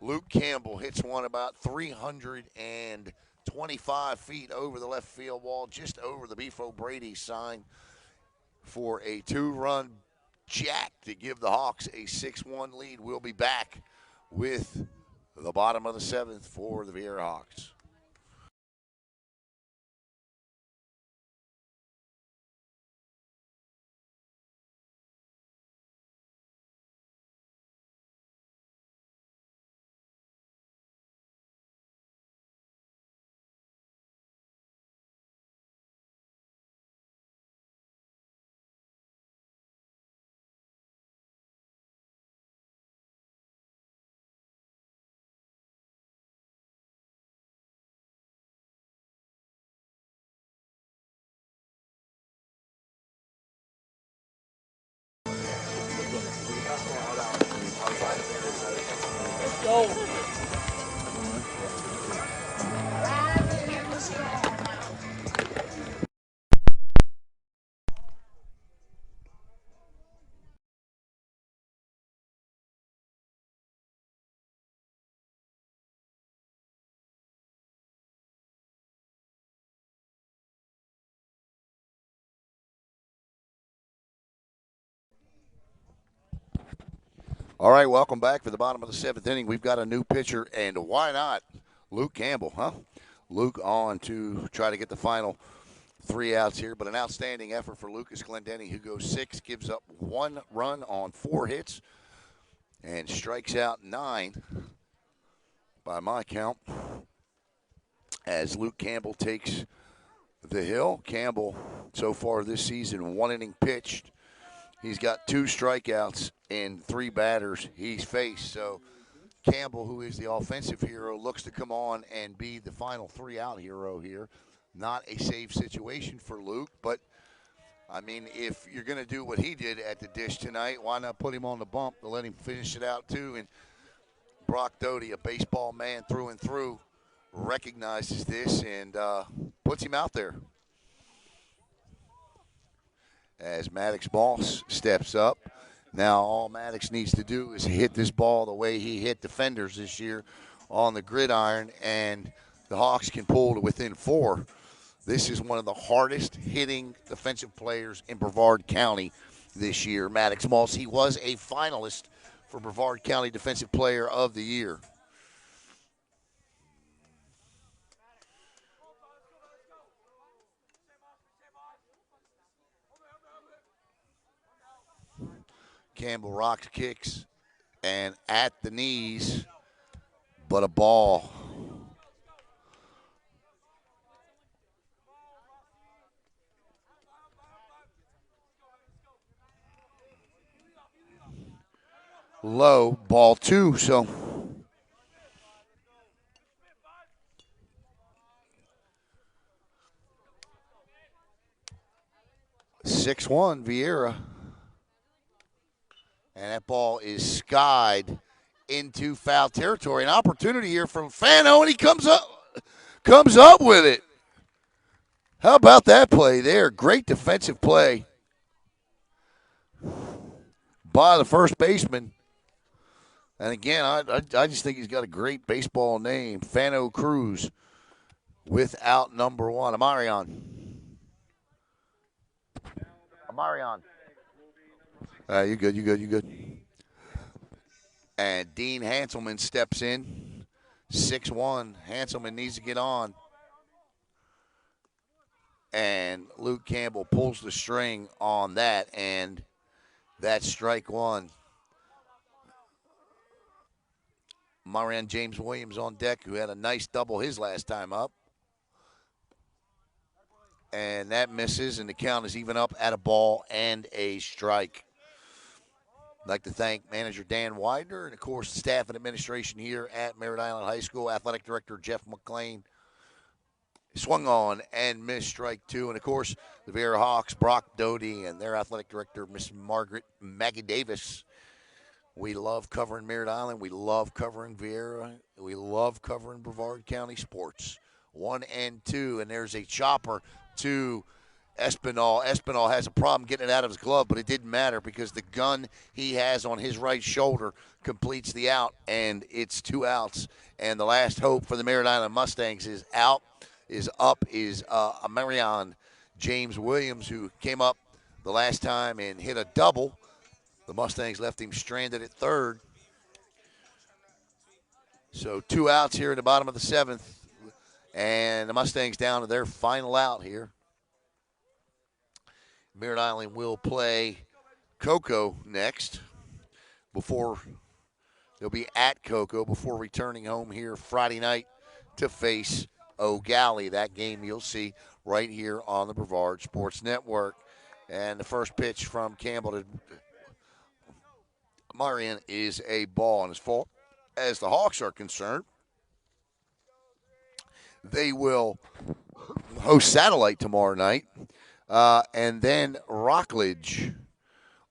Luke Campbell hits one about 325 feet over the left field wall, just over the Beef O'Brady sign, for a 2-run jack to give the Hawks a 6-1 lead. We'll be back with the bottom of the 7th for the Viera Hawks. All right, welcome back for the bottom of the 7th inning. We've got a new pitcher, and why not Luke Campbell, huh? Luke on to try to get the final 3 outs here, but an outstanding effort for Lucas Glendenny, who goes 6, gives up 1 run on 4 hits, and strikes out 9 by my count as Luke Campbell takes the hill. Campbell, so far this season, 1 inning pitched. He's got 2 strikeouts in 3 batters he's faced. So Campbell, who is the offensive hero, looks to come on and be the final 3-out hero here. Not a safe situation for Luke, but, I mean, if you're going to do what he did at the dish tonight, why not put him on the bump to let him finish it out too? And Brock Doty, a baseball man through and through, recognizes this and puts him out there. As Maddox Moss steps up. Now all Maddox needs to do is hit this ball the way he hit defenders this year on the gridiron, and the Hawks can pull to within 4. This is one of the hardest hitting defensive players in Brevard County this year. Maddox Moss, he was a finalist for Brevard County Defensive Player of the Year. Campbell rocks, kicks, and at the knees, but a ball. Low, ball 2, so 6-1 Viera. And that ball is skied into foul territory. An opportunity here from Fano, and he comes up with it. How about that play there? Great defensive play by the first baseman. And again, I just think he's got a great baseball name, Fano Cruz, without number one. Amarion. Amarion. You good, you good, you good. And Dean Hanselman steps in. 6-1. Hanselman needs to get on. And Luke Campbell pulls the string on that, and that's strike one. Marion James Williams on deck, who had a nice double his last time up. And that misses, and the count is even up at a ball and a strike. I'd like to thank manager Dan Widener and, of course, staff and administration here at Merritt Island High School. Athletic director Jeff McLean swung on and missed strike two. And, of course, the Viera Hawks, Brock Doty, and their athletic director, Miss Margaret Maggie Davis. We love covering Merritt Island. We love covering Viera. We love covering Brevard County sports. 1 and 2, and there's a chopper to Espinal. Espinal has a problem getting it out of his glove, but it didn't matter because the gun he has on his right shoulder completes the out, and it's 2 outs. And the last hope for the Merritt Island Mustangs is up is Marion James Williams, who came up the last time and hit a double. The Mustangs left him stranded at third. So 2 outs here in the bottom of the 7th, and the Mustangs down to their final out here. Merritt Island will play Cocoa next before they'll be at Cocoa before returning home here Friday night to face O'Galley. That game you'll see right here on the Brevard Sports Network. And the first pitch from Campbell to Marion is a ball. And as far as the Hawks are concerned, they will host Satellite tomorrow night. And then Rockledge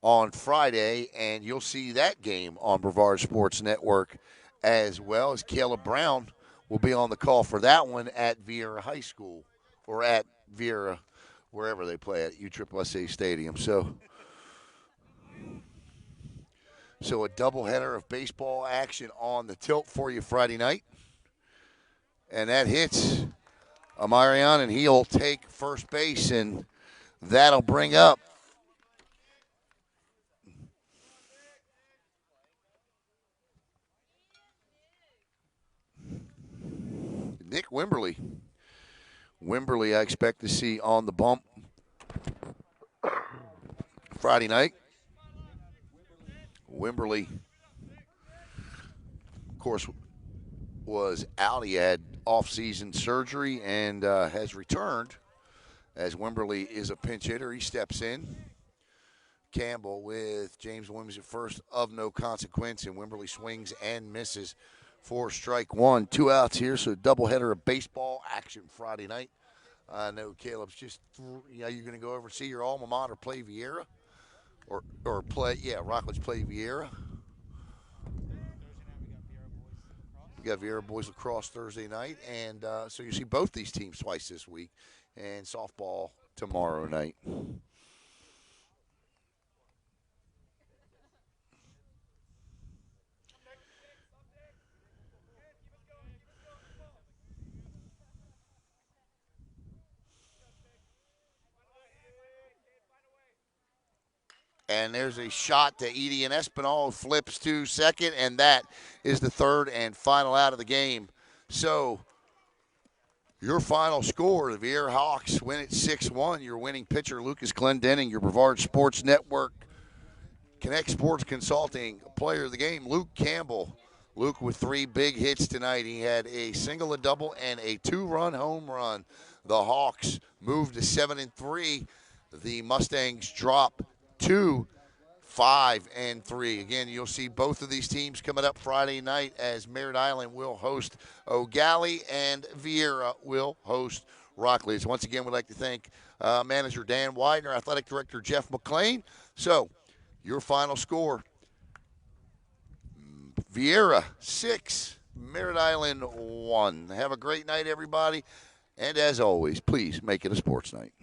on Friday, and you'll see that game on Brevard Sports Network as well, as Caleb Brown will be on the call for that one at Viera High School, or at Viera, wherever they play at USSSA Stadium. So a doubleheader of baseball action on the tilt for you Friday night. And that hits Amarion, and he'll take first base, and that'll bring up Nick Wimberly. Wimberly, I expect to see on the bump Friday night. Wimberly, of course, was out. He had off-season surgery and has returned. As Wimberly is a pinch hitter, he steps in. Campbell with James Williams at first, of no consequence, and Wimberly swings and misses for strike one. 2 outs here, so doubleheader of baseball action Friday night. I know Caleb's just, you're going to go over and see your alma mater play Viera, or play, Rockledge play Viera. We got Viera boys lacrosse Thursday night, and so you see both these teams twice this week, and softball tomorrow night. And there's a shot to Edie and Espinal, flips to second, and that is the third and final out of the game. So your final score, the Viera Hawks win at 6-1. Your winning pitcher, Lucas Glendenning. Your Brevard Sports Network, Connect Sports Consulting player of the game, Luke Campbell. Luke with 3 big hits tonight. He had a single, a double, and a 2-run home run. The Hawks moved to 7-3. The Mustangs drop to 5-3. Again, you'll see both of these teams coming up Friday night, as Merritt Island will host O'Galley and Viera will host Rockledge. Once again, we'd like to thank manager Dan Widener, athletic director Jeff McLean. So your final score, Viera 6, Merritt Island 1. Have a great night, everybody. And as always, please make it a sports night.